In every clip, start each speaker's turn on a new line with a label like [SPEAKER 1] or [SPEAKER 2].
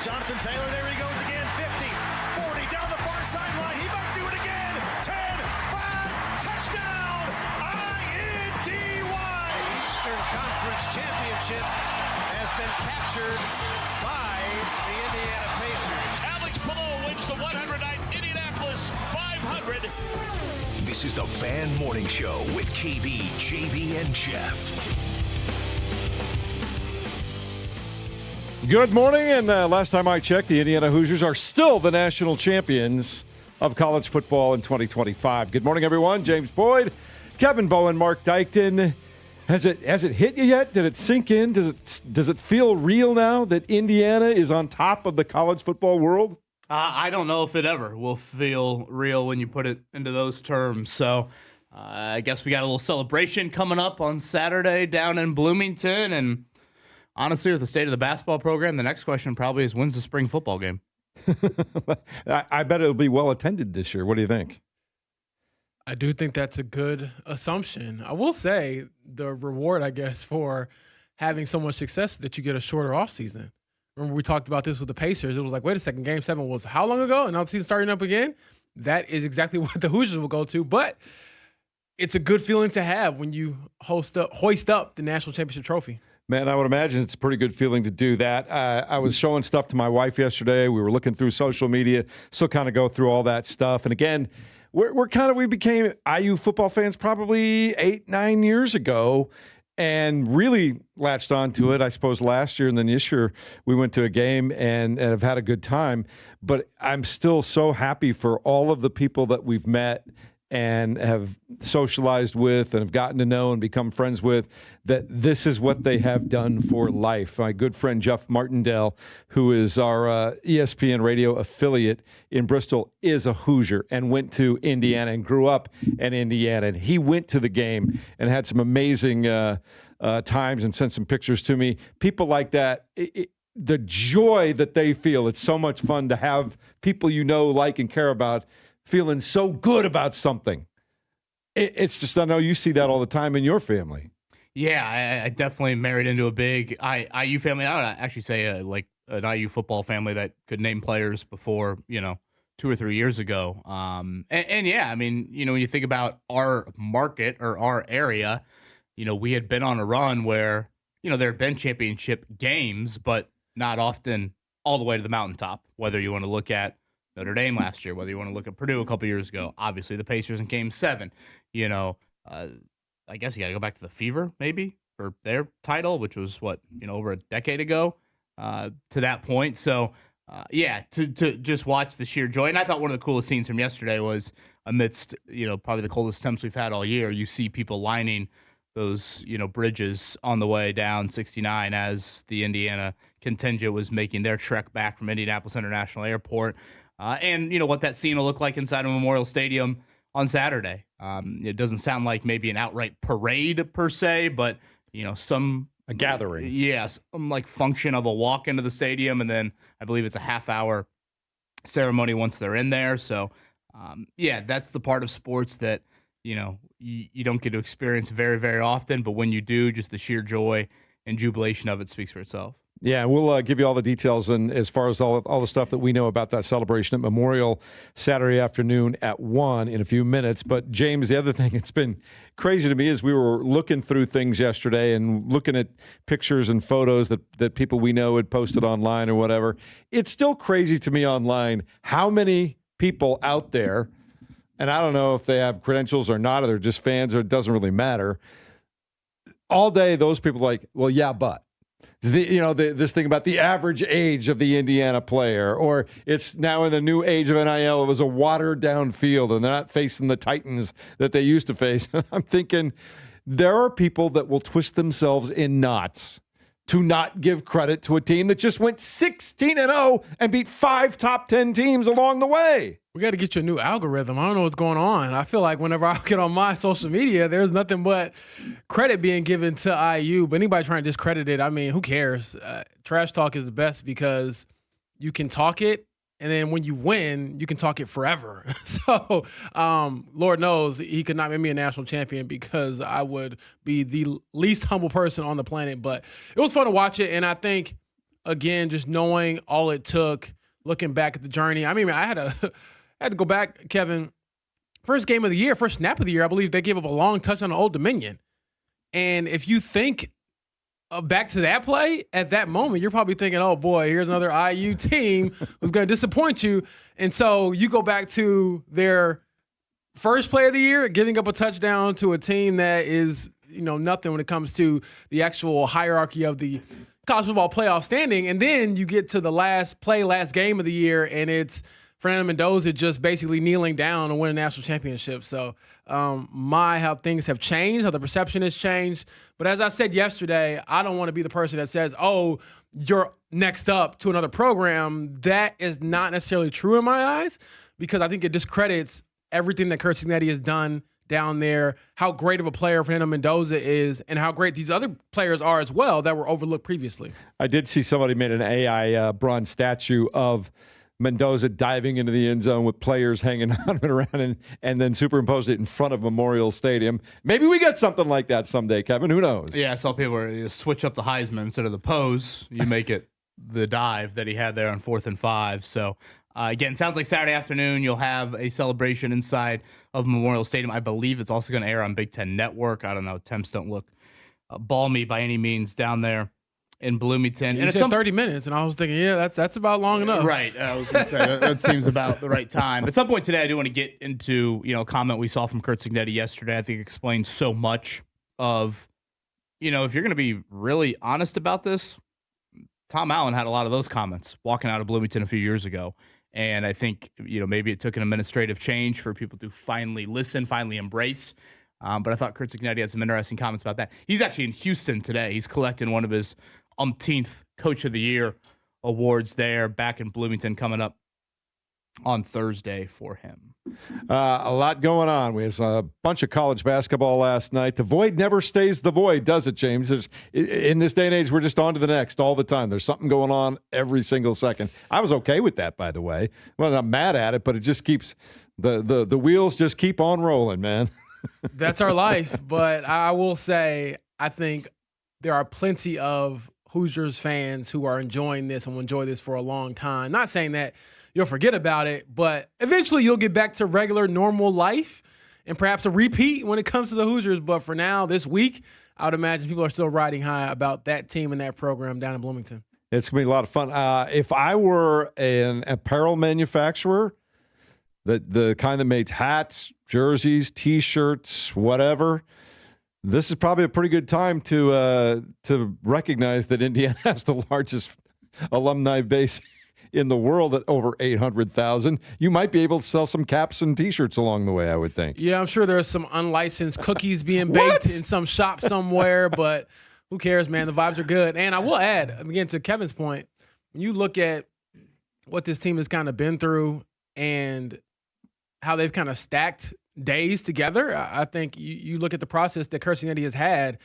[SPEAKER 1] Jonathan Taylor. There he goes again. 50, 40, down the far sideline. He might do it again. 10, 5, touchdown. Indy.
[SPEAKER 2] Eastern Conference Championship has been captured by the Indiana Pacers.
[SPEAKER 3] Alex Pillow wins the 109th Indianapolis 500.
[SPEAKER 4] This is the Fan Morning Show with KB, JB, and Jeff.
[SPEAKER 5] Good morning, and last time I checked, the Indiana Hoosiers are still the national champions of college football in 2025. Good morning, everyone. James Boyd, Kevin Bowen, Mark Dykton. Has it hit you yet? Did it sink in? Does it feel real now that Indiana is on top of the college football world?
[SPEAKER 6] I don't know if it ever will feel real when you put it into those terms. So I guess we got a little celebration coming up on Saturday down in Bloomington. And honestly, with the state of the basketball program, the next question probably is, when's the spring football game?
[SPEAKER 5] I bet it'll be well attended this year. What do you think?
[SPEAKER 7] I do think that's a good assumption. I will say the reward, I guess, for having so much success that you get a shorter offseason. Remember we talked about this with the Pacers. It was like, wait a second, Game 7 was how long ago? And now the season's starting up again. That is exactly what the Hoosiers will go to. But it's a good feeling to have when you hoist up the national championship trophy.
[SPEAKER 5] Man, I would imagine it's a pretty good feeling to do that. I was showing stuff to my wife yesterday. We were looking through social media, still kind of go through all that stuff. And again, we became IU football fans probably 8-9 years ago and really latched onto it, I suppose, last year. And then this year we went to a game and have had a good time. But I'm still so happy for all of the people that we've met and have socialized with and have gotten to know and become friends with, that this is what they have done for life. My good friend Jeff Martindale, who is our ESPN radio affiliate in Bristol, is a Hoosier and went to Indiana and grew up in Indiana. And he went to the game and had some amazing times and sent some pictures to me. People like that, the joy that they feel, it's so much fun to have people you know, like, and care about feeling so good about something. It's just, I know you see that all the time in your family.
[SPEAKER 6] Yeah, I definitely married into a big IU family. I would actually say like an IU football family that could name players before, 2 or 3 years ago. And yeah, I mean, when you think about our market or our area, we had been on a run where, there had been championship games, but not often all the way to the mountaintop, whether you want to look at Notre Dame last year, whether you want to look at Purdue a couple years ago, obviously the Pacers in Game 7, I guess you got to go back to the Fever maybe for their title, which was over a decade ago to that point. So to just watch the sheer joy. And I thought one of the coolest scenes from yesterday was amidst, probably the coldest temps we've had all year. You see people lining those, bridges on the way down 69 as the Indiana contingent was making their trek back from Indianapolis International Airport. And what that scene will look like inside of Memorial Stadium on Saturday. It doesn't sound like maybe an outright parade per se, but,
[SPEAKER 5] a gathering.
[SPEAKER 6] Yes, like function of a walk into the stadium. And then I believe it's a half-hour ceremony once they're in there. So, that's the part of sports that, you don't get to experience very, very often. But when you do, just the sheer joy and jubilation of it speaks for itself.
[SPEAKER 5] Yeah, we'll give you all the details and as far as all the stuff that we know about that celebration at Memorial Saturday afternoon at 1 in a few minutes. But, James, the other thing that's been crazy to me is we were looking through things yesterday and looking at pictures and photos that people we know had posted online or whatever. It's still crazy to me online how many people out there, and I don't know if they have credentials or not, or they're just fans, or it doesn't really matter. All day, those people are like, well, yeah, but. This thing about the average age of the Indiana player, or it's now in the new age of NIL, it was a watered-down field, and they're not facing the Titans that they used to face. I'm thinking there are people that will twist themselves in knots to not give credit to a team that just went 16-0 and beat 5 top 10 teams along the way.
[SPEAKER 7] We got to get you a new algorithm. I don't know what's going on. I feel like whenever I get on my social media, there's nothing but credit being given to IU. But anybody trying to discredit it, I mean, who cares? Trash talk is the best because you can talk it, and then when you win, you can talk it forever. So, Lord knows he could not make me a national champion because I would be the least humble person on the planet. But it was fun to watch it, and I think again, just knowing all it took, looking back at the journey. I mean, I had to go back, Kevin. First game of the year, first snap of the year, I believe they gave up a long touch on Old Dominion. And if you think back to that play, at that moment, you're probably thinking, oh, boy, here's another IU team who's going to disappoint you. And so you go back to their first play of the year, giving up a touchdown to a team that is, nothing when it comes to the actual hierarchy of the college football playoff standing. And then you get to the last game of the year, and it's Fernando Mendoza just basically kneeling down to win a national championship. So how things have changed, how the perception has changed. But as I said yesterday, I don't want to be the person that says, oh, you're next up to another program. That is not necessarily true in my eyes, because I think it discredits everything that Curt Signetti has done down there, how great of a player Fernando Mendoza is, and how great these other players are as well that were overlooked previously.
[SPEAKER 5] I did see somebody made an AI bronze statue of Mendoza diving into the end zone with players hanging on and around, and then superimposed it in front of Memorial Stadium. Maybe we get something like that someday, Kevin. Who knows?
[SPEAKER 6] Yeah, I saw people switch up the Heisman. Instead of the pose, you make it the dive that he had there on 4th and 5. So, again, sounds like Saturday afternoon you'll have a celebration inside of Memorial Stadium. I believe it's also going to air on Big Ten Network. I don't know. Temps don't look balmy by any means down there in Bloomington.
[SPEAKER 7] You said 30 minutes, and I was thinking, yeah, that's about long enough.
[SPEAKER 6] Right. I was going to say, that seems about the right time. At some point today, I do want to get into, a comment we saw from Curt Signetti yesterday. I think it explains so much of, if you're going to be really honest about this, Tom Allen had a lot of those comments walking out of Bloomington a few years ago. And I think, maybe it took an administrative change for people to finally listen, finally embrace. But I thought Curt Signetti had some interesting comments about that. He's actually in Houston today. He's collecting one of his umpteenth Coach of the Year awards there, back in Bloomington, coming up on Thursday for him.
[SPEAKER 5] A lot going on. We had a bunch of college basketball last night. The void never stays the void, does it, James? In this day and age, we're just on to the next all the time. There's something going on every single second. I was okay with that, by the way. Well, I'm mad at it, but it just keeps the wheels just keep on rolling, man.
[SPEAKER 7] That's our life. But I will say, I think there are plenty of Hoosiers fans who are enjoying this and will enjoy this for a long time. Not saying that you'll forget about it, but eventually you'll get back to regular, normal life and perhaps a repeat when it comes to the Hoosiers. But for now, this week, I would imagine people are still riding high about that team and that program down in Bloomington.
[SPEAKER 5] It's going to be a lot of fun. If I were an apparel manufacturer, the kind that makes hats, jerseys, T-shirts, whatever, this is probably a pretty good time to recognize that Indiana has the largest alumni base in the world at over 800,000. You might be able to sell some caps and T-shirts along the way, I would think.
[SPEAKER 7] Yeah, I'm sure there's some unlicensed cookies being baked in some shop somewhere, but who cares, man? The vibes are good. And I will add, again, to Kevin's point, when you look at what this team has kind of been through and how they've kind of stacked days together, I think you look at the process that Curt Signetti has had,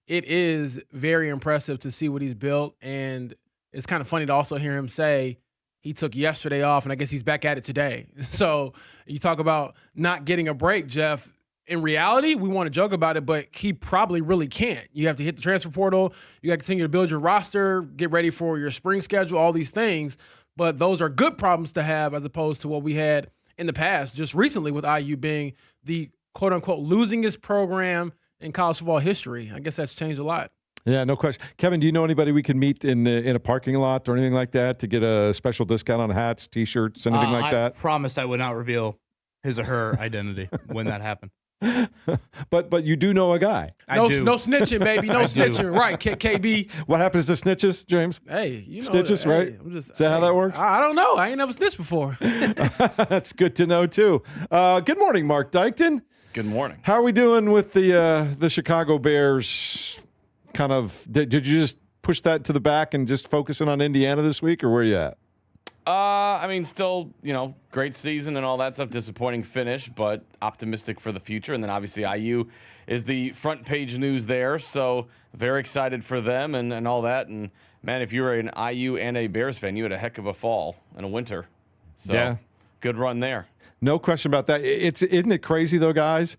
[SPEAKER 7] it is very impressive to see what he's built. And it's kind of funny to also hear him say he took yesterday off, and I guess he's back at it today. So you talk about not getting a break, Jeff. In reality, we want to joke about it, but he probably really can't. You have to hit the transfer portal. You got to continue to build your roster, get ready for your spring schedule, all these things. But those are good problems to have as opposed to what we had in the past, just recently with IU being the quote-unquote losingest program in college football history. I guess that's changed a lot.
[SPEAKER 5] Yeah, no question. Kevin, do you know anybody we can meet in a parking lot or anything like that to get a special discount on hats, T-shirts, anything like that?
[SPEAKER 6] I promised I would not reveal his or her identity when that happened.
[SPEAKER 5] But you do know a guy.
[SPEAKER 7] No snitching, baby. No snitching. Right, KB.
[SPEAKER 5] What happens to snitches, James?
[SPEAKER 7] Hey, you know.
[SPEAKER 5] Stitches,
[SPEAKER 7] hey,
[SPEAKER 5] right? Is that how that works?
[SPEAKER 7] I don't know. I ain't never snitched before.
[SPEAKER 5] That's good to know, too. Good morning, Mark Dykton.
[SPEAKER 8] Good morning.
[SPEAKER 5] How are we doing with the Chicago Bears? Kind of, did you just push that to the back and just focusing on Indiana this week, or where are you at?
[SPEAKER 8] I mean, still, great season and all that stuff. Disappointing finish, but optimistic for the future. And then obviously IU is the front page news there. So very excited for them and all that. And man, if you were an IU and a Bears fan, you had a heck of a fall and a winter. So yeah. Good run there.
[SPEAKER 5] No question about that. Isn't it crazy though, guys,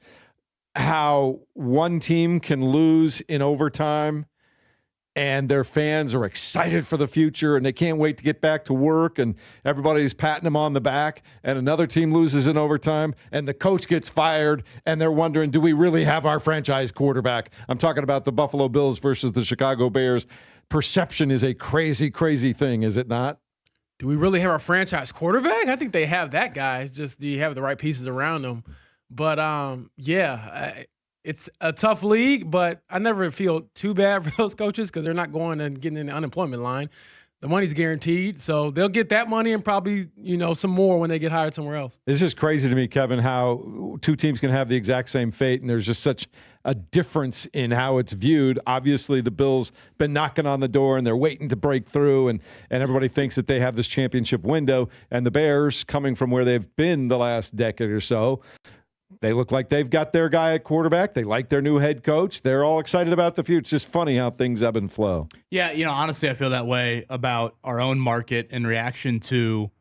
[SPEAKER 5] how one team can lose in overtime and their fans are excited for the future and they can't wait to get back to work, and everybody's patting them on the back, and another team loses in overtime and the coach gets fired and they're wondering, do we really have our franchise quarterback? I'm talking about the Buffalo Bills versus the Chicago Bears. Perception is a crazy, crazy thing, is it not?
[SPEAKER 7] Do we really have our franchise quarterback? I think they have that guy. It's just, do you have the right pieces around them? But, it's a tough league, but I never feel too bad for those coaches because they're not going and getting in the unemployment line. The money's guaranteed, so they'll get that money and probably, some more when they get hired somewhere else.
[SPEAKER 5] This is crazy to me, Kevin, how two teams can have the exact same fate, and there's just such a difference in how it's viewed. Obviously, the Bills been knocking on the door, and they're waiting to break through, and everybody thinks that they have this championship window. And the Bears, coming from where they've been the last decade or so, they look like they've got their guy at quarterback. They like their new head coach. They're all excited about the future. It's just funny how things ebb and flow.
[SPEAKER 6] Yeah, honestly, I feel that way about our own market in reaction to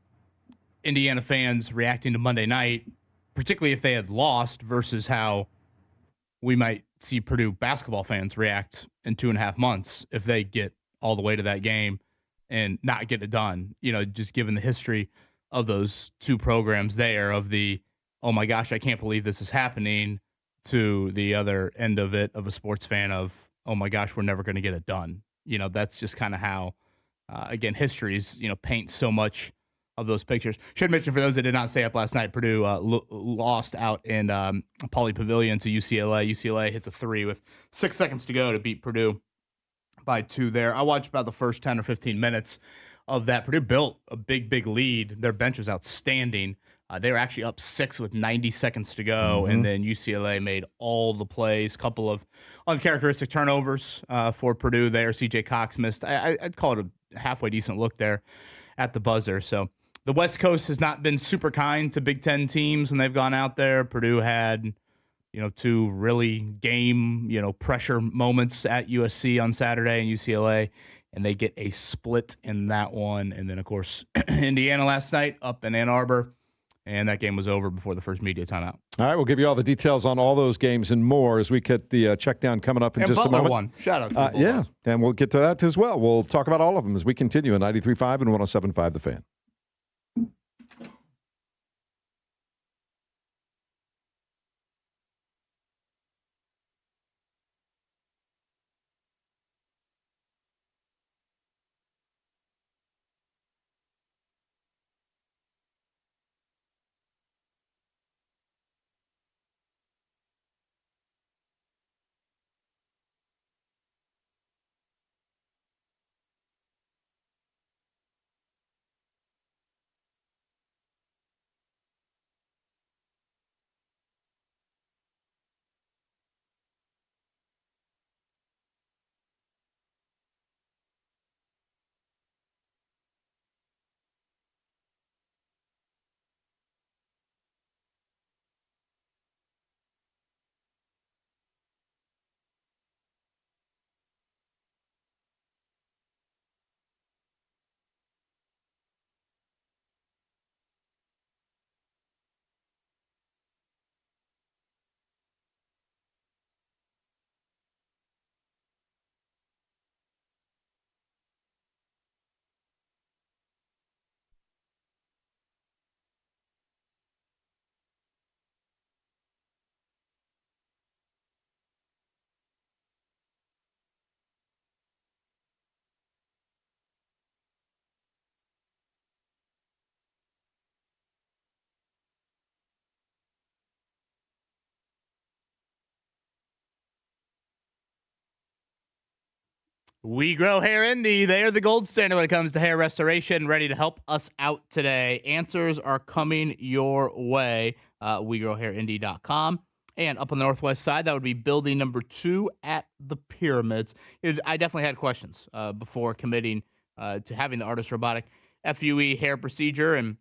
[SPEAKER 6] Indiana fans reacting to Monday night, particularly if they had lost, versus how we might see Purdue basketball fans react in 2.5 months if they get all the way to that game and not get it done. Just given the history of those two programs there, of the, oh my gosh, I can't believe this is happening, to the other end of it, of a sports fan of, oh my gosh, we're never going to get it done. That's just kind of how, again, history's, paint so much of those pictures. Should mention, for those that did not stay up last night, Purdue lost out in Pauley Pavilion to UCLA. UCLA hits a 3 with 6 seconds to go to beat Purdue by 2 there. I watched about the first 10 or 15 minutes of that. Purdue built a big lead. Their bench was outstanding. They were actually up 6 with 90 seconds to go, and then UCLA made all the plays. Couple of uncharacteristic turnovers for Purdue there. C.J. Cox missed. I'd call it a halfway decent look there at the buzzer. So the West Coast has not been super kind to Big Ten teams when they've gone out there. Purdue had, 2 really game, pressure moments at USC on Saturday and UCLA, and they get a split in that one. And then, of course, Indiana last night up in Ann Arbor. And that game was over before the first media timeout.
[SPEAKER 5] All right, we'll give you all the details on all those games and more as we get the check down coming up in just
[SPEAKER 6] Butler
[SPEAKER 5] a moment.
[SPEAKER 6] Won. Shout out to the
[SPEAKER 5] yeah, and we'll get to that as well. We'll talk about all of them as we continue on 93.5 and 107.5 The Fan.
[SPEAKER 6] We Grow Hair Indy. They are the gold standard when it comes to hair restoration, ready to help us out today. Answers are coming your way. WeGrowHairIndy.com. And up on the northwest side, that would be building number 2 at the Pyramids. I definitely had questions before committing to having the Artist Robotic FUE hair procedure. And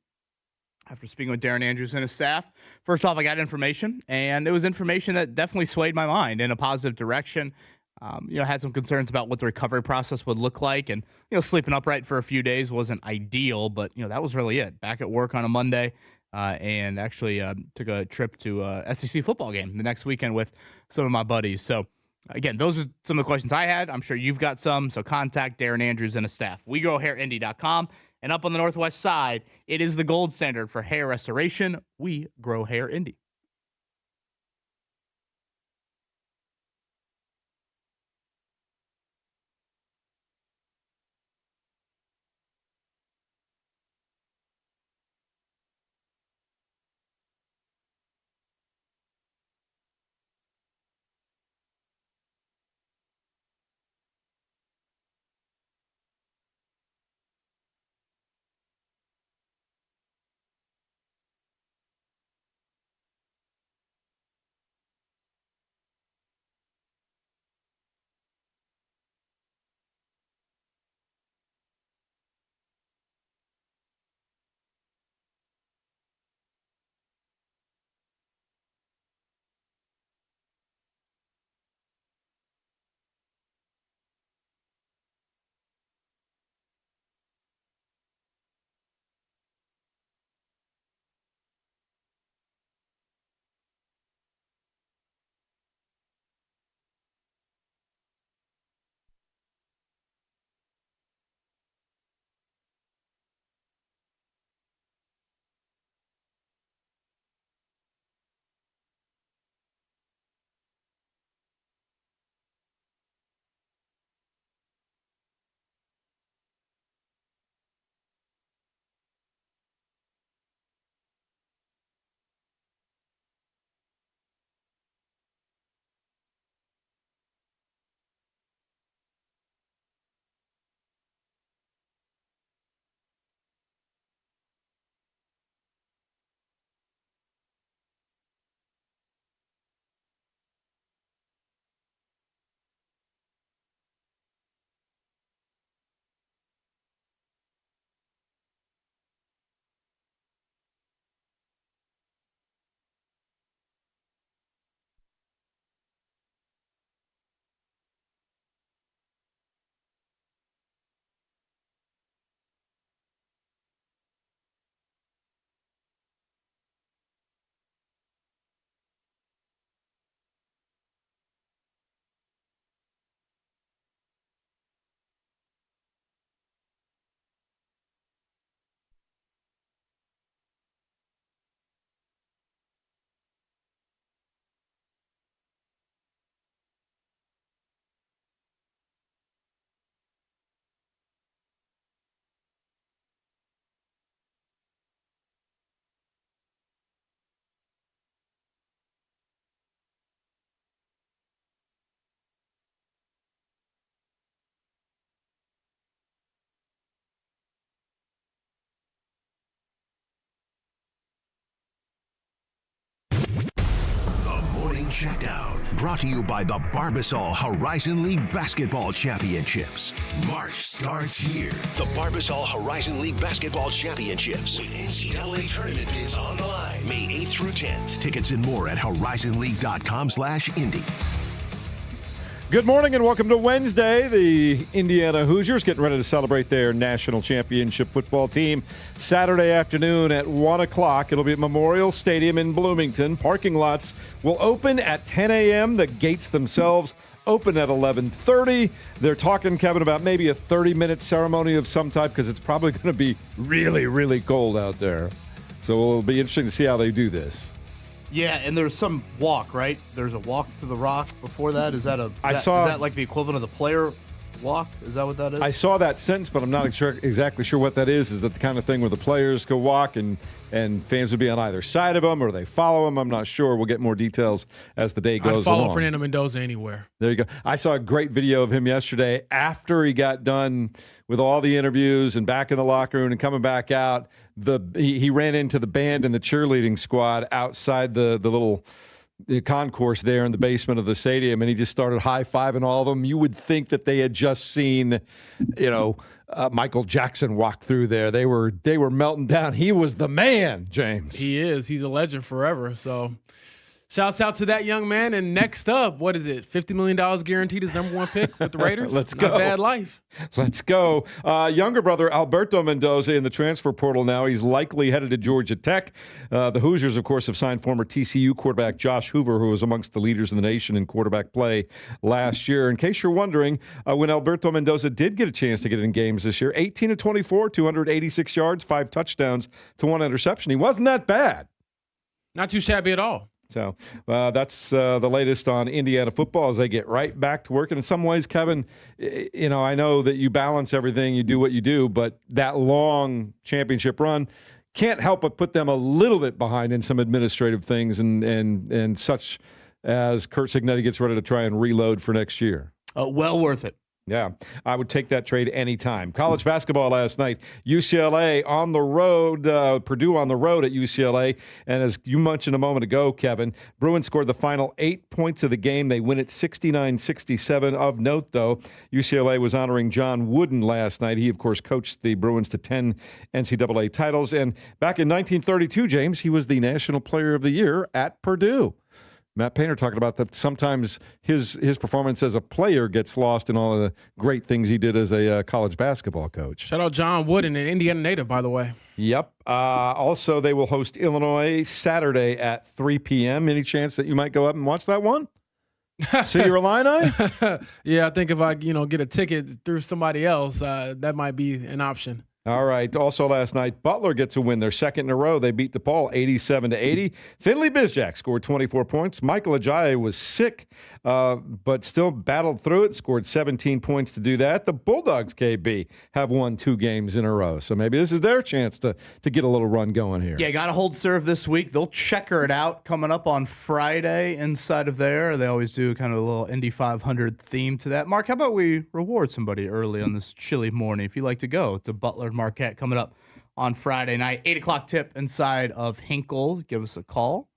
[SPEAKER 6] after speaking with Darren Andrews and his staff, first off, I got information. And it was information that definitely swayed my mind in a positive direction. Had some concerns about what the recovery process would look like. And, sleeping upright for a few days wasn't ideal, but, that was really it. Back at work on a Monday and actually took a trip to a SEC football game the next weekend with some of my buddies. So Again, those are some of the questions I had. I'm sure you've got some, so contact Darren Andrews and his staff. WeGrowHairIndy.com. And up on the Northwest side, it is the gold standard for hair restoration. We Grow Hair Indy.
[SPEAKER 4] Checkdown, brought to you by the Barbasol Horizon League Basketball Championships. March starts here. The Barbasol Horizon League Basketball Championships with NCAA tournament bids on the line, May 8th through 10th. Tickets and more at horizonleague.com/Indy.
[SPEAKER 5] Good morning and welcome to Wednesday. The Indiana Hoosiers getting ready to celebrate their national championship football team Saturday afternoon at 1 o'clock. It'll be at Memorial Stadium in Bloomington. Parking lots will open at 10 a.m. The gates themselves open at 11:30. They're talking, Kevin, about maybe a 30-minute ceremony of some type because it's probably going to be really, really cold out there. So it'll be interesting to see how they do this.
[SPEAKER 6] Yeah, and there's some walk, right? There's a walk to the rock before that. Is that is that like the equivalent of the player walk? Is that what that is?
[SPEAKER 5] I saw that sentence, but I'm not exactly sure what that is. Is that the kind of thing where the players go walk and fans would be on either side of them, or they follow them? I'm not sure. We'll get more details as the day goes
[SPEAKER 7] I'd follow
[SPEAKER 5] along.
[SPEAKER 7] Fernando Mendoza anywhere.
[SPEAKER 5] There you go. I saw a great video of him yesterday after he got done with all the interviews and back in the locker room and coming back out. He ran into the band and the cheerleading squad outside the little concourse there in the basement of the stadium, and he just started high-fiving all of them. You would think that they had just seen, Michael Jackson walk through there. They were melting down. He was the man, James.
[SPEAKER 7] He is. He's a legend forever. So Shouts out to that young man. And next up, what is it? $50 million guaranteed as number 1 pick with the Raiders?
[SPEAKER 5] Let's
[SPEAKER 7] Not
[SPEAKER 5] go.
[SPEAKER 7] bad life.
[SPEAKER 5] Let's go. Younger brother Alberto Mendoza in the transfer portal now. He's likely headed to Georgia Tech. The Hoosiers, of course, have signed former TCU quarterback Josh Hoover, who was amongst the leaders in the nation in quarterback play last year. In case you're wondering, when Alberto Mendoza did get a chance to get in games this year, 18 of 24, 286 yards, 5 touchdowns to 1 interception. He wasn't that bad.
[SPEAKER 7] Not too shabby at all.
[SPEAKER 5] So that's the latest on Indiana football as they get right back to work. And in some ways, Kevin, I know that you balance everything, you do what you do, but that long championship run can't help but put them a little bit behind in some administrative things and such as Curt Signetti gets ready to try and reload for next year.
[SPEAKER 6] Well worth it.
[SPEAKER 5] Yeah, I would take that trade anytime. College basketball last night, UCLA on the road, Purdue on the road at UCLA. And as you mentioned a moment ago, Kevin, Bruins scored the final 8 points of the game. They win it 69-67. Of note, though, UCLA was honoring John Wooden last night. He, of course, coached the Bruins to 10 NCAA titles. And back in 1932, James, he was the National Player of the Year at Purdue. Matt Painter talking about that sometimes his performance as a player gets lost in all of the great things he did as a college basketball coach.
[SPEAKER 7] Shout out John Wooden, an Indiana native, by the way.
[SPEAKER 5] Yep. Also, they will host Illinois Saturday at 3 p.m. Any chance that you might go up and watch that one? See your Illini?
[SPEAKER 7] Yeah, I think if I get a ticket through somebody else, that might be an option.
[SPEAKER 5] All right. Also last night, Butler gets a win. Their second in a row. They beat DePaul 87-80. Finley Bizjack scored 24 points. Michael Ajayi was sick, but still battled through it, scored 17 points to do that. The Bulldogs, KB, have won 2 games in a row. So maybe this is their chance to get a little run going here.
[SPEAKER 6] Yeah, got to hold serve this week. They'll checker it out coming up on Friday inside of there. They always do kind of a little Indy 500 theme to that. Mark, how about we reward somebody early on this chilly morning if you'd like to go to Butler Marquette coming up on Friday night. 8 o'clock tip inside of Hinkle. Give us a call.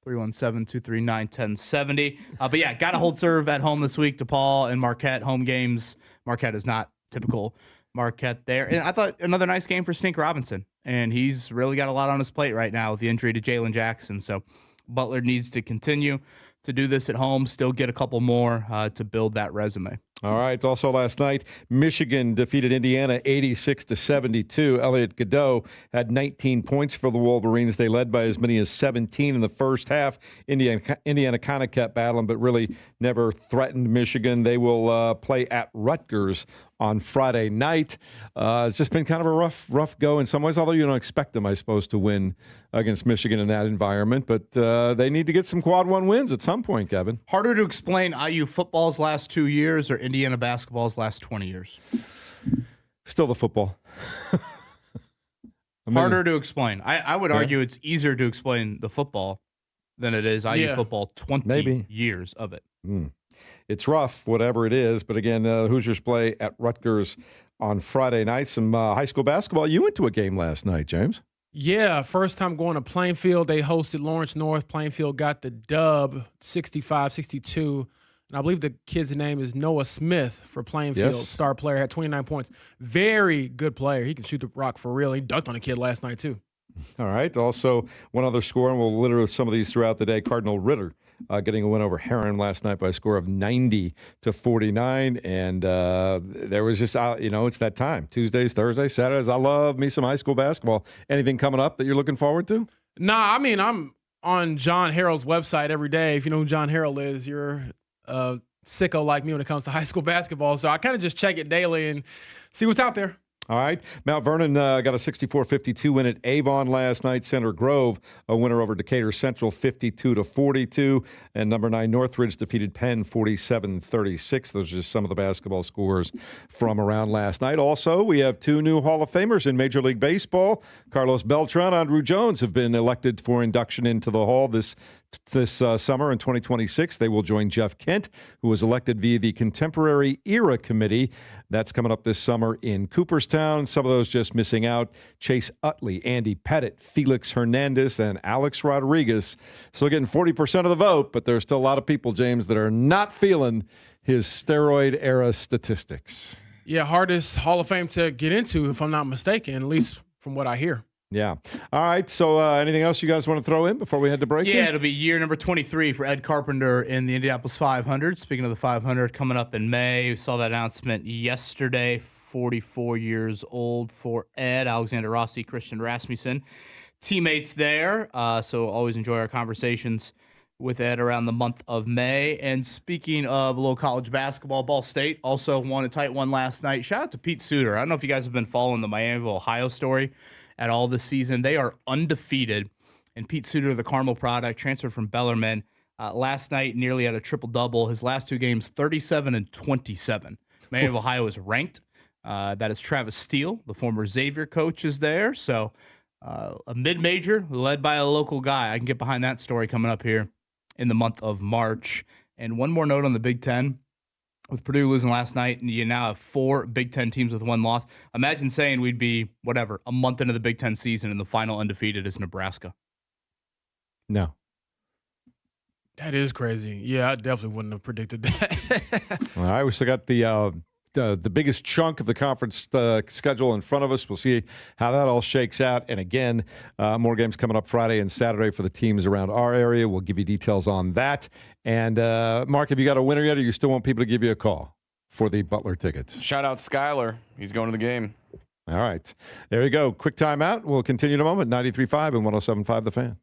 [SPEAKER 6] 317-239-1070. But yeah, got to hold serve at home this week. DePaul and Marquette home games. Marquette is not typical Marquette there. And I thought another nice game for Stink Robinson. And he's really got a lot on his plate right now with the injury to Jalen Jackson. So Butler needs to continue to do this at home, still get a couple more to build that resume.
[SPEAKER 5] All right. Also last night, Michigan defeated Indiana 86-72. Elliot Godot had 19 points for the Wolverines. They led by as many as 17 in the first half. Indiana kind of kept battling, but really never threatened Michigan. They will play at Rutgers on Friday night. It's just been kind of a rough go in some ways, although you don't expect them, I suppose, to win against Michigan in that environment. But they need to get some quad one wins at some point, Kevin.
[SPEAKER 6] Harder to explain IU football's last 2 years or Indiana basketball's last 20 years?
[SPEAKER 5] Still the football.
[SPEAKER 6] Harder to explain. I would argue it's easier to explain the football than it is IU football, 20 years of it.
[SPEAKER 5] It's rough, whatever it is. But again, Hoosiers play at Rutgers on Friday night. Some high school basketball. You went to a game last night, James.
[SPEAKER 7] Yeah, first time going to Plainfield. They hosted Lawrence North. Plainfield got the dub, 65-62. And I believe the kid's name is Noah Smith for Plainfield.
[SPEAKER 5] Yes.
[SPEAKER 7] Star player, had 29 points. Very good player. He can shoot the rock for real. He dunked on a kid last night, too.
[SPEAKER 5] All right. Also, one other score, and we'll literally some of these throughout the day. Cardinal Ritter getting a win over Heron last night by a score of 90-49. And there was just, it's that time. Tuesdays, Thursdays, Saturdays. I love me some high school basketball. Anything coming up that you're looking forward to?
[SPEAKER 7] Nah, I mean, I'm on John Harrell's website every day. If you know who John Harrell is, you're a sicko like me when it comes to high school basketball. So I kind of just check it daily and see what's out there.
[SPEAKER 5] All right. Mount Vernon got a 64-52 win at Avon last night. Center Grove, a winner over Decatur Central, 52-42. And number 9 Northridge defeated Penn 47-36. Those are just some of the basketball scores from around last night. Also, we have 2 new Hall of Famers in Major League Baseball. Carlos Beltran, Andrew Jones have been elected for induction into the Hall this summer in 2026. They will join Jeff Kent, who was elected via the Contemporary Era Committee. That's coming up this summer in Cooperstown. Some of those just missing out: Chase Utley, Andy Pettit, Felix Hernandez, and Alex Rodriguez. Still getting 40% of the vote, but there's still a lot of people, James, that are not feeling his steroid era statistics.
[SPEAKER 7] Yeah, hardest Hall of Fame to get into, if I'm not mistaken, at least from what I hear.
[SPEAKER 5] Yeah. All right. So anything else you guys want to throw in before we head to break?
[SPEAKER 6] Yeah,
[SPEAKER 5] here?
[SPEAKER 6] it'll be year number 23 for Ed Carpenter in the Indianapolis 500. Speaking of the 500, coming up in May, we saw that announcement yesterday. 44 years old for Ed, Alexander Rossi, Christian Rasmussen. Teammates there. So always enjoy our conversations with Ed around the month of May. And speaking of a little college basketball, Ball State also won a tight one last night. Shout out to Pete Suter. I don't know if you guys have been following the Miamiville, Ohio story at all this season. They are undefeated. And Pete Suter, the Carmel product, transferred from Bellarmine. Last night, nearly had a triple-double. His last two games, 37 and 27. Miamiville, Ohio is ranked. That is Travis Steele, the former Xavier coach, is there. So a mid-major led by a local guy. I can get behind that story coming up here in the month of March. And one more note on the Big Ten. With Purdue losing last night, and you now have 4 Big Ten teams with 1 loss. Imagine saying we'd be, a month into the Big Ten season and the final undefeated is Nebraska.
[SPEAKER 5] No.
[SPEAKER 7] That is crazy. Yeah, I definitely wouldn't have predicted that.
[SPEAKER 5] All right. We still got the biggest chunk of the conference schedule in front of us. We'll see how that all shakes out. And again, more games coming up Friday and Saturday for the teams around our area. We'll give you details on that. And Mark, have you got a winner yet, or you still want people to give you a call for the Butler tickets?
[SPEAKER 8] Shout out Skyler. He's going to the game.
[SPEAKER 5] All right. There you go. Quick timeout. We'll continue in a moment. 93.5 and 107.5 The Fan.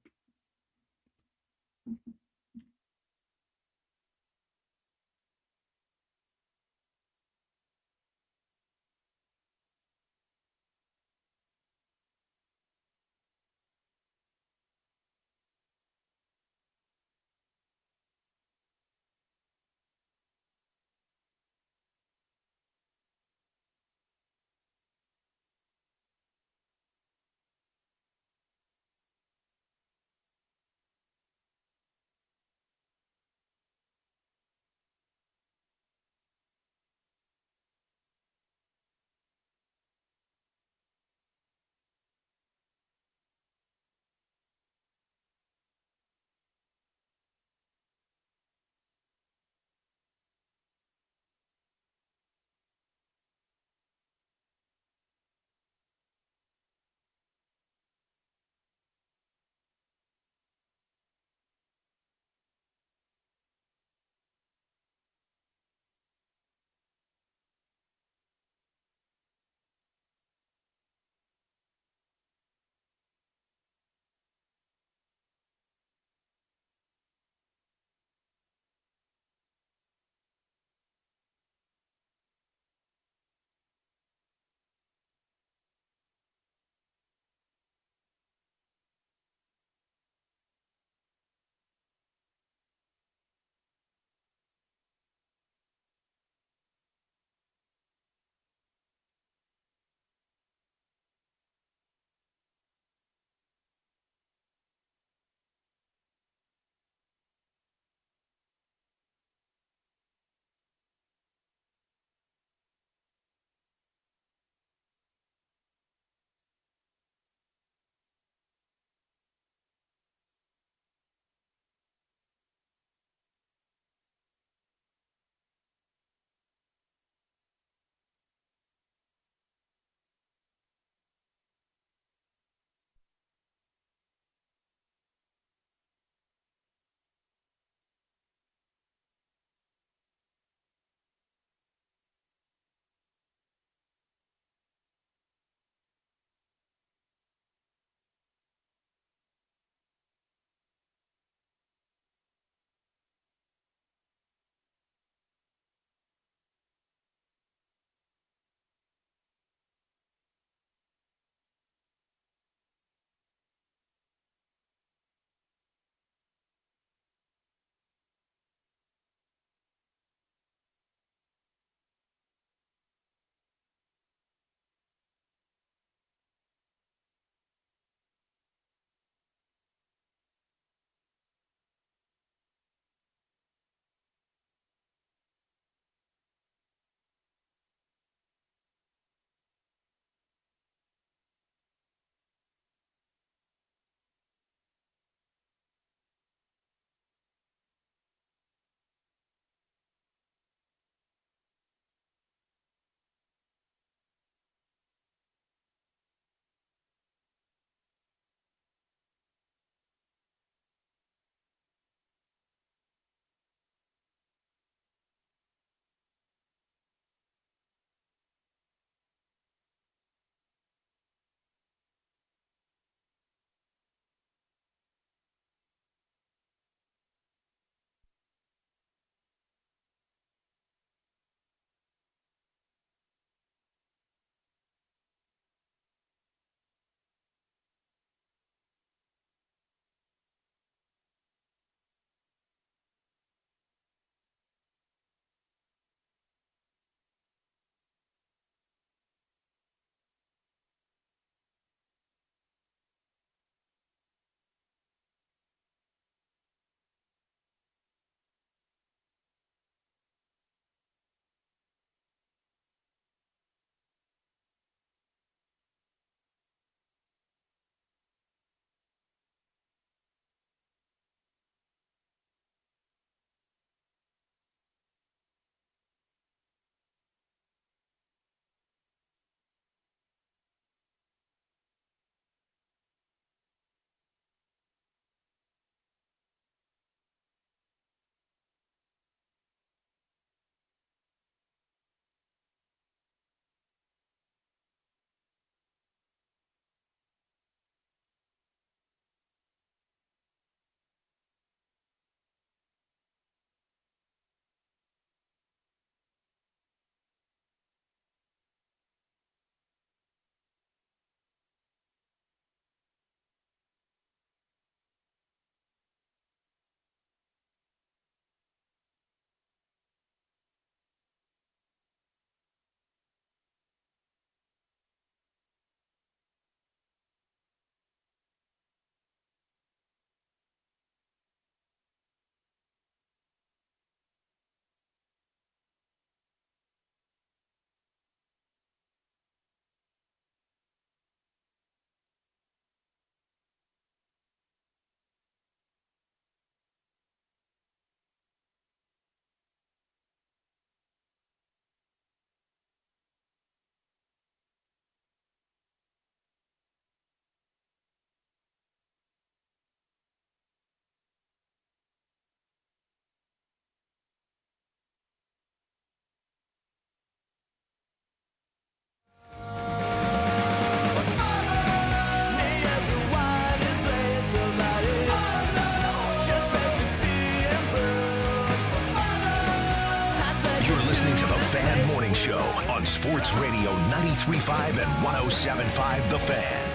[SPEAKER 4] Sports Radio 93.5 and 107.5 The Fan.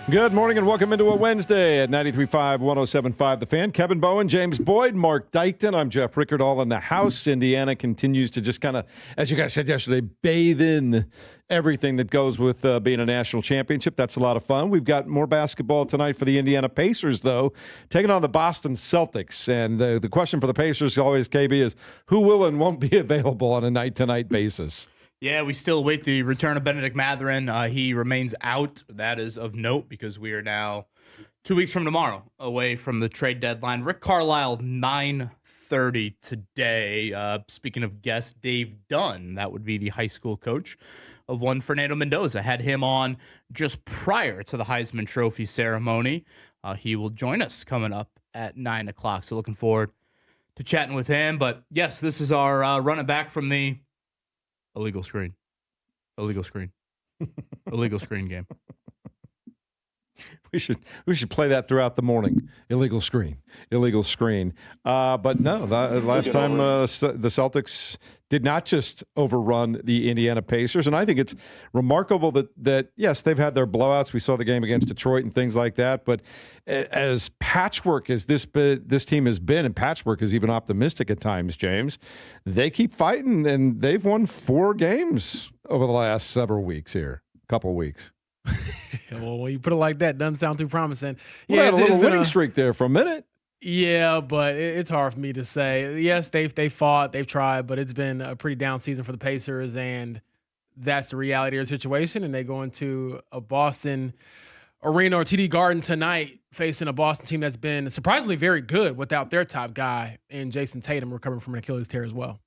[SPEAKER 5] Good morning and welcome into a Wednesday at 93.5, 107.5 The Fan. Kevin Bowen, James Boyd, Mark Dykton. I'm Jeff Rickard, all in the house. Indiana continues to just kind of, as you guys said yesterday, bathe in everything that goes with being a national championship. That's a lot of fun. We've got more basketball tonight for the Indiana Pacers, though, taking on the Boston Celtics. And the question for the Pacers always, KB, is who will and won't be available on a night-to-night basis?
[SPEAKER 6] Yeah, we still await the return of Benedict Mathurin. He remains out. That is of note because we are now 2 weeks from tomorrow away from the trade deadline. Rick Carlisle, 9:30 today. Speaking of guests, Dave Dunn, that would be the high school coach of one Fernando Mendoza. Had him on just prior to the Heisman Trophy ceremony. He will join us coming up at 9 o'clock. So looking forward to chatting with him. But yes, this is our running back from the illegal screen game.
[SPEAKER 5] We should play that throughout the morning. Illegal screen. But no, last time the Celtics did not just overrun the Indiana Pacers, and I think it's remarkable that yes, they've had their blowouts. We saw the game against Detroit and things like that. But as patchwork as this team has been, and patchwork is even optimistic at times, James, they keep fighting, and they've won 4 games over the last several weeks here, couple of weeks.
[SPEAKER 7] Well, when you put it like that, doesn't sound too promising.
[SPEAKER 5] Well, they had a little winning streak there for a minute.
[SPEAKER 7] Yeah, but it's hard for me to say. Yes, they fought, they've tried, but it's been a pretty down season for the Pacers, and that's the reality of the situation. And they go into a Boston Arena or TD Garden tonight facing a Boston team that's been surprisingly very good without their top guy in Jason Tatum recovering from an Achilles tear as well.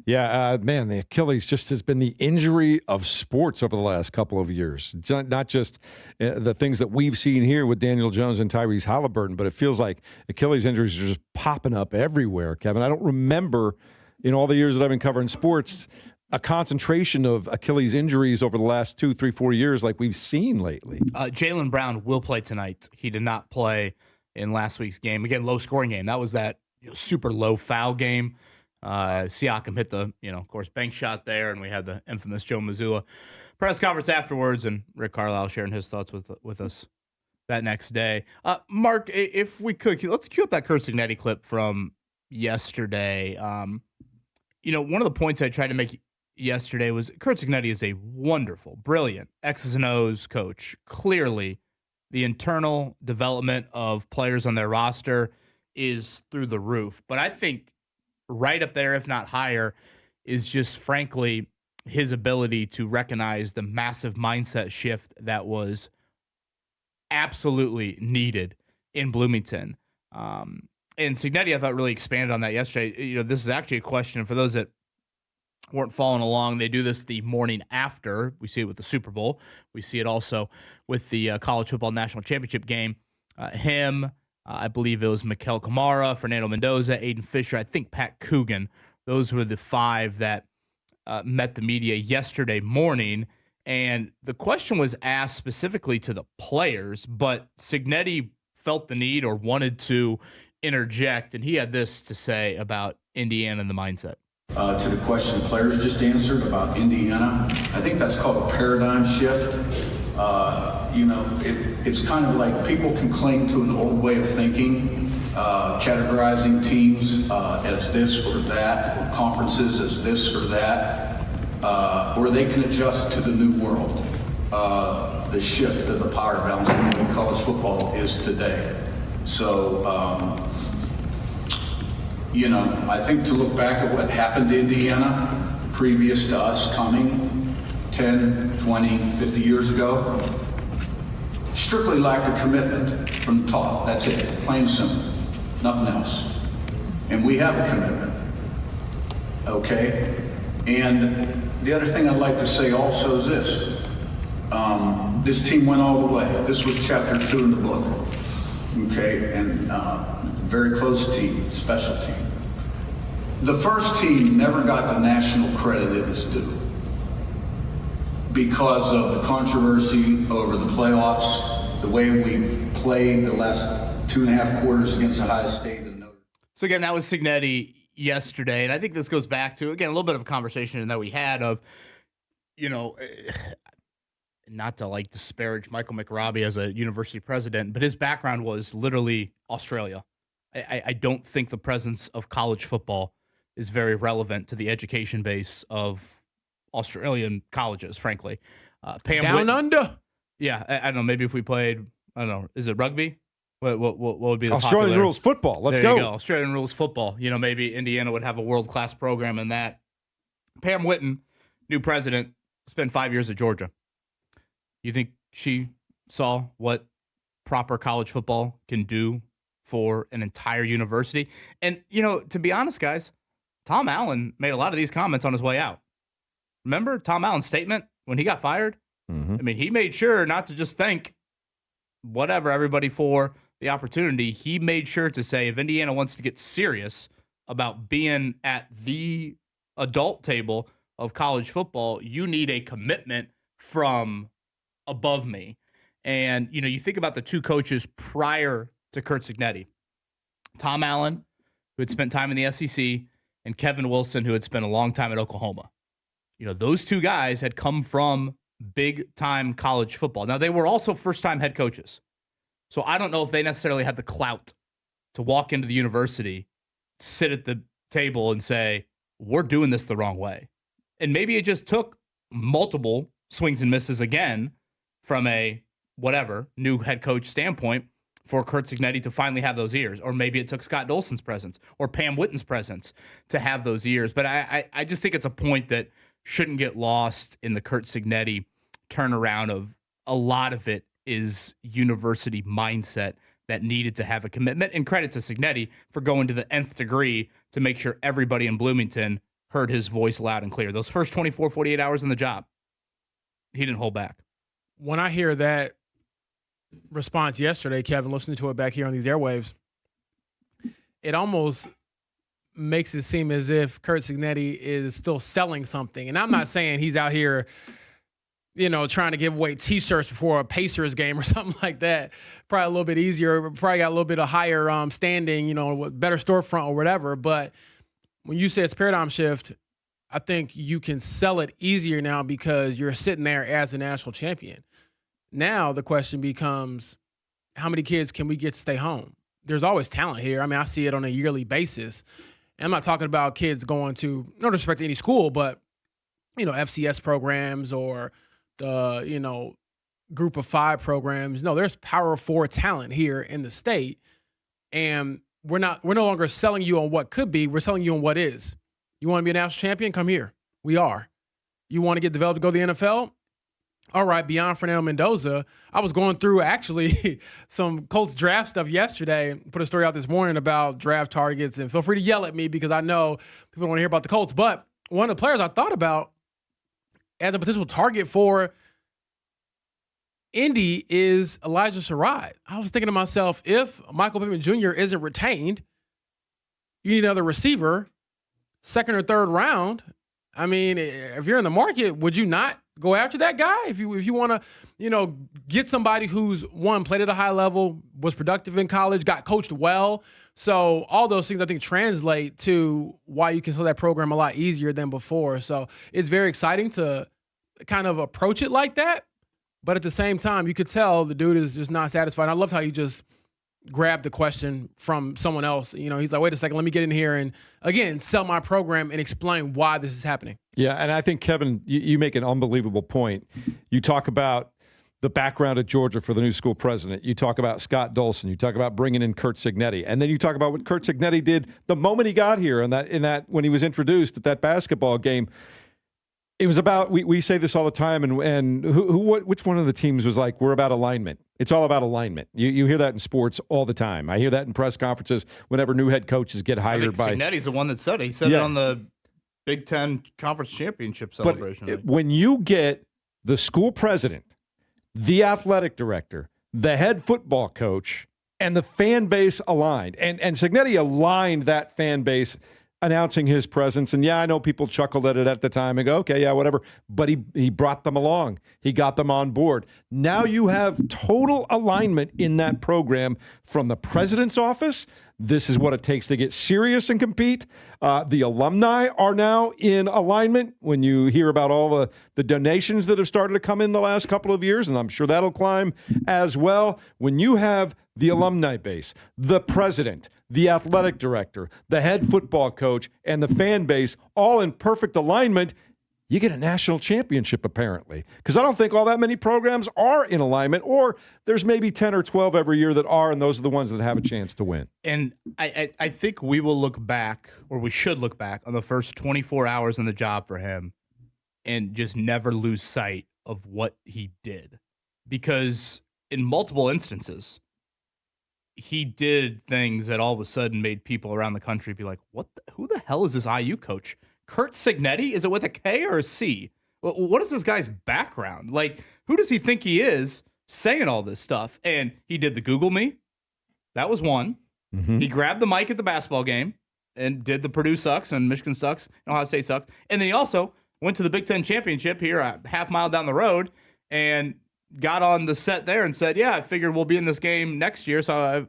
[SPEAKER 5] Yeah, man, the Achilles just has been the injury of sports over the last couple of years. Not just the things that we've seen here with Daniel Jones and Tyrese Halliburton, but it feels like Achilles injuries are just popping up everywhere, Kevin. I don't remember in all the years that I've been covering sports a concentration of Achilles injuries over the last 2, 3, 4 years like we've seen lately.
[SPEAKER 6] Jaylen Brown will play tonight. He did not play in last week's game. Again, low-scoring game. That was that super low foul game. Siakam hit the, of course, bank shot there, and we had the infamous Joe Mazzulla press conference afterwards, and Rick Carlisle sharing his thoughts with us that next day. Mark, if we could, let's cue up that Curt Signetti clip from yesterday. One of the points I tried to make yesterday was Curt Signetti is a wonderful, brilliant X's and O's coach. Clearly, the internal development of players on their roster is through the roof. But I think right up there, if not higher, is just frankly his ability to recognize the massive mindset shift that was absolutely needed in Bloomington. And Signetti, I thought, really expanded on that yesterday. This is actually a question for those that weren't following along. They do this the morning after. We see it with the Super Bowl. We see it also with the College Football National Championship game. I believe it was Mikel Kamara, Fernando Mendoza, Aiden Fisher, I think Pat Coogan. Those were the 5 that met the media yesterday morning. And the question was asked specifically to the players, but Signetti felt the need or wanted to interject, and he had this to say about Indiana and the mindset.
[SPEAKER 9] To the question players just answered about Indiana, I think that's called a paradigm shift. It's kind of like people can cling to an old way of thinking, categorizing teams as this or that, or conferences as this or that, or they can adjust to the new world, the shift of the power balance in college football is today. So, I think to look back at what happened to Indiana previous to us coming 10, 20, 50 years ago, strictly lacked a commitment from the top. That's it, plain and simple, nothing else. And we have a commitment, okay? And the other thing I'd like to say also is this. This team went all the way. This was chapter 2 in the book, okay? And very close team, special team. The first team never got the national credit it was due because of the controversy over the playoffs, the way we played the last 2.5 quarters against Ohio State. And
[SPEAKER 6] so again, that was Signetti yesterday, and I think this goes back to, again, a little bit of a conversation that we had of, not to like disparage Michael McRobbie as a university president, but his background was literally Australia. I don't think the presence of college football is very relevant to the education base of Australian colleges, frankly.
[SPEAKER 7] Down under?
[SPEAKER 6] Yeah, I don't know. Maybe if we played, I don't know, is it rugby? What would be the
[SPEAKER 5] Australian
[SPEAKER 6] popular?
[SPEAKER 5] rules football? Let's
[SPEAKER 6] There
[SPEAKER 5] go.
[SPEAKER 6] you go. Australian rules football. Maybe Indiana would have a world-class program in that. Pam Whitten, new president, spent 5 years at Georgia. You think she saw what proper college football can do for an entire university? And, to be honest, guys, Tom Allen made a lot of these comments on his way out. Remember Tom Allen's statement when he got fired?
[SPEAKER 5] Mm-hmm.
[SPEAKER 6] I mean, he made sure not to just thank everybody for the opportunity. He made sure to say, if Indiana wants to get serious about being at the adult table of college football, you need a commitment from above me. And, you think about the two coaches prior to Curt Signetti, Tom Allen, who had spent time in the SEC, and Kevin Wilson, who had spent a long time at Oklahoma. Those two guys had come from big-time college football. Now, they were also first-time head coaches. So I don't know if they necessarily had the clout to walk into the university, sit at the table and say, we're doing this the wrong way. And maybe it just took multiple swings and misses again from a new head coach standpoint for Curt Signetti to finally have those ears. Or maybe it took Scott Dolson's presence or Pam Whitten's presence to have those ears. But I just think it's a point that shouldn't get lost in the Curt Signetti turnaround of a lot of it is university mindset that needed to have a commitment. And credit to Signetti for going to the nth degree to make sure everybody in Bloomington heard his voice loud and clear. Those first 24, 48 hours in the job, he didn't hold back.
[SPEAKER 7] When I hear that response yesterday, Kevin, listening to it back here on these airwaves, it almost makes it seem as if Curt Signetti is still selling something. And I'm not saying he's out here, trying to give away T-shirts before a Pacers game or something like that. Probably a little bit easier. Probably got a little bit of higher standing, with better storefront or whatever. But when you say it's a paradigm shift, I think you can sell it easier now because you're sitting there as a national champion. Now the question becomes, how many kids can we get to stay home? There's always talent here. I mean, I see it on a yearly basis. And I'm not talking about kids going to, no disrespect to any school, but, FCS programs or the, group of 5 programs. No, there's Power 4 talent here in the state. And we're no longer selling you on what could be. We're selling you on what is. You want to be a national champion? Come here. We are. You want to get developed to go to the NFL? All right, beyond Fernando Mendoza, I was going through actually some Colts draft stuff yesterday. Put a story out this morning about draft targets, and feel free to yell at me because I know people want to hear about the Colts. But one of the players I thought about as a potential target for Indy is Elijah Sherrod. I was thinking to myself, if Michael Pittman Jr. isn't retained, you need another receiver, second or third round. I mean, if you're in the market, would you not go after that guy? If you want to, get somebody who's played at a high level, was productive in college, got coached well. So all those things I think translate to why you can sell that program a lot easier than before. So it's very exciting to kind of approach it like that. But at the same time, you could tell the dude is just not satisfied. I loved how you just grabbed the question from someone else. He's like, wait a second, let me get in here and, again, sell my program and explain why this is happening.
[SPEAKER 5] Yeah, and I think, Kevin, you make an unbelievable point. You talk about the background of Georgia for the new school president. You talk about Scott Dolson. You talk about bringing in Curt Signetti. And then you talk about what Curt Signetti did the moment he got here in that when he was introduced at that basketball game. It was about, we say this all the time, and which one of the teams was like, we're about alignment. It's all about alignment. You hear that in sports all the time. I hear that in press conferences whenever new head coaches get hired by.
[SPEAKER 6] Signetti's the one that said it. He said it on the Big Ten Conference Championship celebration.
[SPEAKER 5] But when you get the school president, the athletic director, the head football coach, and the fan base aligned, and Signetti aligned that fan base. announcing his presence. And yeah, I know people chuckled at it at the time and go, okay, yeah, whatever. But he brought them along. He got them on board. Now you have total alignment in that program from the president's office. This is what it takes to get serious and compete. The alumni are now in alignment when you hear about all the donations that have started to come in the last couple of years, and I'm sure that'll climb as well. When you have the alumni base, the president, the athletic director, the head football coach, and the fan base all in perfect alignment, you get a national championship, apparently. Because I don't think all that many programs are in alignment, or there's maybe 10 or 12 every year that are, and those are the ones that have a chance to win.
[SPEAKER 6] And I think we will look back, or we should look back, on the first 24 hours on the job for him and just never lose sight of what he did. Because in multiple instances, he did things that all of a sudden made people around the country be like, who the hell is this IU coach? Kurt Signetti? Is it with a K or a C? What is this guy's background? Like, who does he think he is saying all this stuff? And he did the Google me. That was one. Mm-hmm. He grabbed the mic at the basketball game and did the Purdue sucks and Michigan sucks and Ohio State sucks. And then he also went to the Big Ten championship here a half mile down the road and got on the set there and said, yeah, I figured we'll be in this game next year, so I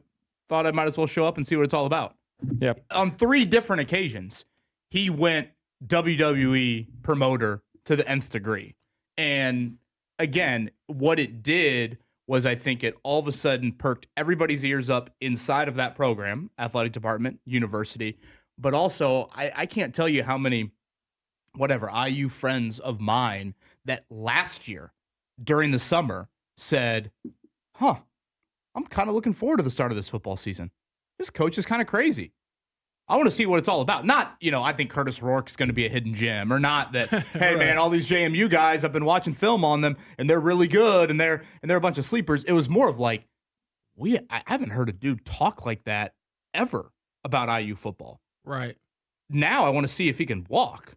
[SPEAKER 6] thought I might as well show up and see what it's all about.
[SPEAKER 5] Yep.
[SPEAKER 6] On 3 different occasions, he went WWE promoter to the nth degree. And again, what it did was I think it all of a sudden perked everybody's ears up inside of that program, athletic department, university. But also, I can't tell you how many, IU friends of mine that last year during the summer said, I'm kind of looking forward to the start of this football season. This coach is kind of crazy. I want to see what it's all about. Not, I think Curtis Rourke is going to be a hidden gem, or not that, hey, right, man, all these JMU guys, I've been watching film on them, and they're really good, and they're a bunch of sleepers. It was more of like, I haven't heard a dude talk like that ever about IU football.
[SPEAKER 7] Right.
[SPEAKER 6] Now I want to see if he can walk.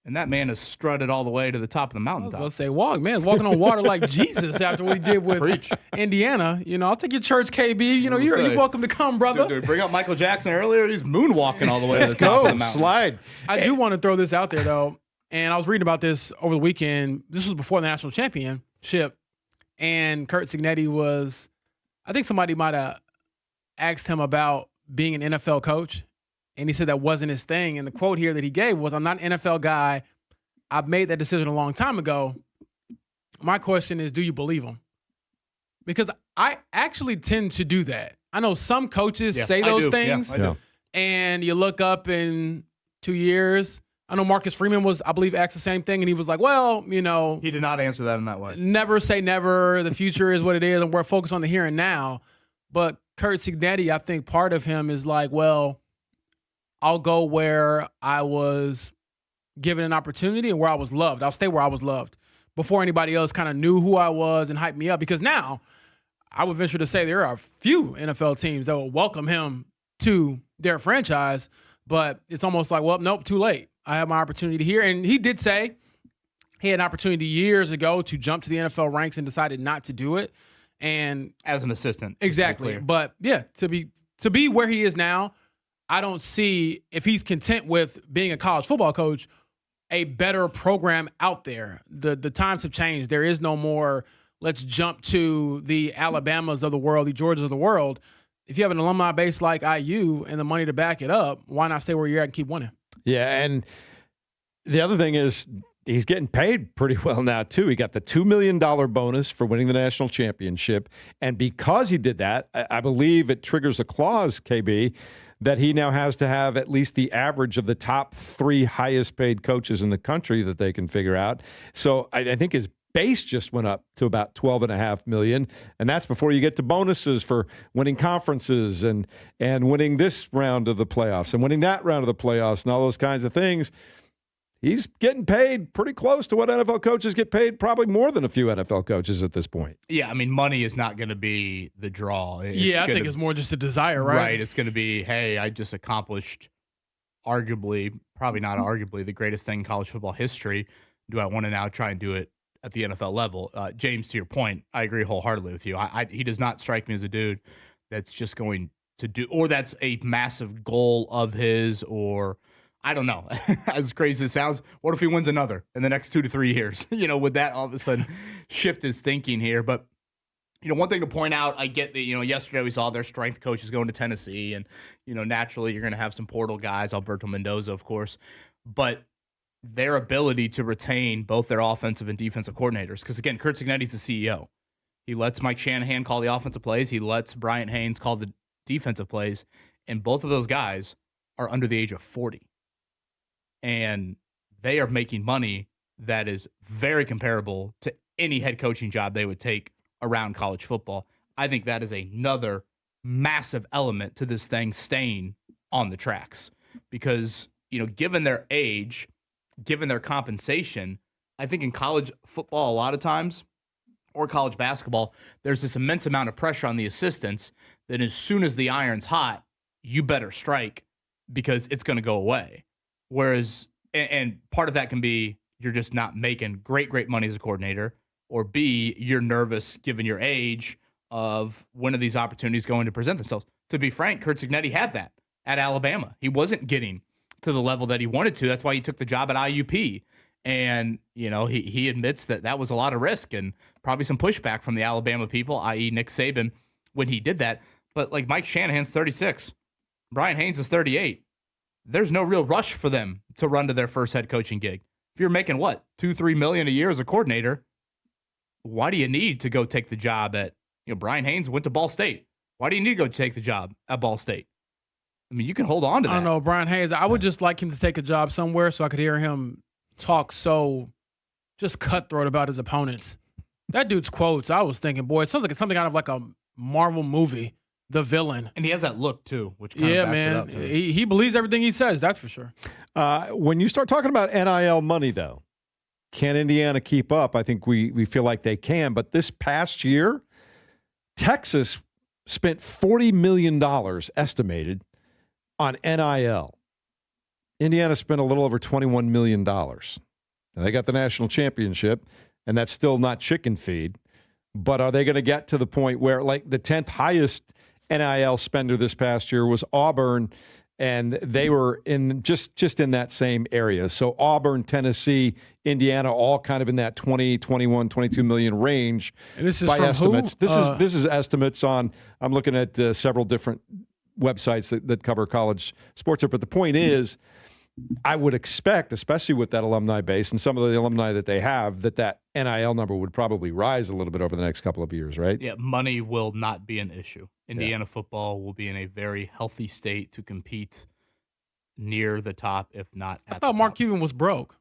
[SPEAKER 6] And that man has strutted all the way to the top of the mountaintop.
[SPEAKER 7] Let's say walk, man. Walking on water like Jesus after what he did with Indiana. I'll take your church, KB. You're welcome to come, brother.
[SPEAKER 6] Dude, bring up Michael Jackson earlier. He's moonwalking all the way to the top of the mountain.
[SPEAKER 5] Slide.
[SPEAKER 7] I do want to throw this out there, though. And I was reading about this over the weekend. This was before the national championship. And Kurt Signetti I think somebody might have asked him about being an NFL coach. And he said that wasn't his thing. And the quote here that he gave was, I'm not an NFL guy. I've made that decision a long time ago. My question is, do you believe him? Because I actually tend to do that. I know some coaches say those things.
[SPEAKER 6] Yeah, I do.
[SPEAKER 7] And you look up in 2 years. I know Marcus Freeman I believe, asked the same thing. And he was like, well,
[SPEAKER 6] He did not answer that in that way.
[SPEAKER 7] Never say never. The future is what it is. And we're focused on the here and now. But Kurt Signetti, I think part of him is like, well, I'll go where I was given an opportunity and where I was loved. I'll stay where I was loved before anybody else kind of knew who I was and hyped me up. Because now I would venture to say there are a few NFL teams that will welcome him to their franchise, but it's almost like, well, nope, too late. I have my opportunity here. And he did say he had an opportunity years ago to jump to the NFL ranks and decided not to do it. And
[SPEAKER 6] as an assistant.
[SPEAKER 7] Exactly. But yeah, to be where he is now, I don't see, if he's content with being a college football coach, a better program out there. The times have changed. There is no more, let's jump to the Alabamas of the world, the Georgias of the world. If you have an alumni base like IU and the money to back it up, why not stay where you're at and keep winning?
[SPEAKER 5] Yeah, and the other thing is he's getting paid pretty well now, too. He got the $2 million bonus for winning the national championship. And because he did that, I believe it triggers a clause, KB, that he now has to have at least the average of the top 3 highest paid coaches in the country that they can figure out. So I think his base just went up to about $12.5 million, and that's before you get to bonuses for winning conferences and winning this round of the playoffs and winning that round of the playoffs and all those kinds of things. He's getting paid pretty close to what NFL coaches get paid, probably more than a few NFL coaches at this point.
[SPEAKER 6] Yeah, I mean, money is not going to be the draw.
[SPEAKER 7] I think it's more just a desire, right?
[SPEAKER 6] Right. It's going to be, hey, I just accomplished probably not arguably, the greatest thing in college football history. Do I want to now try and do it at the NFL level? James, to your point, I agree wholeheartedly with you. He does not strike me as a dude that's just going to do, or that's a massive goal of his, or I don't know. As crazy as it sounds, what if he wins another in the next 2 to 3 years? Would that all of a sudden shift his thinking here? But one thing to point out, I get that, yesterday we saw their strength coaches going to Tennessee, and, naturally you're going to have some portal guys, Alberto Mendoza, of course, but their ability to retain both their offensive and defensive coordinators. Because, again, Curt Signetti's the CEO. He lets Mike Shanahan call the offensive plays. He lets Brian Haynes call the defensive plays, and both of those guys are under the age of 40. And they are making money that is very comparable to any head coaching job they would take around college football. I think that is another massive element to this thing staying on the tracks because, given their age, given their compensation, I think in college football, a lot of times, or college basketball, there's this immense amount of pressure on the assistants that as soon as the iron's hot, you better strike because it's going to go away. Whereas, and part of that can be you're just not making great money as a coordinator, or B, you're nervous given your age of when are these opportunities going to present themselves. To be frank, Curt Signetti had that at Alabama. He wasn't getting to the level that he wanted to. That's why he took the job at IUP. And, he admits that that was a lot of risk and probably some pushback from the Alabama people, i.e. Nick Saban, when he did that. But like Mike Shanahan's 36, Brian Haynes is 38. There's no real rush for them to run to their first head coaching gig. If you're making $2-3 million a year as a coordinator, why do you need to go take the job at, Brian Haynes went to Ball State. Why do you need to go take the job at Ball State? I mean, you can hold on to that.
[SPEAKER 7] I don't know, Brian Haynes. I would just like him to take a job somewhere so I could hear him talk so just cutthroat about his opponents. That dude's quotes, I was thinking, boy, it sounds like it's something out of like a Marvel movie, the villain.
[SPEAKER 6] And he has that look, too, which kind of backs it up.
[SPEAKER 7] Man. He believes everything he says, that's for sure.
[SPEAKER 5] When you start talking about NIL money, though, can Indiana keep up? I think we feel like they can. But this past year, Texas spent $40 million estimated on NIL. Indiana spent a little over $21 million. Now, they got the national championship, and that's still not chicken feed. But are they going to get to the point where, like, the 10th highest NIL spender this past year was Auburn, and they were in just in that same area. So Auburn, Tennessee, Indiana, all kind of in that 20, 21, 22 million range.
[SPEAKER 7] And this is
[SPEAKER 5] by
[SPEAKER 7] from
[SPEAKER 5] estimates.
[SPEAKER 7] Who?
[SPEAKER 5] This is estimates on. I'm looking at several different websites that cover college sports. But the point is, I would expect, especially with that alumni base and some of the alumni that they have, that NIL number would probably rise a little bit over the next couple of years, right?
[SPEAKER 6] Yeah, money will not be an issue. Indiana football will be in a very healthy state to compete near the top, if not at
[SPEAKER 7] I thought Mark Cuban was broke.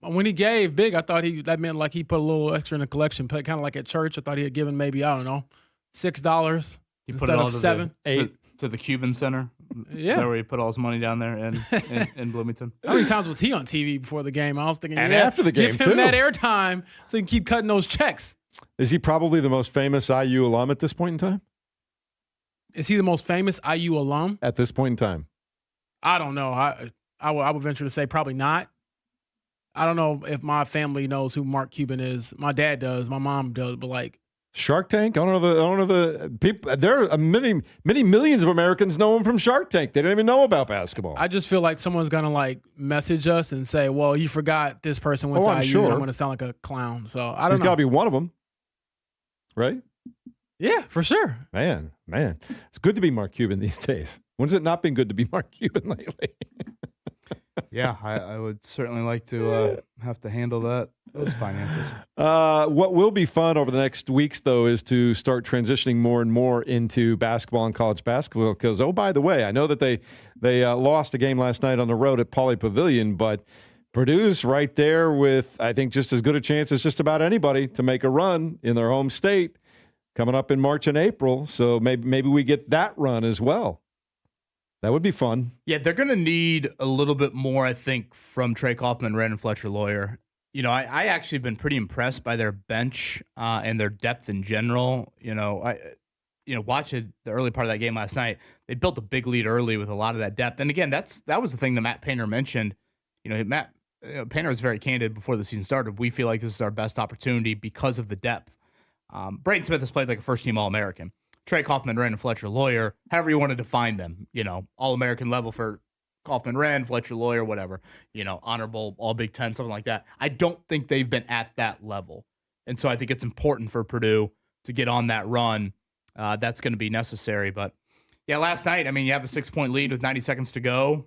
[SPEAKER 7] When he gave big, I thought that meant like he put a little extra in the collection, kind of like at church. I thought he had given maybe, I don't know, $6
[SPEAKER 6] he put it all
[SPEAKER 7] instead of $7.
[SPEAKER 6] To the Cuban Center.
[SPEAKER 7] Yeah.
[SPEAKER 6] Is that where he put all his money down there in Bloomington?
[SPEAKER 7] How many times was he on TV before the game? I was thinking,
[SPEAKER 5] and after the game,
[SPEAKER 7] give him
[SPEAKER 5] too.
[SPEAKER 7] that airtime so he can keep cutting those checks.
[SPEAKER 5] Is he probably the most famous IU alum at this point in time?
[SPEAKER 7] Is he the most famous IU alum?
[SPEAKER 5] At this point in time?
[SPEAKER 7] I don't know. I would venture to say probably not. I don't know if my family knows who Mark Cuban is. My dad does. My mom does. But like
[SPEAKER 5] Shark Tank? I don't know the people. There are many millions of Americans know him from Shark Tank. They don't even know about basketball.
[SPEAKER 7] I just feel like someone's gonna like message us and say, "Well, you forgot this person went to IU."
[SPEAKER 5] Sure.
[SPEAKER 7] And I'm gonna sound like a clown. So I don't know.
[SPEAKER 5] He's got to be one of them, right?
[SPEAKER 7] Yeah, for sure.
[SPEAKER 5] Man, it's good to be Mark Cuban these days. When has it not been good to be Mark Cuban lately?
[SPEAKER 6] Yeah, I would certainly like to have to handle those finances.
[SPEAKER 5] What will be fun over the next weeks, though, is to start transitioning more and more into basketball and college basketball. Because, oh, by the way, I know that they lost a game last night on the road at Pauley Pavilion, but Purdue's right there with, I think, just as good a chance as just about anybody to make a run in their home state coming up in March and April. So maybe we get that run as well. That would be fun.
[SPEAKER 6] Yeah, they're going to need a little bit more, I think, from Trey Kaufman, Ren, and Fletcher Lawyer. I actually been pretty impressed by their bench and their depth in general. Watching the early part of that game last night, they built a big lead early with a lot of that depth. And again, that was the thing that Matt Painter mentioned. Matt Painter was very candid before the season started. We feel like this is our best opportunity because of the depth. Braden Smith has played like a first-team All-American. Trey Kaufman, Wren, and Fletcher Lawyer, however you want to define them, All-American level for Kaufman, Wren, Fletcher Lawyer, whatever, honorable All Big Ten, something like that. I don't think they've been at that level. And so I think it's important for Purdue to get on that run. That's going to be necessary. But yeah, last night, you have a 6-point lead with 90 seconds to go.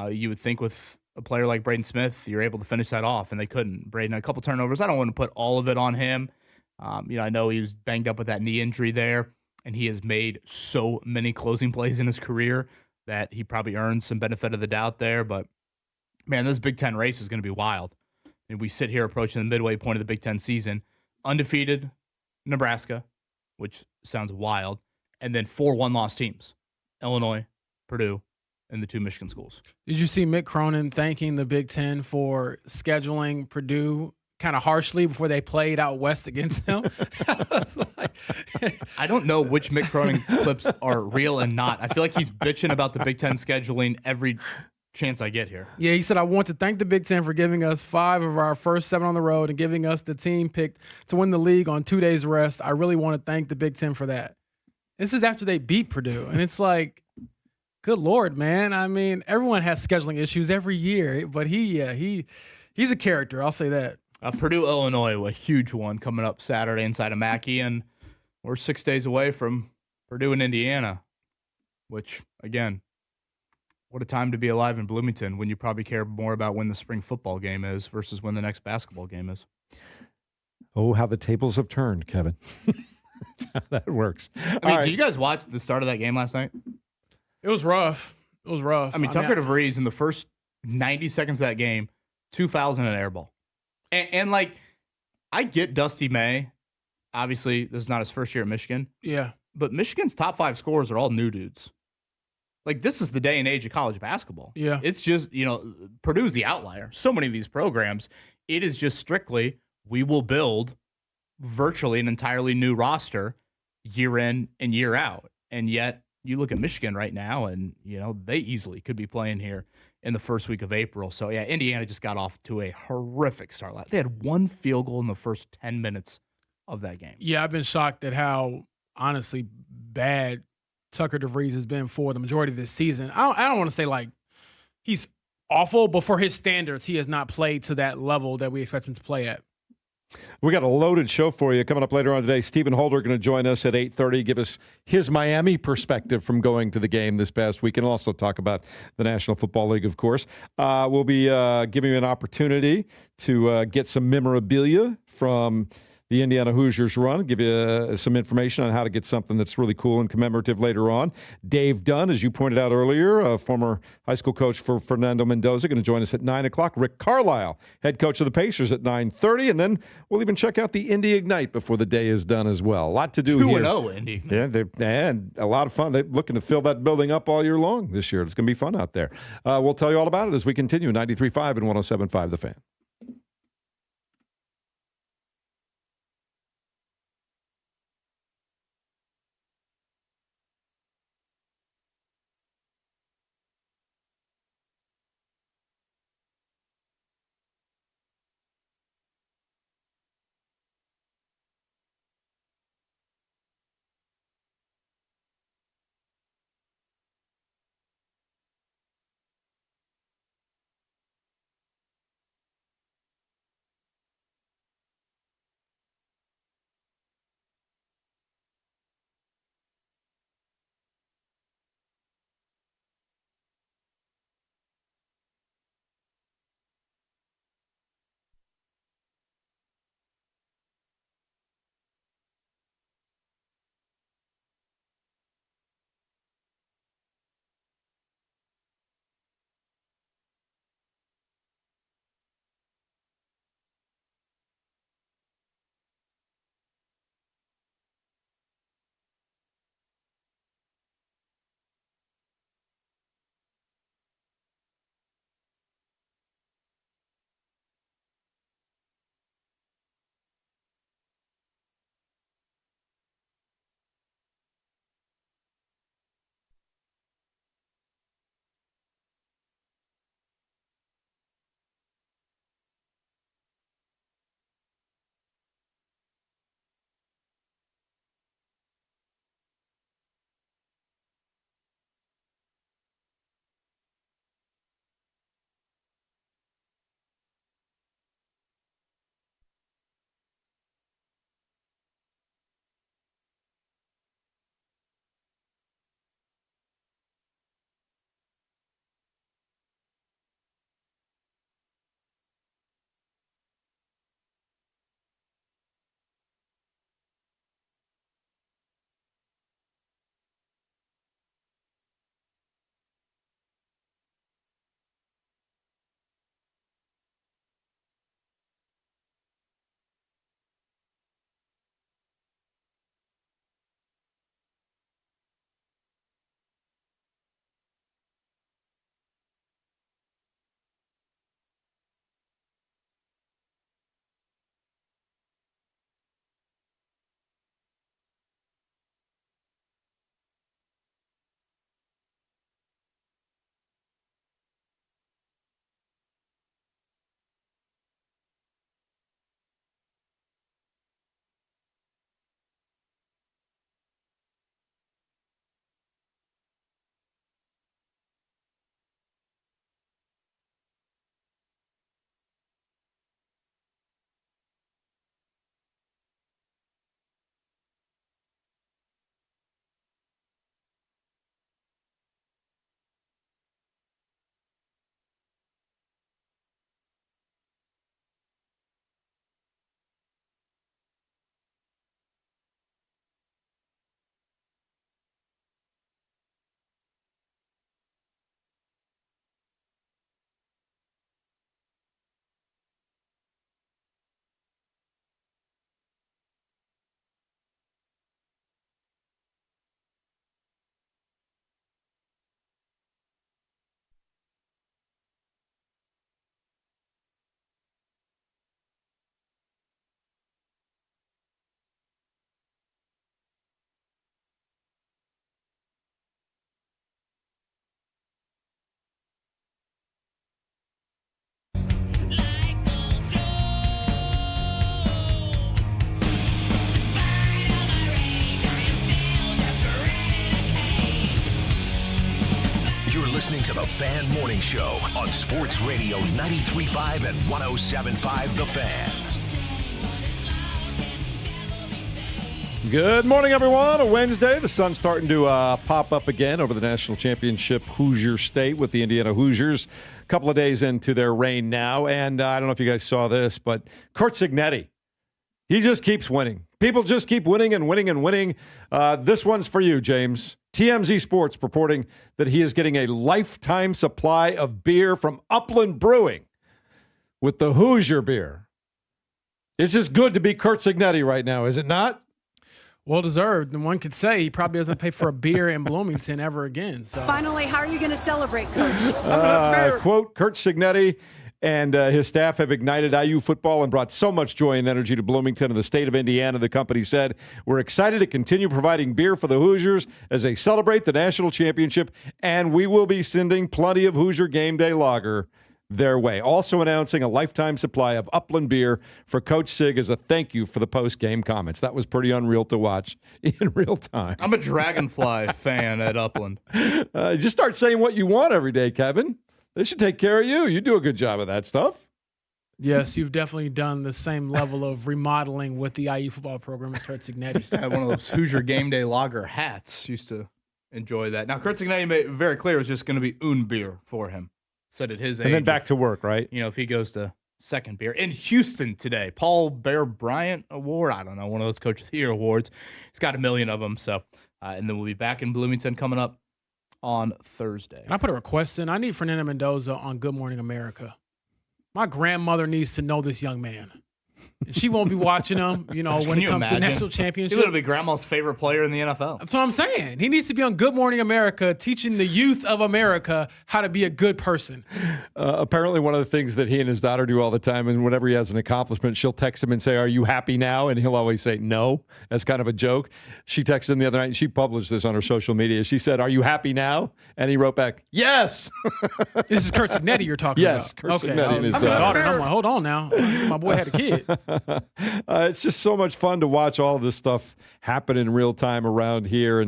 [SPEAKER 6] You would think with a player like Braden Smith, you're able to finish that off, and they couldn't. Braden had a couple turnovers. I don't want to put all of it on him. I know he was banged up with that knee injury there, and he has made so many closing plays in his career that he probably earned some benefit of the doubt there. But, man, this Big Ten race is going to be wild. And we sit here approaching the midway point of the Big Ten season. Undefeated Nebraska, which sounds wild, and then 4 one-loss teams, Illinois, Purdue, and the 2 Michigan schools.
[SPEAKER 7] Did you see Mick Cronin thanking the Big Ten for scheduling Purdue kind of harshly before they played out west against them?
[SPEAKER 6] I don't know which Mick Cronin clips are real and not. I feel like he's bitching about the Big Ten scheduling every chance I get here.
[SPEAKER 7] Yeah, he said, I want to thank the Big Ten for giving us 5 of our first 7 on the road and giving us the team picked to win the league on 2 days rest. I really want to thank the Big Ten for that. This is after they beat Purdue. And it's like, good Lord, man. Everyone has scheduling issues every year, but he's a character. I'll say that.
[SPEAKER 6] Purdue, Illinois, a huge one coming up Saturday inside of Mackey, and we're 6 days away from Purdue and Indiana, which, again, what a time to be alive in Bloomington when you probably care more about when the spring football game is versus when the next basketball game is.
[SPEAKER 5] Oh, how the tables have turned, Kevin. That's how that works.
[SPEAKER 6] Did you guys watch the start of that game last night?
[SPEAKER 7] It was rough.
[SPEAKER 6] Tucker DeVries in the first 90 seconds of that game, 2 fouls and an air ball. And I get Dusty May. Obviously, this is not his first year at Michigan.
[SPEAKER 7] Yeah.
[SPEAKER 6] But Michigan's top 5 scorers are all new dudes. This is the day and age of college basketball.
[SPEAKER 7] Yeah.
[SPEAKER 6] It's just, Purdue's the outlier. So many of these programs, it is just strictly, we will build virtually an entirely new roster year in and year out. And yet, you look at Michigan right now, and, they easily could be playing here in the first week of April. So, yeah, Indiana just got off to a horrific start. They had 1 field goal in the first 10 minutes of that game.
[SPEAKER 7] Yeah, I've been shocked at how, honestly, bad Tucker DeVries has been for the majority of this season. I don't want to say, he's awful, but for his standards, he has not played to that level that we expect him to play at.
[SPEAKER 5] We got a loaded show for you coming up later on today. Stephen Holder going to join us at 8:30, give us his Miami perspective from going to the game this past week, and also talk about the National Football League, of course. We'll be giving you an opportunity to get some memorabilia from the Indiana Hoosiers run, give you some information on how to get something that's really cool and commemorative later on. Dave Dunn, as you pointed out earlier, a former high school coach for Fernando Mendoza, going to join us at 9 o'clock. Rick Carlisle, head coach of the Pacers, at 9:30. And then we'll even check out the Indy Ignite before the day is done as well. A lot to do here.
[SPEAKER 6] 2-0 Indy.
[SPEAKER 5] Yeah, and a lot of fun. They're looking to fill that building up all year long this year. It's going to be fun out there. We'll tell you all about it as we continue. 93.5 and 107.5 The Fan.
[SPEAKER 4] Fan Morning Show on Sports Radio 93.5 and 107.5 The Fan.
[SPEAKER 5] Good morning, everyone. A Wednesday. The sun's starting to pop up again over the national championship Hoosier State with the Indiana Hoosiers. A couple of days into their reign now. And I don't know if you guys saw this, but Curt Signetti, he just keeps winning. People just keep winning and winning and winning. This one's for you, James. TMZ Sports reporting that he is getting a lifetime supply of beer from Upland Brewing with the Hoosier beer. It's just good to be Curt Signetti right now, is it not?
[SPEAKER 7] Well deserved. And one could say he probably doesn't pay for a beer in Bloomington ever again. So.
[SPEAKER 10] Finally, how are you going to celebrate, Coach?
[SPEAKER 5] Quote, Curt Signetti and his staff have ignited IU football and brought so much joy and energy to Bloomington and the state of Indiana, the company said. We're excited to continue providing beer for the Hoosiers as they celebrate the national championship, and we will be sending plenty of Hoosier Game Day lager their way. Also announcing a lifetime supply of Upland beer for Coach Sig as a thank you for the post-game comments. That was pretty unreal to watch in real time.
[SPEAKER 6] I'm a Dragonfly fan at Upland.
[SPEAKER 5] Just start saying what you want every day, Kevin. They should take care of you. You do a good job of that stuff.
[SPEAKER 7] Yes, you've definitely done the same level of remodeling with the IU football program as Curt Signetti.
[SPEAKER 6] I had one of those Hoosier Game Day lager hats. Used to enjoy that. Now, Curt Signetti made it very clear it was just going to be un beer for him. Said at his age.
[SPEAKER 5] And then back to work, right?
[SPEAKER 6] You know, if he goes to second beer. In Houston today, Paul Bear Bryant Award. I don't know, one of those Coach of the Year awards. He's got 1 million of them. So, and then we'll be back in Bloomington coming up on Thursday.
[SPEAKER 7] Can I put a request in? I need Fernanda Mendoza on Good Morning America. My grandmother needs to know this young man. And she won't be watching him, you know, when it comes to the national championship.
[SPEAKER 6] He's going to be grandma's favorite player in the NFL.
[SPEAKER 7] That's what I'm saying. He needs to be on Good Morning America, teaching the youth of America how to be a good person.
[SPEAKER 5] Apparently one of the things that he and his daughter do all the time, and whenever he has an accomplishment, she'll text him and say, "Are you happy now?" And he'll always say, "No," as kind of a joke. She texted him the other night, and she published this on her social media. She said, "Are you happy now?" And he wrote back, "Yes."
[SPEAKER 7] This is Curt Signetti you're talking
[SPEAKER 5] yes,
[SPEAKER 7] about.
[SPEAKER 5] Yes, Curt Signetti and his
[SPEAKER 7] daughter. And I'm like, hold on now. My boy had a kid.
[SPEAKER 5] It's just so much fun to watch all this stuff happen in real time around here.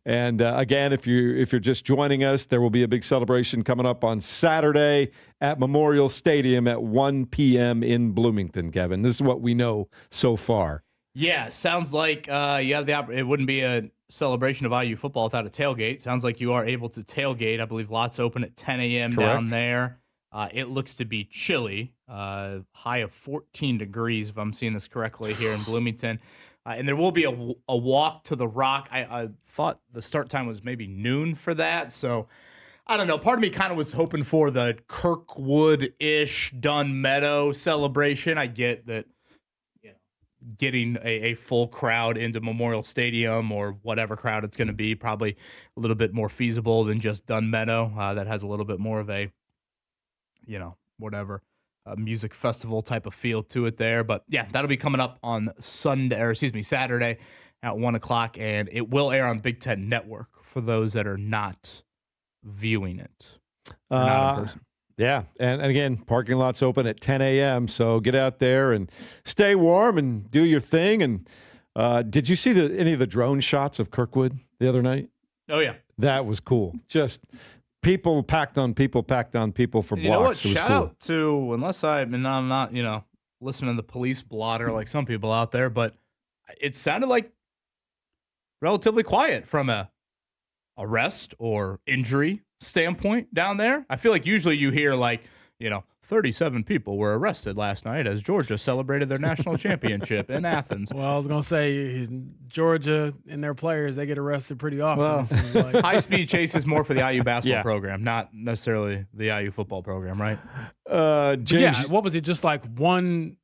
[SPEAKER 5] And again, if you're just joining us, there will be a big celebration coming up on Saturday at Memorial Stadium at 1 p.m. in Bloomington, Kevin. This is what we know so far.
[SPEAKER 6] Yeah, sounds like it wouldn't be a celebration of IU football without a tailgate. Sounds like you are able to tailgate. I believe lots open at 10 a.m.
[SPEAKER 5] Correct.
[SPEAKER 6] Down there. It looks to be chilly, high of 14 degrees, if I'm seeing this correctly, here in Bloomington. And there will be a walk to the Rock. I thought the start time was maybe noon for that. So, I don't know. Part of me kind of was hoping for the Kirkwood-ish Dunn Meadow celebration. I get that, you know, getting a full crowd into Memorial Stadium or whatever crowd it's going to be, probably a little bit more feasible than just Dunn Meadow. That has a little bit more of a, you know, whatever, music festival type of feel to it there. But yeah, that'll be coming up on Saturday at 1 o'clock, and it will air on Big Ten Network for those that are not viewing it. Not in person.
[SPEAKER 5] Yeah, and again, parking lots open at 10 a.m., so get out there and stay warm and do your thing. And did you see any of the drone shots of Kirkwood the other night?
[SPEAKER 6] Oh, yeah.
[SPEAKER 5] That was cool. Just people packed on people for blocks.
[SPEAKER 6] You know what?
[SPEAKER 5] It was
[SPEAKER 6] Shout
[SPEAKER 5] cool.
[SPEAKER 6] out to, I'm not, you know, listening to the police blotter like some people out there, but it sounded like relatively quiet from a arrest or injury standpoint down there. I feel like usually you hear 37 people were arrested last night as Georgia celebrated their national championship in Athens.
[SPEAKER 7] Well, I was going to say, Georgia and their players, they get arrested pretty often.
[SPEAKER 6] Well, high-speed chase is more for the IU basketball program, not necessarily the IU football program, right?
[SPEAKER 5] James,
[SPEAKER 7] what was it, just like one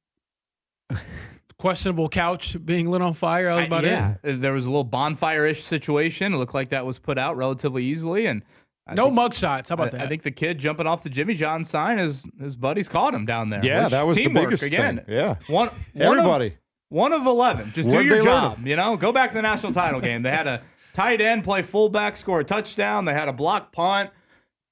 [SPEAKER 7] questionable couch being lit on fire? That was about it.
[SPEAKER 6] There was a little bonfire-ish situation. It looked like that was put out relatively easily, and
[SPEAKER 7] no mugshots. How about that?
[SPEAKER 6] I think the kid jumping off the Jimmy John sign, his buddies caught him down there.
[SPEAKER 5] Yeah, that was the
[SPEAKER 6] teamwork
[SPEAKER 5] biggest
[SPEAKER 6] again.
[SPEAKER 5] thing. Yeah,
[SPEAKER 6] Everybody. One of 11. Just do your job. You know, go back to the national title game. They had a tight end play fullback, score a touchdown. They had a block punt.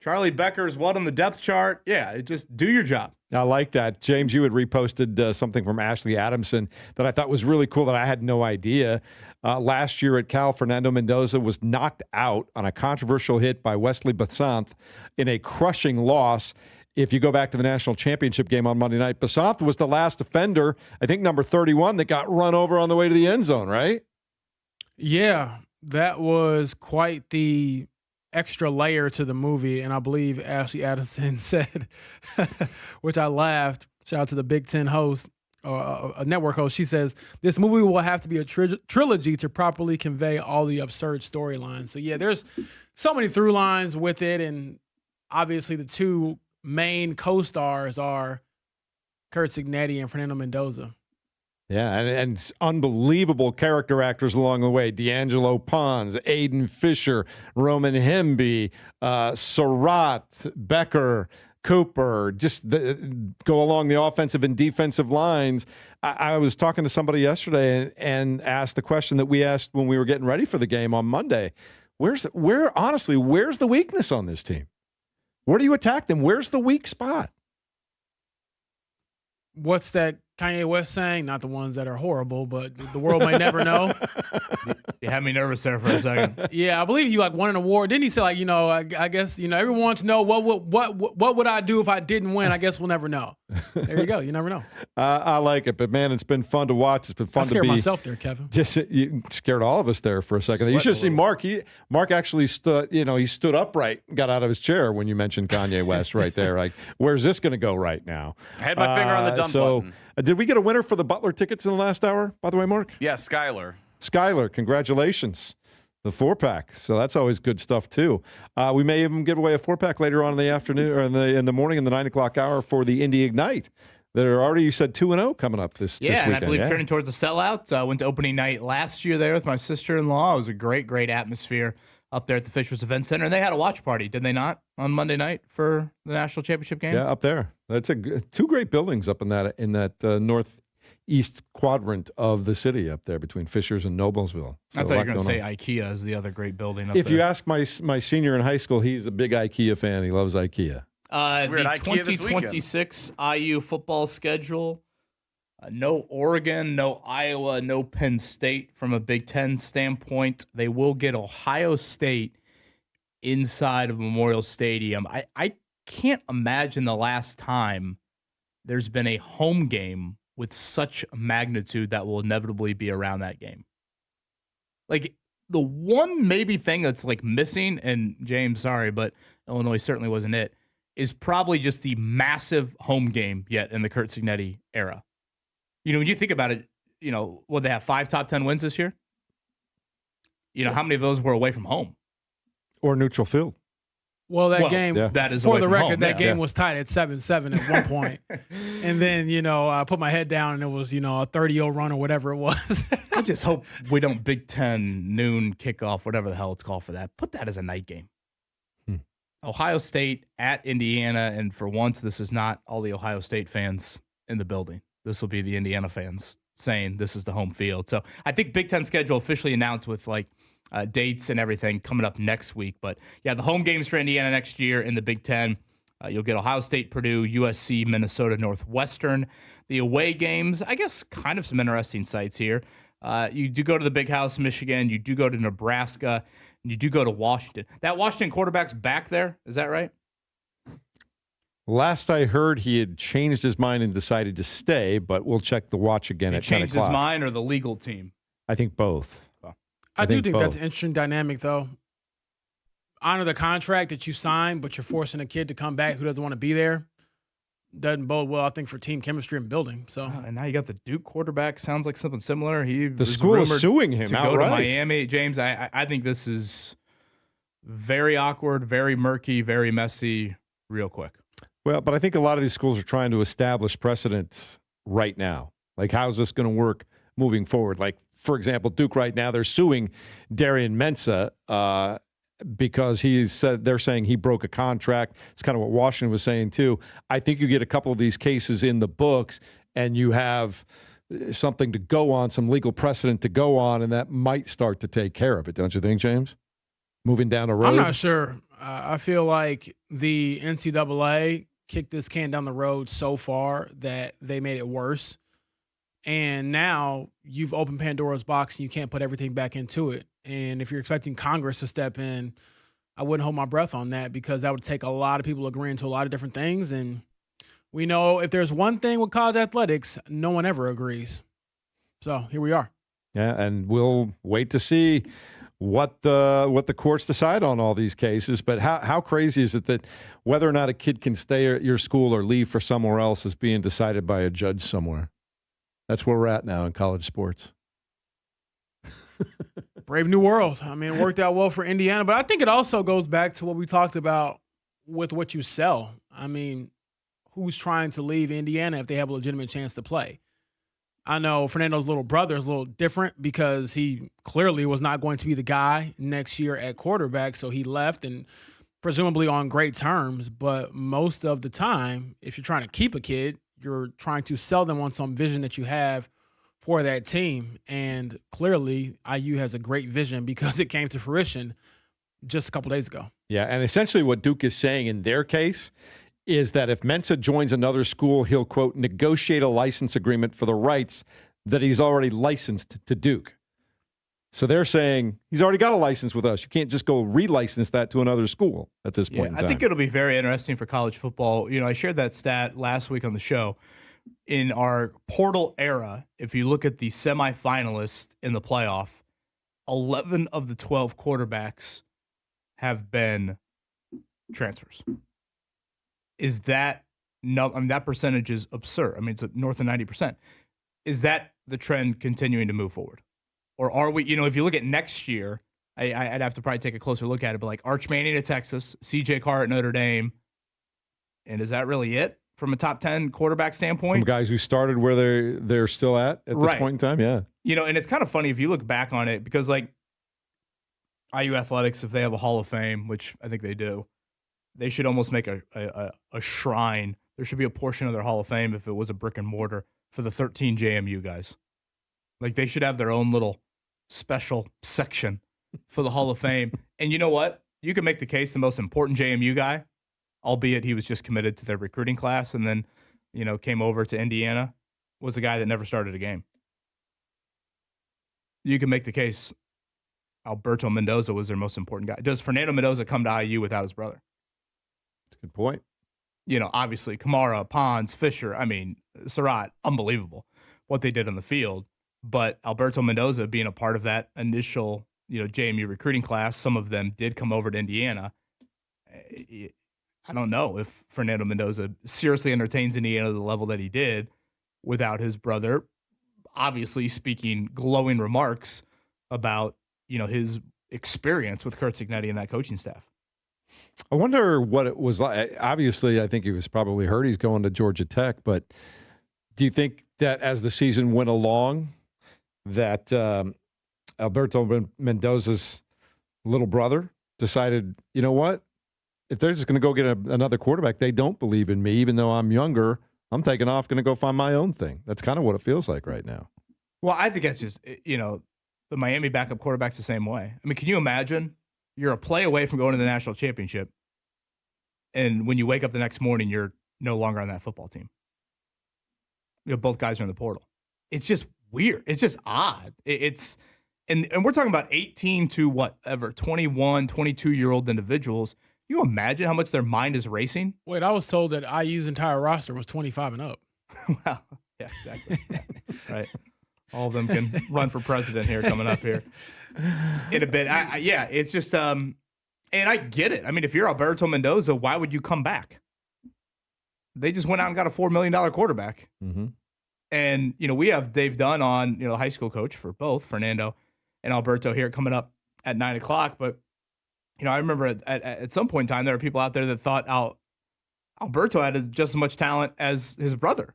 [SPEAKER 6] Charlie Becker's on the depth chart. Yeah, just do your job.
[SPEAKER 5] I like that. James, you had reposted something from Ashley Adamson that I thought was really cool that I had no idea. Last year at Cal, Fernando Mendoza was knocked out on a controversial hit by Wesley Basant in a crushing loss. If you go back to the national championship game on Monday night, Basant was the last offender, I think number 31, that got run over on the way to the end zone, right?
[SPEAKER 7] Yeah, that was quite the extra layer to the movie, and I believe Ashley Adamson said, which I laughed, shout out to the Big Ten host, a network host, she says, this movie will have to be a trilogy to properly convey all the absurd storylines. So yeah, there's so many through lines with it, and obviously the two main co-stars are Kurt Signetti and Fernando Mendoza.
[SPEAKER 5] Yeah, and unbelievable character actors along the way. D'Angelo Pons, Aiden Fisher, Roman Hemby, Surratt, Becker, Cooper, just go along the offensive and defensive lines. I was talking to somebody yesterday and asked the question that we asked when we were getting ready for the game on Monday. Honestly, where's the weakness on this team? Where do you attack them? Where's the weak spot?
[SPEAKER 7] What's that Kanye West saying? Not the ones that are horrible, but the world may never know.
[SPEAKER 6] You had me nervous there for a second.
[SPEAKER 7] Yeah, I believe you won an award. Didn't he say I guess everyone wants to know what would I do if I didn't win? I guess we'll never know. There you go. You never know.
[SPEAKER 5] I like it, but man, it's been fun to watch. It's been fun to be.
[SPEAKER 7] I scared myself there, Kevin.
[SPEAKER 5] You scared all of us there for a second. You should have seen Mark. Mark actually stood. He stood upright, got out of his chair when you mentioned Kanye West right there. Like, where's this going to go right now?
[SPEAKER 8] I had my finger on the dump button.
[SPEAKER 5] Did we get a winner for the Butler tickets in the last hour, by the way, Mark?
[SPEAKER 8] Yeah, Skyler.
[SPEAKER 5] Skyler, congratulations. The 4-pack. So that's always good stuff, too. We may even give away a 4-pack later on in the afternoon or in the morning in the 9 o'clock hour for the Indy Ignite. That are already, you said, 2-0 coming up this weekend.
[SPEAKER 6] And I believe turning towards a sellout. I went to opening night last year there with my sister-in-law. It was a great atmosphere up there at the Fishers Event Center. And they had a watch party, did they not, on Monday night for the national championship game?
[SPEAKER 5] Yeah, up there. That's two great buildings up in that northeast quadrant of the city up there between Fishers and Noblesville. So
[SPEAKER 6] I thought you were going to say IKEA is the other great building up there.
[SPEAKER 5] If you ask my senior in high school, he's a big IKEA fan. He loves IKEA.
[SPEAKER 6] The 2026 IU football schedule, no Oregon, no Iowa, no Penn State from a Big Ten standpoint. They will get Ohio State inside of Memorial Stadium. I can't imagine the last time there's been a home game with such magnitude that will inevitably be around that game. Like, the one maybe thing that's like missing, and James, sorry, but Illinois certainly wasn't it, is probably just the massive home game yet in the Kurt Signetti era. When you think about it, would they have 5 top 10 wins this year? How many of those were away from home?
[SPEAKER 5] Or neutral field.
[SPEAKER 7] Well, that game,
[SPEAKER 6] that is
[SPEAKER 7] for the record, that game was tied at 7-7 at one point. And then, I put my head down and it was, a 30-0 run or whatever it was.
[SPEAKER 6] I just hope we don't Big Ten noon kickoff, whatever the hell it's called for that. Put that as a night game. Ohio State at Indiana, and for once, this is not all the Ohio State fans in the building. This will be the Indiana fans saying this is the home field. So I think Big Ten schedule officially announced with dates and everything coming up next week. But yeah, the home games for Indiana next year in the Big Ten. You'll get Ohio State, Purdue, USC, Minnesota, Northwestern. The away games, I guess, kind of some interesting sites here. You do go to the Big House, Michigan. You do go to Nebraska. And you do go to Washington. That Washington quarterback's back there. Is that right?
[SPEAKER 5] Last I heard, he had changed his mind and decided to stay, but we'll check the watch again at 10 o'clock.
[SPEAKER 6] Changed his mind or the legal team?
[SPEAKER 5] I think both.
[SPEAKER 7] I do think that's an interesting dynamic, though. Honor the contract that you signed, but you're forcing a kid to come back who doesn't want to be there. Doesn't bode well, I think, for team chemistry and building. So,
[SPEAKER 6] and now you got the Duke quarterback. Sounds like something similar.
[SPEAKER 5] The school is suing him
[SPEAKER 6] to
[SPEAKER 5] outright.
[SPEAKER 6] Go to Miami. James, I think this is very awkward, very murky, very messy, real quick.
[SPEAKER 5] Well, but I think a lot of these schools are trying to establish precedents right now. Like, how is this going to work moving forward? Like, for example, Duke right now, they're suing Darian Mensah because they're saying he broke a contract. It's kind of what Washington was saying too. I think you get a couple of these cases in the books and you have something to go on, some legal precedent to go on, and that might start to take care of it, don't you think, James? Moving down the road?
[SPEAKER 7] I'm not sure. I feel like the NCAA kicked this can down the road so far that they made it worse. And now you've opened Pandora's box and you can't put everything back into it. And if you're expecting Congress to step in, I wouldn't hold my breath on that, because that would take a lot of people agreeing to a lot of different things. And we know if there's one thing with college athletics, no one ever agrees. So here we are.
[SPEAKER 5] Yeah, and we'll wait to see what the courts decide on all these cases. But how crazy is it that whether or not a kid can stay at your school or leave for somewhere else is being decided by a judge somewhere? That's where we're at now in college sports.
[SPEAKER 7] Brave new world. I mean, it worked out well for Indiana, but I think it also goes back to what we talked about with what you sell. I mean, who's trying to leave Indiana if they have a legitimate chance to play? I know Fernando's little brother is a little different because he clearly was not going to be the guy next year at quarterback, so he left, and presumably on great terms. But most of the time, if you're trying to keep a kid, you're trying to sell them on some vision that you have for that team. And clearly, IU has a great vision because it came to fruition just a couple days ago.
[SPEAKER 5] Yeah, and essentially what Duke is saying in their case is that if Mensa joins another school, he'll, quote, negotiate a license agreement for the rights that he's already licensed to Duke. So they're saying he's already got a license with us. You can't just go relicense that to another school at this point in time.
[SPEAKER 6] I think it'll be very interesting for college football. You know, I shared that stat last week on the show. In our portal era, if you look at the semifinalists in the playoff, 11 of the 12 quarterbacks have been transfers. Is that no? I mean, that percentage is absurd. I mean, it's north of 90%. Is that the trend continuing to move forward? Or are we, you know, if you look at next year, I'd have to probably take a closer look at it, but like Arch Manning at Texas, CJ Carr at Notre Dame, and is that really it from a top 10 quarterback standpoint?
[SPEAKER 5] From guys who started where they're still at this point in time, yeah.
[SPEAKER 6] You know, and it's kind of funny if you look back on it, because like IU Athletics, if they have a Hall of Fame, which I think they do, they should almost make a shrine. There should be a portion of their Hall of Fame, if it was a brick and mortar, for the 13 JMU guys. Like, they should have their own little special section for the Hall of Fame. And you know what? You can make the case the most important JMU guy, albeit he was just committed to their recruiting class and then, you know, came over to Indiana, was a guy that never started a game. You can make the case Alberto Mendoza was their most important guy. Does Fernando Mendoza come to IU without his brother?
[SPEAKER 5] That's a good point.
[SPEAKER 6] You know, obviously, Kamara, Pons, Fisher, I mean, Surratt, unbelievable what they did on the field. But Alberto Mendoza being a part of that initial, you know, JMU recruiting class, some of them did come over to Indiana. I don't know if Fernando Mendoza seriously entertains Indiana to the level that he did without his brother, obviously speaking glowing remarks about, you know, his experience with Kurt Signetti and that coaching staff.
[SPEAKER 5] I wonder what it was like. Obviously, I think he was probably hurt. He's going to Georgia Tech. But do you think that as the season went along, that Alberto Mendoza's little brother decided, you know what? If they're just going to go get another quarterback, they don't believe in me, even though I'm younger. I'm taking off, going to go find my own thing. That's kind of what it feels like right now.
[SPEAKER 6] Well, I think that's just, you know, the Miami backup quarterback's the same way. I mean, can you imagine? You're a play away from going to the national championship, and when you wake up the next morning, you're no longer on that football team. You know, both guys are in the portal. It's just weird. It's just odd. And we're talking about 18 to whatever, 21, 22-year-old individuals. You imagine how much their mind is racing?
[SPEAKER 7] Wait, I was told that IU's entire roster was 25 and up.
[SPEAKER 6] Well, yeah, exactly. Yeah, right. All of them can run for president here coming up here in a bit. Yeah, it's just, and I get it. I mean, if you're Alberto Mendoza, why would you come back? They just went out and got a $4 million quarterback.
[SPEAKER 5] Mm-hmm.
[SPEAKER 6] And, you know, we have Dave Dunn on, you know, the high school coach for both Fernando and Alberto here coming up at 9 o'clock. But, you know, I remember at some point in time, there were people out there that thought Alberto had just as much talent as his brother.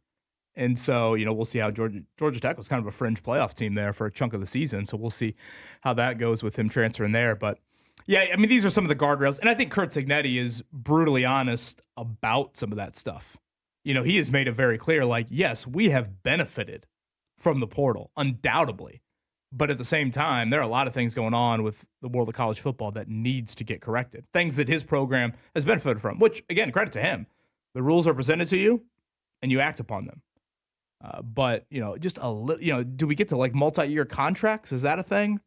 [SPEAKER 6] And so, you know, we'll see how Georgia Tech was kind of a fringe playoff team there for a chunk of the season. So we'll see how that goes with him transferring there. But, yeah, I mean, these are some of the guardrails. And I think Kurt Signetti is brutally honest about some of that stuff. You know, he has made it very clear, like, yes, we have benefited from the portal, undoubtedly. But at the same time, there are a lot of things going on with the world of college football that needs to get corrected. Things that his program has benefited from, which, again, credit to him. The rules are presented to you, and you act upon them. But, just a little, do we get to like multi-year contracts? Is that a thing?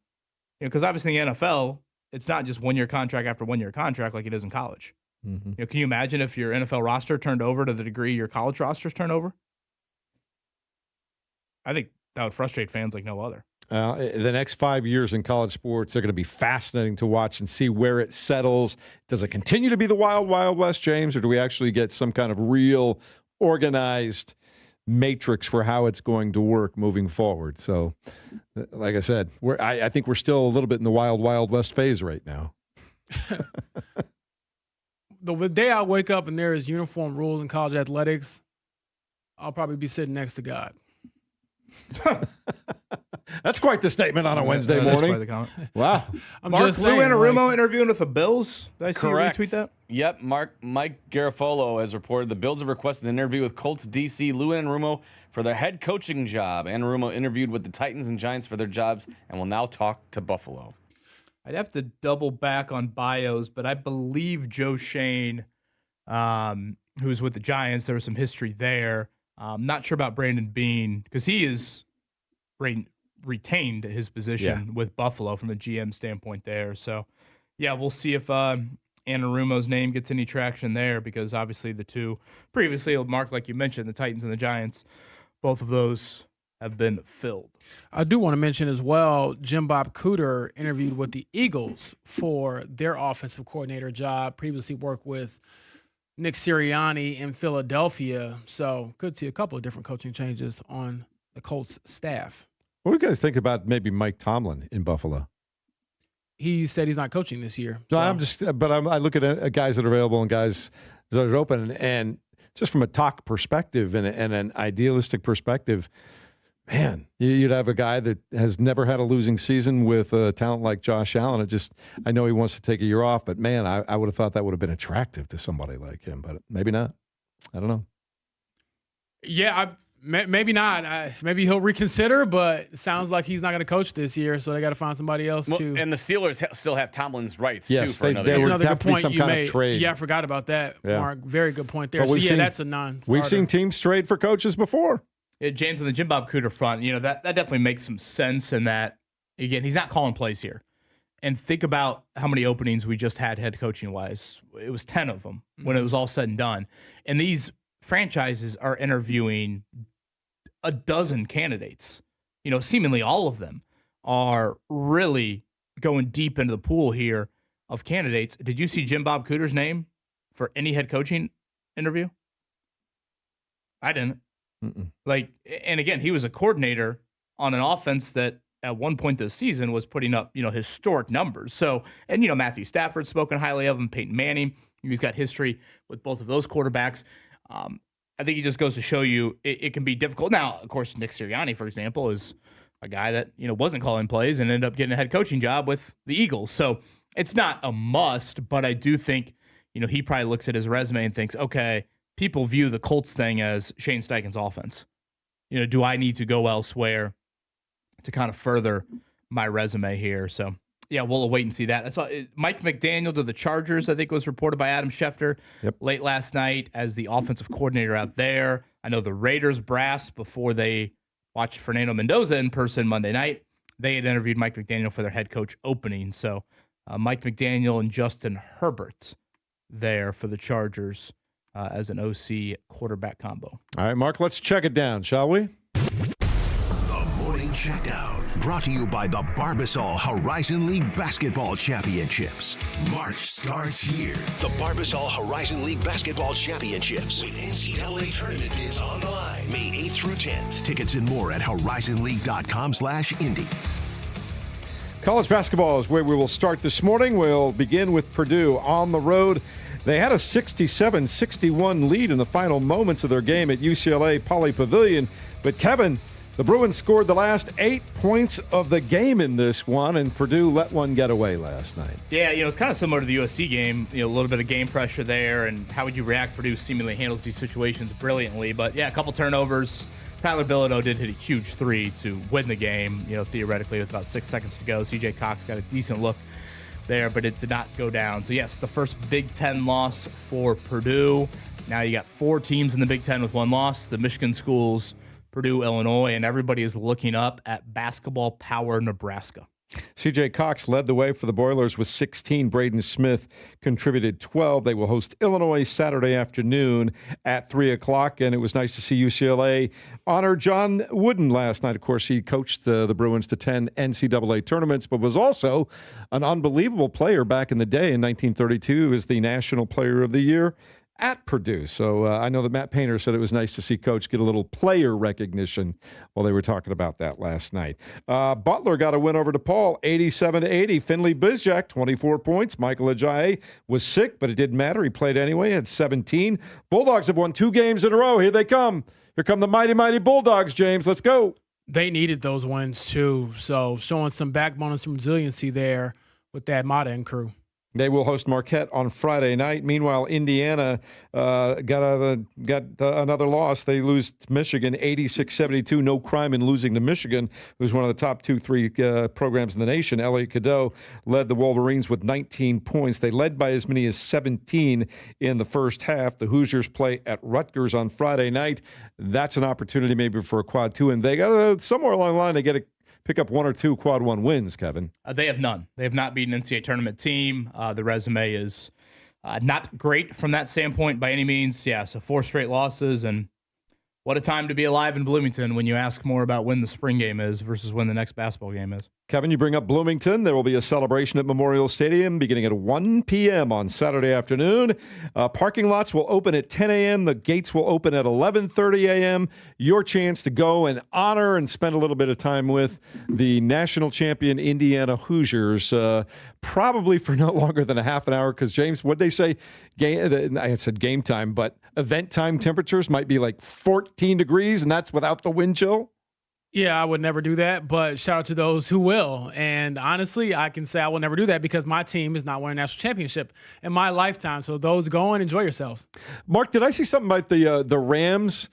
[SPEAKER 6] Because obviously in the NFL, it's not just 1 year contract after 1 year contract like it is in college.
[SPEAKER 5] Mm-hmm.
[SPEAKER 6] Can you imagine if your NFL roster turned over to the degree your college rosters turn over? I think that would frustrate fans like no other.
[SPEAKER 5] The next 5 years in college sports are going to be fascinating to watch and see where it settles. Does it continue to be the wild, wild west, James, or do we actually get some kind of real organized matrix for how it's going to work moving forward? So, like I said, I think we're still a little bit in the wild, wild west phase right now.
[SPEAKER 7] The day I wake up and there is uniform rules in college athletics, I'll probably be sitting next to God.
[SPEAKER 5] That's quite the statement on a Wednesday morning. Wow.
[SPEAKER 6] Mark Lou Anarumo interviewing with the Bills. Did I see you retweet that?
[SPEAKER 8] Yep. Mike Garafolo has reported the Bills have requested an interview with Colts DC Lou Anarumo for their head coaching job. Anarumo interviewed with the Titans and Giants for their jobs and will now talk to Buffalo.
[SPEAKER 6] I'd have to double back on bios, but I believe Joe Shane, who was with the Giants, there was some history there. Not sure about Brandon Beane because he is retained his position with Buffalo from a GM standpoint there. So, yeah, we'll see if Anarumo's name gets any traction there because obviously the two previously, Mark, like you mentioned, the Titans and the Giants, both of those have been filled.
[SPEAKER 7] I do want to mention as well, Jim Bob Cooter interviewed with the Eagles for their offensive coordinator job, previously worked with Nick Sirianni in Philadelphia. So could see a couple of different coaching changes on the Colts staff.
[SPEAKER 5] What do you guys think about maybe Mike Tomlin in Buffalo?
[SPEAKER 7] He said he's not coaching this year.
[SPEAKER 5] No, I look at guys that are available and guys that are open, and just from a talk perspective and an idealistic perspective, man, you'd have a guy that has never had a losing season with a talent like Josh Allen. I know he wants to take a year off, but man, I would have thought that would have been attractive to somebody like him, but maybe not. I don't know.
[SPEAKER 7] Yeah, maybe not. Maybe he'll reconsider, but it sounds like he's not going to coach this year, so they got to find somebody else too.
[SPEAKER 8] And the Steelers still have Tomlin's rights too for
[SPEAKER 5] another
[SPEAKER 8] year.
[SPEAKER 5] That's
[SPEAKER 7] another good point you made.
[SPEAKER 5] Trade.
[SPEAKER 7] Yeah, I forgot about that, Mark. Very good point there.
[SPEAKER 5] But
[SPEAKER 7] That's a non-starter.
[SPEAKER 5] We've seen teams trade for coaches before.
[SPEAKER 6] Yeah, James, on the Jim Bob Cooter front, that definitely makes some sense in that, again, he's not calling plays here. And think about how many openings we just had head coaching-wise. It was 10 of them when it was all said and done. And these franchises are interviewing a dozen candidates. Seemingly all of them are really going deep into the pool here of candidates. Did you see Jim Bob Cooter's name for any head coaching interview? I didn't.
[SPEAKER 5] Mm-mm.
[SPEAKER 6] And again, he was a coordinator on an offense that at one point this season was putting up, historic numbers. So, and, Matthew Stafford's spoken highly of him, Peyton Manning. He's got history with both of those quarterbacks. I think he just goes to show you it can be difficult. Now, of course, Nick Sirianni, for example, is a guy that, wasn't calling plays and ended up getting a head coaching job with the Eagles. So it's not a must, but I do think, he probably looks at his resume and thinks, okay, people view the Colts thing as Shane Steichen's offense. Do I need to go elsewhere to kind of further my resume here? So, yeah, we'll wait and see that. I saw Mike McDaniel to the Chargers, I think was reported by Adam Schefter late last night as the offensive coordinator out there. I know the Raiders brass, before they watched Fernando Mendoza in person Monday night, they had interviewed Mike McDaniel for their head coach opening. So Mike McDaniel and Justin Herbert there for the Chargers as an OC quarterback combo.
[SPEAKER 5] All right, Mark, let's check it down, shall we?
[SPEAKER 4] The Morning Checkdown, brought to you by the Barbasol Horizon League Basketball Championships. March starts here. The Barbasol Horizon League Basketball Championships with NCAA tournament bids on the line, May 8th through 10th. Tickets and more at horizonleague.com/Indy.
[SPEAKER 5] College basketball is where we will start this morning. We'll begin with Purdue on the road. They had a 67-61 lead in the final moments of their game at UCLA Poly Pavilion. But Kevin, the Bruins scored the last 8 points of the game in this one, and Purdue let one get away last night.
[SPEAKER 6] Yeah, it's kind of similar to the USC game. A little bit of game pressure there, and how would you react? Purdue seemingly handles these situations brilliantly. But, yeah, a couple turnovers. Tyler Bilodeau did hit a huge three to win the game, theoretically with about 6 seconds to go. C.J. Cox got a decent look there, but it did not go down. So, yes, the first Big Ten loss for Purdue. Now you got 4 teams in the Big Ten with 1 loss, the Michigan schools, Purdue, Illinois, and everybody is looking up at Basketball Power Nebraska.
[SPEAKER 5] CJ Cox led the way for the Boilers with 16. Braden Smith contributed 12. They will host Illinois Saturday afternoon at 3 o'clock, and it was nice to see UCLA honor John Wooden last night. Of course, he coached the Bruins to 10 NCAA tournaments, but was also an unbelievable player back in the day in 1932. He was the National Player of the Year at Purdue. So I know that Matt Painter said it was nice to see Coach get a little player recognition while they were talking about that last night. Butler got a win over DePaul, 87-80. Finley Bizjack, 24 points. Michael Ajayi was sick, but it didn't matter. He played anyway, had 17. Bulldogs have won 2 games in a row. Here they come. Here come the mighty, mighty Bulldogs, James. Let's go.
[SPEAKER 7] They needed those wins, too. So showing some backbone and some resiliency there with that Mata and crew.
[SPEAKER 5] They will host Marquette on Friday night. Meanwhile, Indiana got another loss. They lose to Michigan 86-72. No crime in losing to Michigan, who's one of the top 2-3 programs in the nation. Elliot Cadeau led the Wolverines with 19 points. They led by as many as 17 in the first half. The Hoosiers play at Rutgers on Friday night. That's an opportunity maybe for a quad 2. And they got somewhere along the line, they get to pick up 1 or 2 quad 1 wins, Kevin.
[SPEAKER 6] They have none. They have not beaten an NCAA tournament team. The resume is not great from that standpoint by any means. Yeah, so 4 straight losses, and what a time to be alive in Bloomington when you ask more about when the spring game is versus when the next basketball game is.
[SPEAKER 5] Kevin, you bring up Bloomington. There will be a celebration at Memorial Stadium beginning at 1 p.m. on Saturday afternoon. Parking lots will open at 10 a.m. The gates will open at 11:30 a.m. Your chance to go and honor and spend a little bit of time with the national champion Indiana Hoosiers, probably for no longer than a half an hour because, James, what'd they say? I said game time, but event time temperatures might be like 14 degrees, and that's without the wind chill?
[SPEAKER 7] Yeah, I would never do that, but shout out to those who will. And honestly, I can say I will never do that because my team is not winning a national championship in my lifetime. So those go and enjoy yourselves.
[SPEAKER 5] Mark, did I see something about the Rams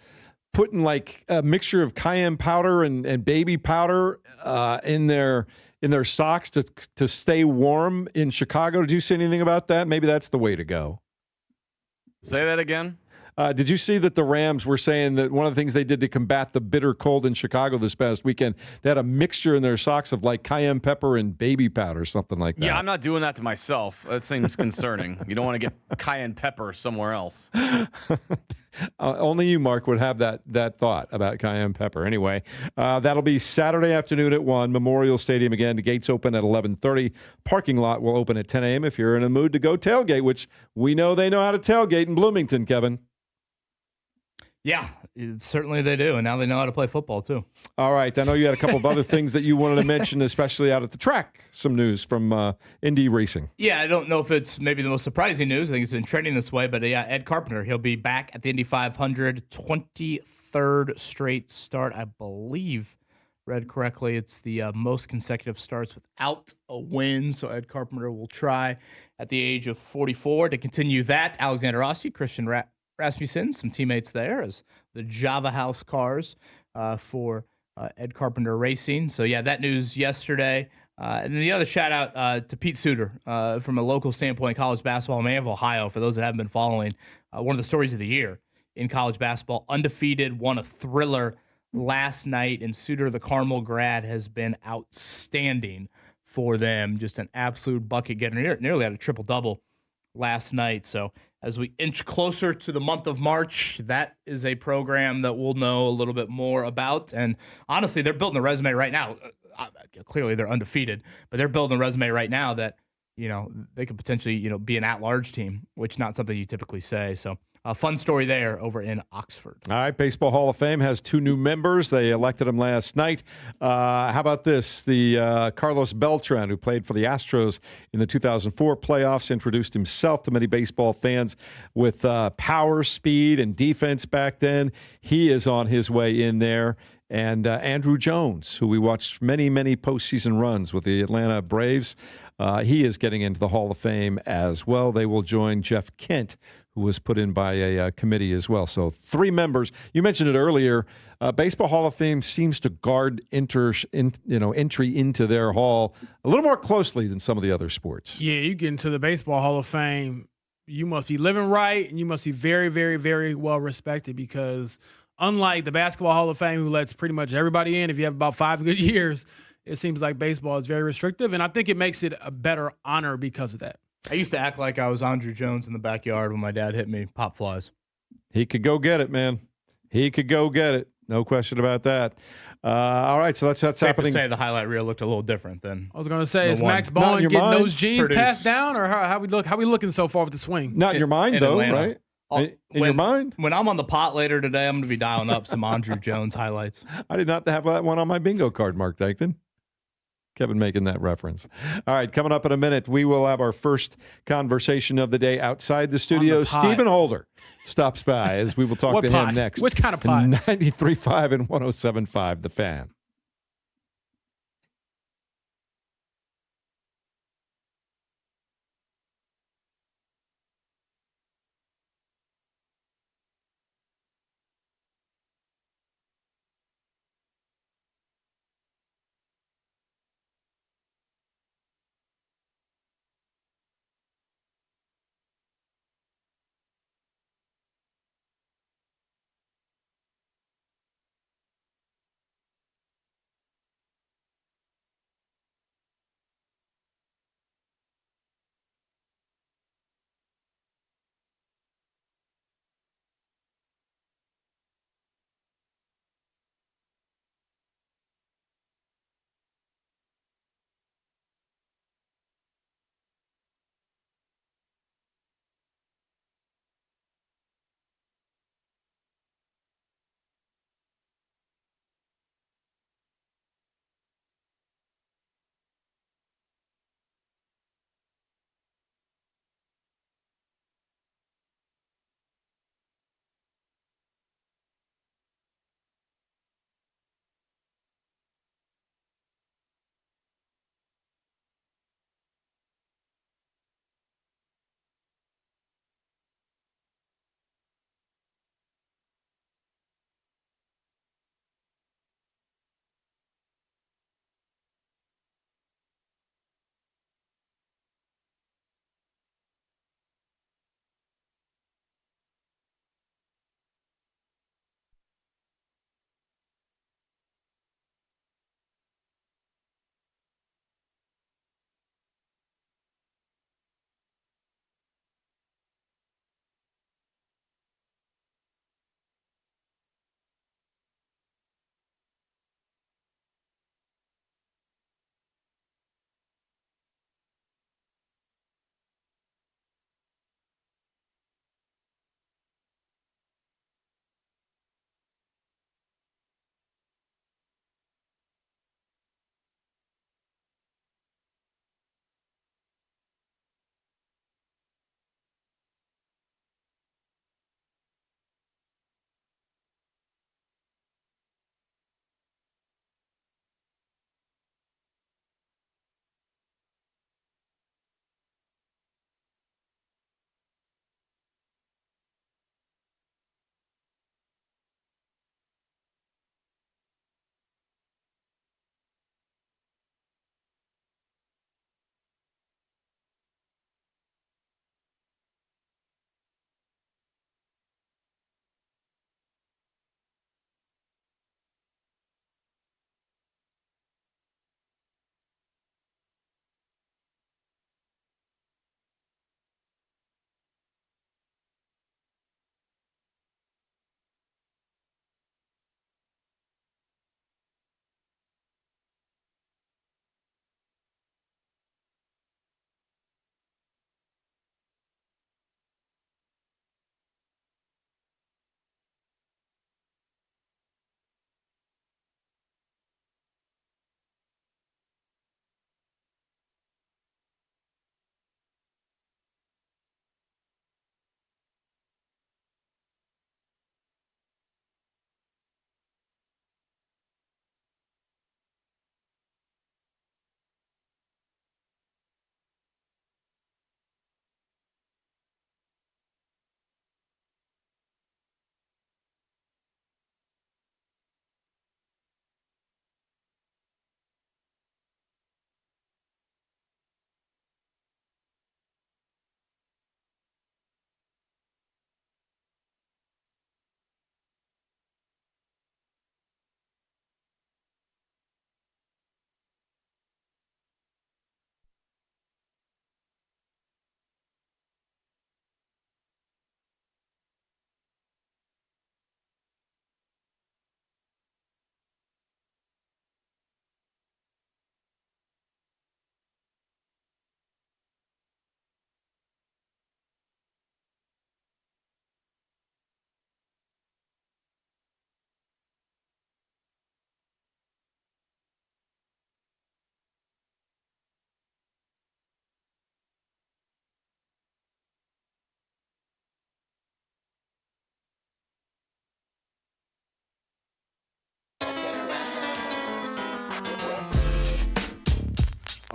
[SPEAKER 5] putting like a mixture of cayenne powder and baby powder in their socks to stay warm in Chicago? Did you see anything about that? Maybe that's the way to go.
[SPEAKER 8] Say that again.
[SPEAKER 5] Did you see that the Rams were saying that one of the things they did to combat the bitter cold in Chicago this past weekend, they had a mixture in their socks of like cayenne pepper and baby powder, something like that?
[SPEAKER 8] Yeah, I'm not doing that to myself. That seems concerning. You don't want to get cayenne pepper somewhere else.
[SPEAKER 5] Only you, Mark, would have that thought about cayenne pepper. Anyway, that'll be Saturday afternoon at 1, Memorial Stadium again. The gates open at 11:30. Parking lot will open at 10 a.m. if you're in a mood to go tailgate, which we know they know how to tailgate in Bloomington, Kevin.
[SPEAKER 6] Yeah, certainly they do, and now they know how to play football, too.
[SPEAKER 5] All right, I know you had a couple of other things that you wanted to mention, especially out at the track, some news from Indy Racing.
[SPEAKER 6] Yeah, I don't know if it's maybe the most surprising news. I think it's been trending this way, but yeah, Ed Carpenter, he'll be back at the Indy 500, 23rd straight start, I believe. Read correctly, it's the most consecutive starts without a win, so Ed Carpenter will try at the age of 44 to continue that. Alexander Rossi, Christian Rasmussen, some teammates there as the Java House cars for Ed Carpenter Racing. So, yeah, that news yesterday. And then the other shout out to Pete Suter from a local standpoint, college basketball in Manville, Ohio, for those that haven't been following. One of the stories of the year in college basketball, undefeated, won a thriller last night, and Suter, the Carmel grad, has been outstanding for them. Just an absolute bucket getter, nearly had a triple-double last night. So as we inch closer to the month of March, that is a program that we'll know a little bit more about. And honestly, they're building a resume right now. Clearly they're undefeated, but they're building a resume right now that, they could potentially, be an at-large team, which is not something you typically say. So a fun story there over in Oxford.
[SPEAKER 5] All right, Baseball Hall of Fame has 2 new members. They elected them last night. How about this? The Carlos Beltran, who played for the Astros in the 2004 playoffs, introduced himself to many baseball fans with power, speed, and defense back then. He is on his way in there. And Andrew Jones, who we watched many, many postseason runs with the Atlanta Braves, he is getting into the Hall of Fame as well. They will join Jeff Kent, who was put in by a committee as well. So 3 members. You mentioned it earlier. Baseball Hall of Fame seems to guard entry into their hall a little more closely than some of the other sports.
[SPEAKER 7] Yeah, you get into the Baseball Hall of Fame, you must be living right, and you must be very, very, very well respected, because unlike the Basketball Hall of Fame, who lets pretty much everybody in if you have about 5 good years, it seems like baseball is very restrictive, and I think it makes it a better honor because of that.
[SPEAKER 6] I used to act like I was Andrew Jones in the backyard when my dad hit me pop flies.
[SPEAKER 5] He could go get it, man. He could go get it. No question about that. All right, so that's
[SPEAKER 6] Safe
[SPEAKER 5] happening.
[SPEAKER 6] to say the highlight reel looked a little different than.
[SPEAKER 7] I was going to say, is
[SPEAKER 6] one.
[SPEAKER 7] Max
[SPEAKER 5] Not
[SPEAKER 7] Bowen
[SPEAKER 5] in your
[SPEAKER 7] getting
[SPEAKER 5] mind?
[SPEAKER 7] those genes passed down, or how we look? How we looking so far with the swing?
[SPEAKER 5] Not in your mind,
[SPEAKER 6] in
[SPEAKER 5] though,
[SPEAKER 6] Atlanta.
[SPEAKER 5] right? In your mind?
[SPEAKER 6] When I'm on the pot later today, I'm going to be dialing up some Andrew Jones highlights.
[SPEAKER 5] I did not have that one on my bingo card, Mark Dyketon. Kevin making that reference. All right, coming up in a minute, we will have our first conversation of the day outside the studio.
[SPEAKER 7] The pot.
[SPEAKER 5] Stephen Holder stops by as we will talk to
[SPEAKER 7] pot?
[SPEAKER 5] him next.
[SPEAKER 7] Which kind of pot?
[SPEAKER 5] 93.5 and 107.5, The Fan.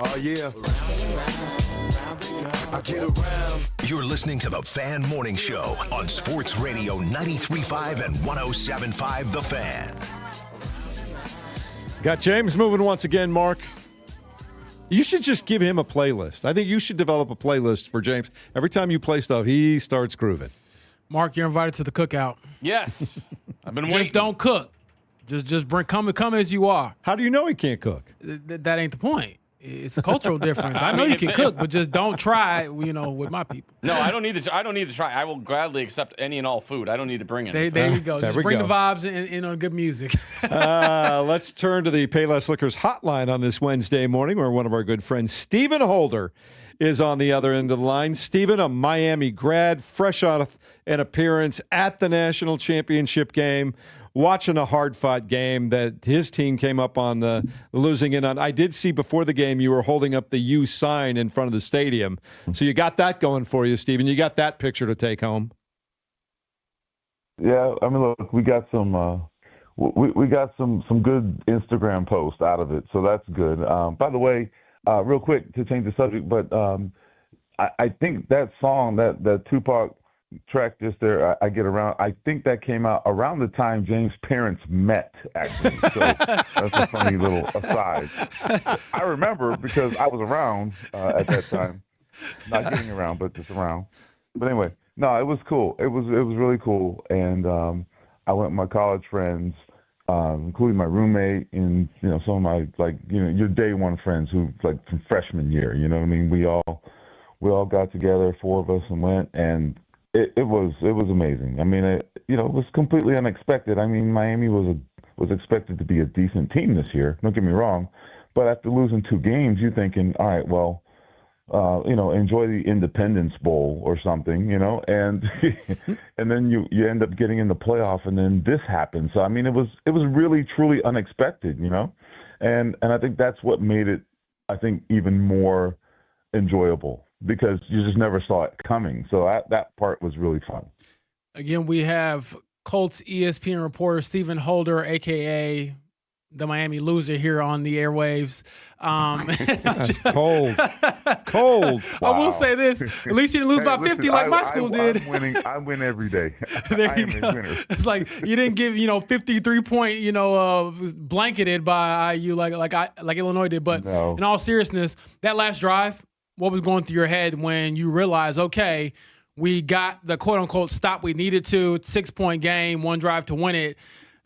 [SPEAKER 11] Oh, yeah. I get around.
[SPEAKER 4] You're listening to the Fan Morning Show on Sports Radio 93.5 and 107.5 The Fan.
[SPEAKER 5] Got James moving once again, Mark. You should just give him a playlist. I think you should develop a playlist for James. Every time you play stuff, he starts grooving.
[SPEAKER 7] Mark, you're invited to the cookout.
[SPEAKER 8] Yes. I've been waiting.
[SPEAKER 7] Just don't cook. Just bring come as you are.
[SPEAKER 5] How do you know he can't cook?
[SPEAKER 7] That ain't the point. It's a cultural difference. I know you can cook, but just don't try, with my people.
[SPEAKER 8] No, I don't need to try. I will gladly accept any and all food. I don't need to bring anything.
[SPEAKER 7] There you go. Just bring the vibes in on good music.
[SPEAKER 5] Let's turn to the Payless Liquors hotline on this Wednesday morning, where one of our good friends, Stephen Holder, is on the other end of the line. Stephen, a Miami grad, fresh out of an appearance at the national championship game, watching a hard-fought game that his team came up on the losing in on. I did see before the game you were holding up the U sign in front of the stadium. So you got that going for you, Stephen. You got that picture to take home.
[SPEAKER 12] Yeah, I mean, look, we got some we got some good Instagram posts out of it, so that's good. By the way, real quick to change the subject, but I think that song, that Tupac track just there, I get around. I think that came out around the time James' parents met, actually. So that's a funny little aside. I remember because I was around at that time, not getting around, but just around. But anyway, no, it was cool. It was really cool, and I went with my college friends, including my roommate and some of my your day one friends who from freshman year. You know what I mean? We all got together, 4 of us, and went and. It was amazing. I mean, it was completely unexpected. I mean, Miami was expected to be a decent team this year. Don't get me wrong, but after losing 2 games, you're thinking, all right, well, enjoy the Independence Bowl or something, and and then you end up getting in the playoff, and then this happens. So I mean, it was really truly unexpected, and I think that's what made it, I think, even more enjoyable. Because you just never saw it coming. So that part was really fun.
[SPEAKER 7] Again, we have Colts ESPN reporter Stephen Holder, a.k.a. the Miami loser, here on the airwaves.
[SPEAKER 5] That's cold. Cold.
[SPEAKER 12] Wow.
[SPEAKER 7] I will say this. At least you didn't lose by 50 like my school did.
[SPEAKER 12] I'm winning. I win every day.
[SPEAKER 7] There
[SPEAKER 12] I
[SPEAKER 7] you
[SPEAKER 12] am
[SPEAKER 7] go.
[SPEAKER 12] a winner.
[SPEAKER 7] It's like you didn't give 53-point blanketed by IU like Illinois did. But
[SPEAKER 12] No.
[SPEAKER 7] in all seriousness, that last drive, what was going through your head when you realized, okay, we got the quote unquote stop we needed to, 6-point game, 1 drive to win it?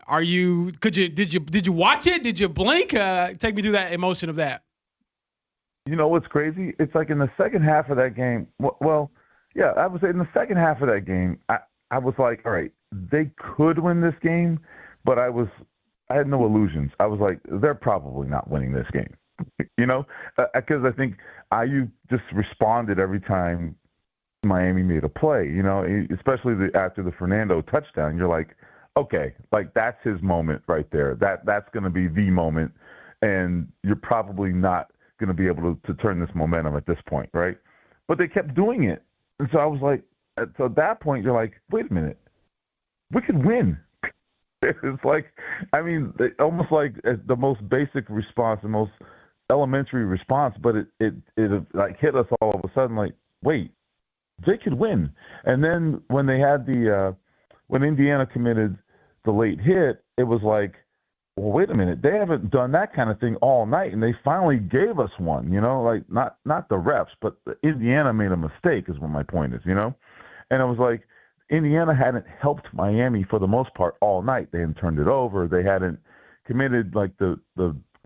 [SPEAKER 7] Did you watch it? Did you blink? Take me through that emotion of that.
[SPEAKER 12] You know what's crazy? It's like in the second half of that game. Well, yeah, I would say in the second half of that game, I was like, all right, they could win this game, but I had no illusions. I was like, they're probably not winning this game. Because I think IU just responded every time Miami made a play, especially after the Fernando touchdown. You're like, okay, like that's his moment right there. That's going to be the moment, and you're probably not going to be able to turn this momentum at this point, right? But they kept doing it. And so I was like, so at that point, you're like, wait a minute, we could win. It's like, I mean, almost like the most basic response, the most elementary response, but it like hit us all of a sudden like, wait, they could win. And then when they had when Indiana committed the late hit, it was like, well, wait a minute, they haven't done that kind of thing all night, and they finally gave us one, like not the refs, but Indiana made a mistake is what my point is, and it was like Indiana hadn't helped Miami for the most part all night. They hadn't turned it over. They hadn't committed like the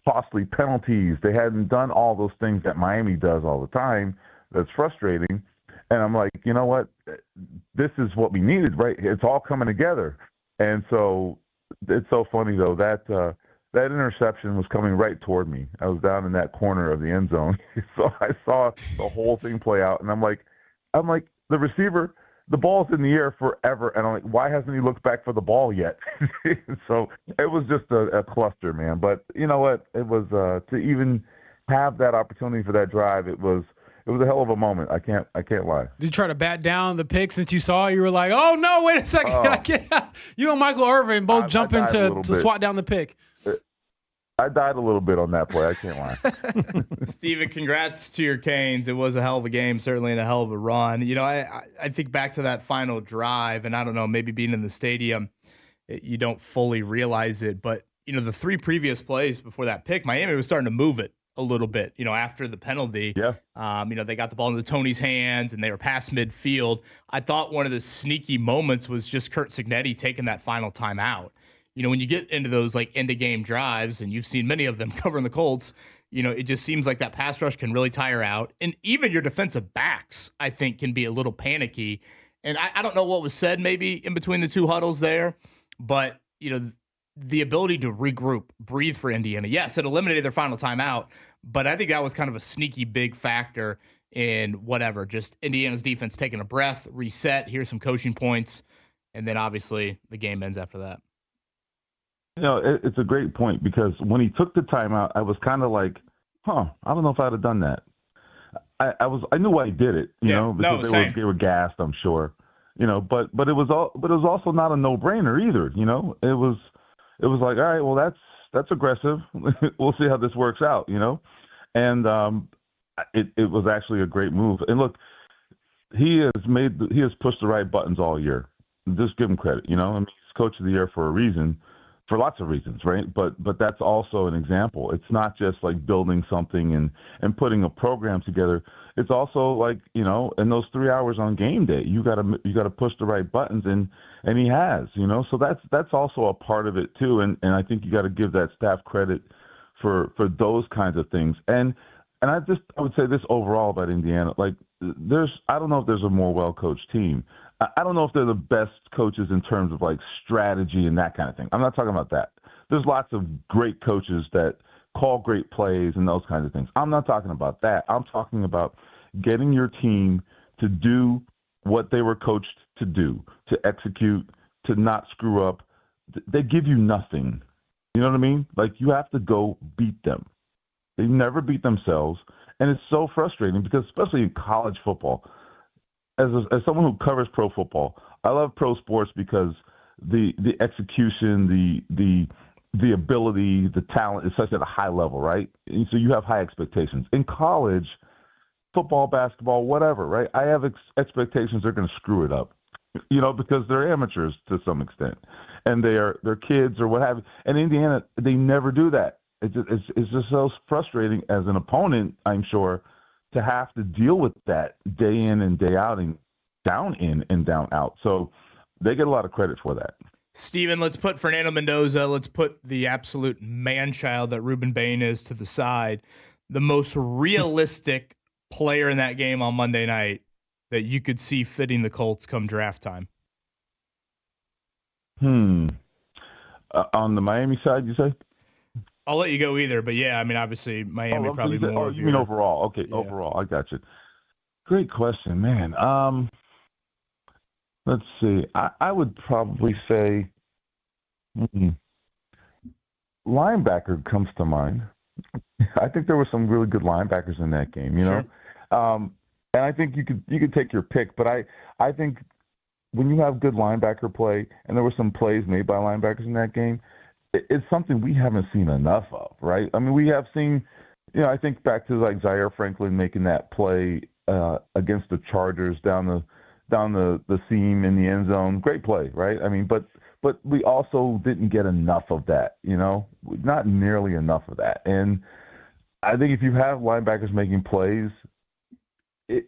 [SPEAKER 12] costly penalties. They hadn't done all those things that Miami does all the time. That's frustrating. And I'm like, you know what? This is what we needed, right? It's all coming together. And so it's so funny though that interception was coming right toward me. I was down in that corner of the end zone, so I saw the whole thing play out. And I'm like, the receiver, the ball's in the air forever, and I'm like, why hasn't he looked back for the ball yet? So it was just a cluster, man. But you know what? It was to even have that opportunity for that drive. It was a hell of a moment. I can't lie.
[SPEAKER 7] Did you try to bat down the pick since you saw it? You were like, oh no, wait a second, I can't. You and Michael Irvin both jump in to swat down the pick.
[SPEAKER 12] I died a little bit on that play. I can't lie.
[SPEAKER 6] Steven, congrats to your Canes. It was a hell of a game, certainly, and a hell of a run. You know, I think back to that final drive, and I don't know, maybe being in the stadium, you don't fully realize it, but, you know, the 3 previous plays before that pick, Miami was starting to move it a little bit, you know, after the penalty.
[SPEAKER 12] Yeah.
[SPEAKER 6] You know, they got the ball into Tony's hands, and they were past midfield. I thought one of the sneaky moments was just Curt Signetti taking that final timeout. You know, when you get into those like end of game drives, and you've seen many of them covering the Colts, you know, it just seems like that pass rush can really tire out. And even your defensive backs, I think, can be a little panicky. And I don't know what was said maybe in between the 2 huddles there, but, you know, the ability to regroup, breathe for Indiana. Yes, it eliminated their final timeout, but I think that was kind of a sneaky big factor in whatever, just Indiana's defense taking a breath, reset, here's some coaching points, and then obviously the game ends after that.
[SPEAKER 12] You know, it's a great point, because when he took the timeout, I was kind of like, I don't know if I'd have done that. I knew why he did it, you know, because they were gassed, I'm sure, you know, but it was also not a no-brainer either, you know. It was like, all right, well, that's aggressive. We'll see how this works out, you know. And it was actually a great move. And look, he has pushed the right buttons all year. Just give him credit, you know. I mean, he's coach of the year for a reason. For lots of reasons, right? But that's also an example. It's not just like building something and putting a program together. It's also like, you know, in those 3 hours on game day, you gotta push the right buttons, and he has, you know. So that's also a part of it too. And I think you got to give that staff credit for those kinds of things. And I would say this overall about Indiana, like I don't know if there's a more well-coached team. I don't know if they're the best coaches in terms of like strategy and that kind of thing. I'm not talking about that. There's lots of great coaches that call great plays and those kinds of things. I'm not talking about that. I'm talking about getting your team to do what they were coached to do, to execute, to not screw up. They give you nothing. You know what I mean? Like, you have to go beat them. They never beat themselves. And it's so frustrating because, especially in college football, as someone who covers pro football, I love pro sports because the execution, the ability, the talent is such at a high level, right? And so you have high expectations. In college, football, basketball, whatever, right? I have expectations they're going to screw it up, you know, because they're amateurs to some extent, and they're kids or what have you. And Indiana, they never do that. It's just so frustrating as an opponent, I'm sure, to have to deal with that day in and day out and down in and down out. So they get a lot of credit for that.
[SPEAKER 6] Steven, let's put Fernando Mendoza, let's put the absolute man-child that Ruben Bain is to the side. The most realistic player in that game on Monday night that you could see fitting the Colts come draft time.
[SPEAKER 12] On the Miami side, you say?
[SPEAKER 6] I'll let you go either, but yeah, I mean, obviously Miami probably more.
[SPEAKER 12] You mean overall? Okay, yeah. Overall, I got you. Great question, man. Let's see. I would probably say linebacker comes to mind. I think there were some really good linebackers in that game, you know. And I think you could take your pick, but I think when you have good linebacker play, and there were some plays made by linebackers in that game, it's something we haven't seen enough of, right? I mean, we have seen, you know, I think back to like Zaire Franklin making that play against the Chargers down the seam in the end zone. Great play, right? I mean, but we also didn't get enough of that, you know, not nearly enough of that. And I think if you have linebackers making plays,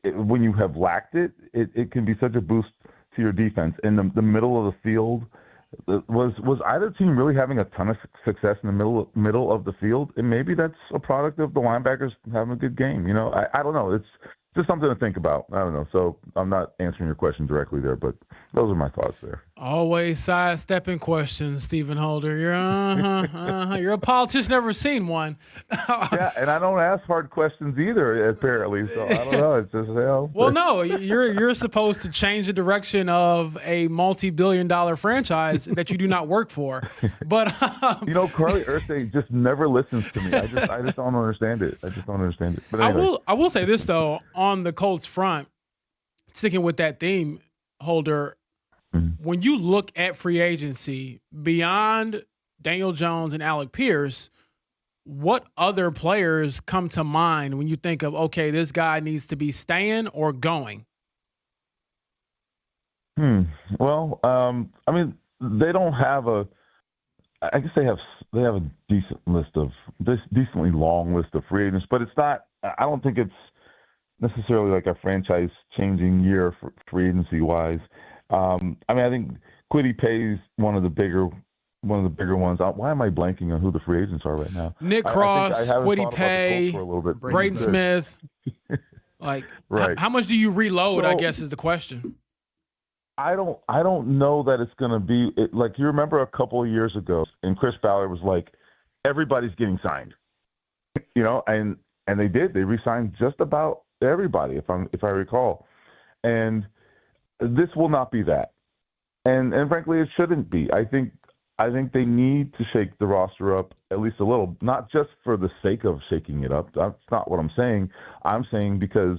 [SPEAKER 12] when you have lacked it can be such a boost to your defense. In the middle of the field, was either team really having a ton of success in the middle of the field? And maybe that's a product of the linebackers having a good game. You know, I don't know. It's just something to think about. I don't know. So I'm not answering your question directly there, but those are my thoughts there.
[SPEAKER 7] Always sidestepping questions, Stephen Holder. You're a politician, never seen one.
[SPEAKER 12] Yeah, and I don't ask hard questions either, apparently. So I don't know. It's just
[SPEAKER 7] Well, no, you're supposed to change the direction of a multi-billion-dollar franchise that you do not work for. But
[SPEAKER 12] you know, Carly Earthday just never listens to me. I just don't understand it. But anyway.
[SPEAKER 7] I will say this though, on the Colts front, sticking with that theme, Holder. When you look at free agency beyond Daniel Jones and Alec Pierce, what other players come to mind when you think of, okay, this guy needs to be staying or going?
[SPEAKER 12] Well, I mean, they don't have I guess they have a decently long list of free agents, but it's not. I don't think it's necessarily like a franchise-changing year for free agency-wise. I mean, I think Kwity Paye is one of the bigger ones. Why am I blanking on who the free agents are right now?
[SPEAKER 7] Nick Cross, Kwity Paye, Braden Smith. Like,
[SPEAKER 12] right.
[SPEAKER 7] How much do you reload? I guess is the question.
[SPEAKER 12] I don't know that it's going to be like you remember a couple of years ago, and Chris Ballard was like, everybody's getting signed, and they did. They re-signed just about everybody, if I recall, and this will not be that, and frankly, it shouldn't be. I think they need to shake the roster up at least a little, not just for the sake of shaking it up. That's not what I'm saying. I'm saying because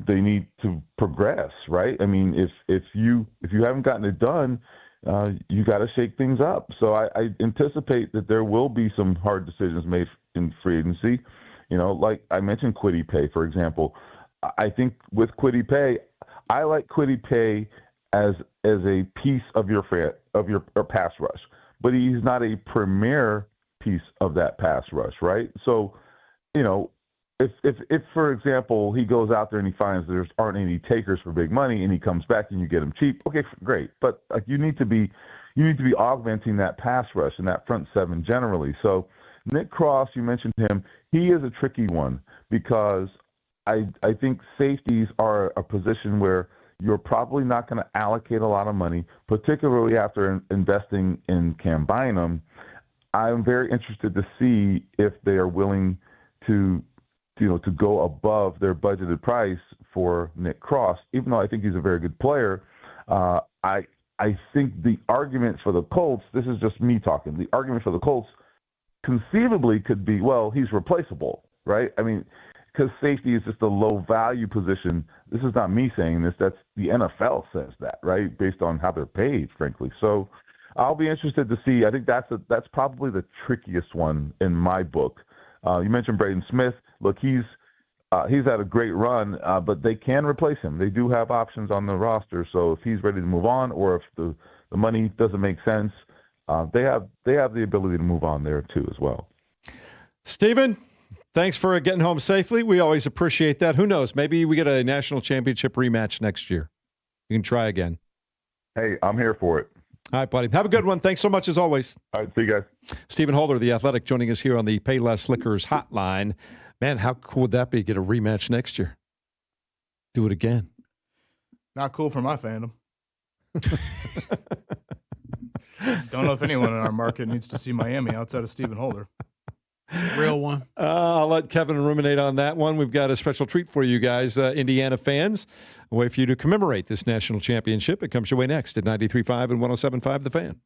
[SPEAKER 12] they need to progress, right? I mean, if you haven't gotten it done, you got to shake things up. So I anticipate that there will be some hard decisions made in free agency. Like I mentioned, Kwity Paye, for example. I think with Kwity Paye, I like Kwity Paye as a piece of your pass rush, but he's not a premier piece of that pass rush, right? So, If for example he goes out there and he finds there aren't any takers for big money and he comes back and you get him cheap, okay, great. But you need to be augmenting that pass rush and that front seven generally. So Nick Cross, you mentioned him. He is a tricky one because I think safeties are a position where you're probably not going to allocate a lot of money, particularly after investing in Cam Bynum. I'm very interested to see if they are willing to go above their budgeted price for Nick Cross, even though I think he's a very good player. I think the argument for the Colts, this is just me talking, the argument for the Colts conceivably could be, well, he's replaceable, right? I mean, because safety is just a low-value position. This is not me saying this. That's the NFL says that, right, based on how they're paid, frankly. So I'll be interested to see. I think that's probably the trickiest one in my book. You mentioned Braden Smith. Look, he's had a great run, but they can replace him. They do have options on the roster. So if he's ready to move on, or if the money doesn't make sense, they have the ability to move on there too as well.
[SPEAKER 5] Stephen, thanks for getting home safely. We always appreciate that. Who knows? Maybe we get a national championship rematch next year. You can try again.
[SPEAKER 12] Hey, I'm here for it.
[SPEAKER 5] All right, buddy. Have a good one. Thanks so much as always.
[SPEAKER 12] All right, see you guys.
[SPEAKER 5] Stephen Holder, The Athletic, joining us here on the Payless Liquors hotline. Man, how cool would that be? Get a rematch next year. Do it again.
[SPEAKER 6] Not cool for my fandom. Don't know if anyone in our market needs to see Miami outside of Stephen Holder.
[SPEAKER 7] Real one.
[SPEAKER 5] I'll let Kevin ruminate on that one. We've got a special treat for you guys, Indiana fans. A way for you to commemorate this national championship. It comes your way next at 93.5 and 107.5 The Fan.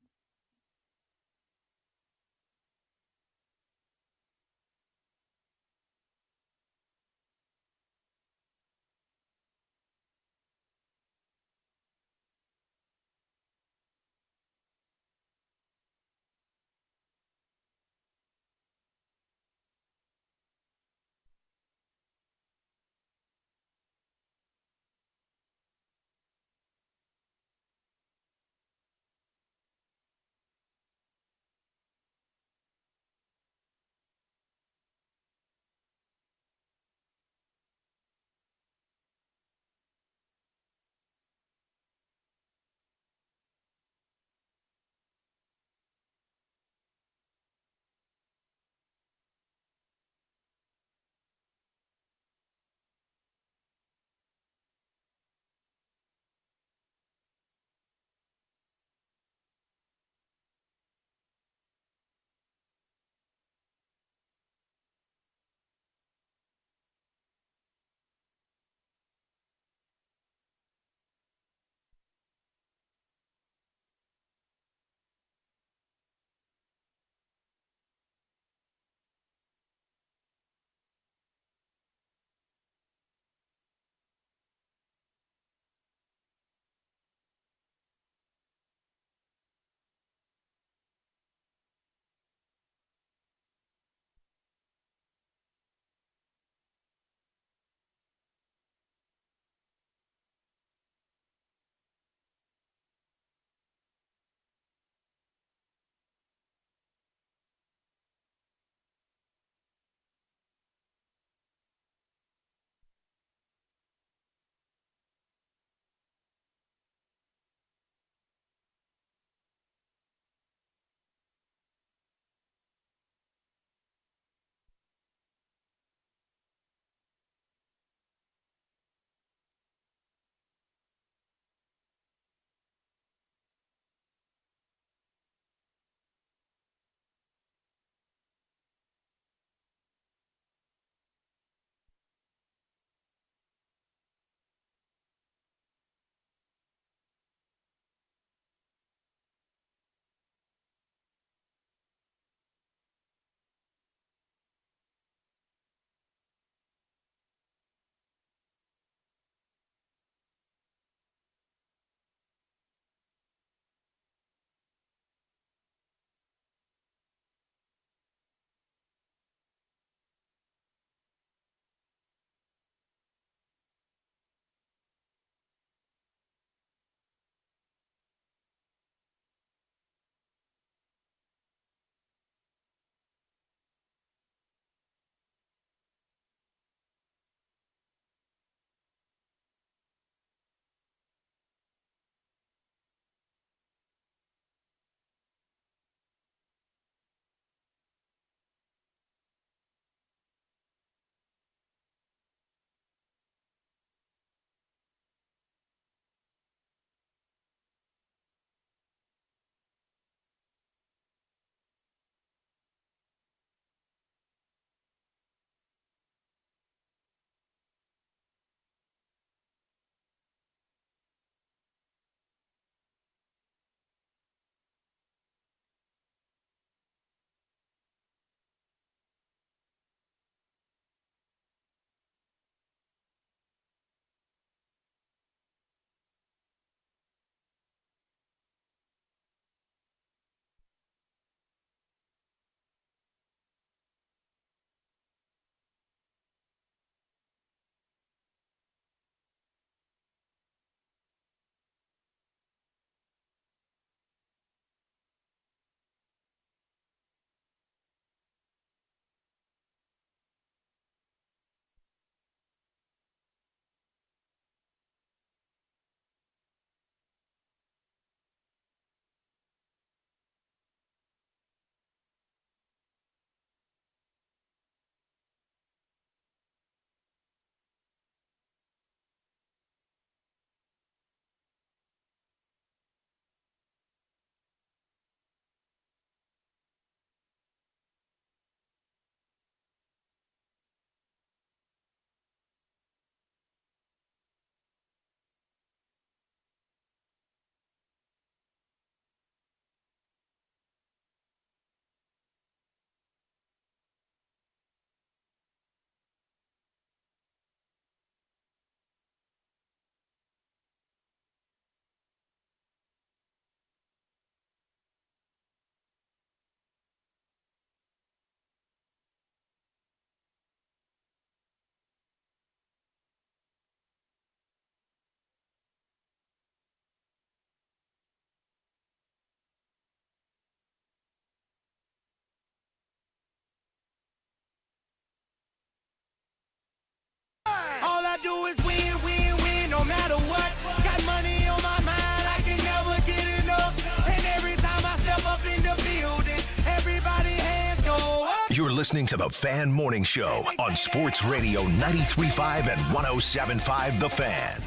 [SPEAKER 4] You're listening to the Fan Morning Show on Sports Radio 93.5 and 107.5 The Fan.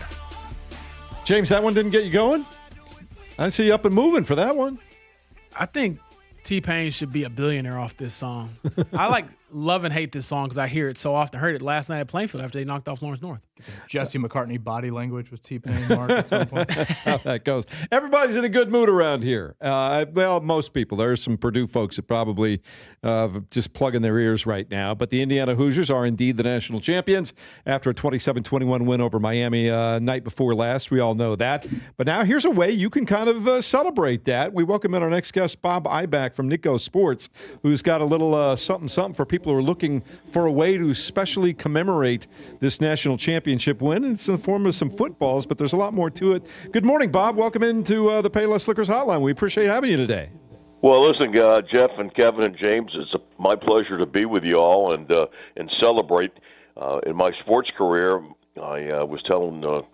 [SPEAKER 5] James, that one didn't get you going? I see you up and moving for that one.
[SPEAKER 7] I think T-Pain should be a billionaire off this song. I love and hate this song because I hear it so often. I heard it last night at Plainfield after they knocked off Lawrence North.
[SPEAKER 6] Jesse McCartney body language with T-Pain Mark at some point.
[SPEAKER 5] That's how that goes. Everybody's in a good mood around here. Well, most people. There are some Purdue folks that probably just plugging their ears right now. But the Indiana Hoosiers are indeed the national champions after a 27-21 win over Miami night before last. We all know that. But now here's a way you can kind of celebrate that. We welcome in our next guest, Bob Ibach from Nico Sports, who's got a little something for people who are looking for a way to specially commemorate this national championship win. It's in the form of some footballs, but there's a lot more to it. Good morning, Bob. Welcome into the Payless Liquors Hotline. We appreciate having you today.
[SPEAKER 11] Well, listen, Jeff and Kevin and James, it's my pleasure to be with you all and celebrate. In my sports career, I was telling your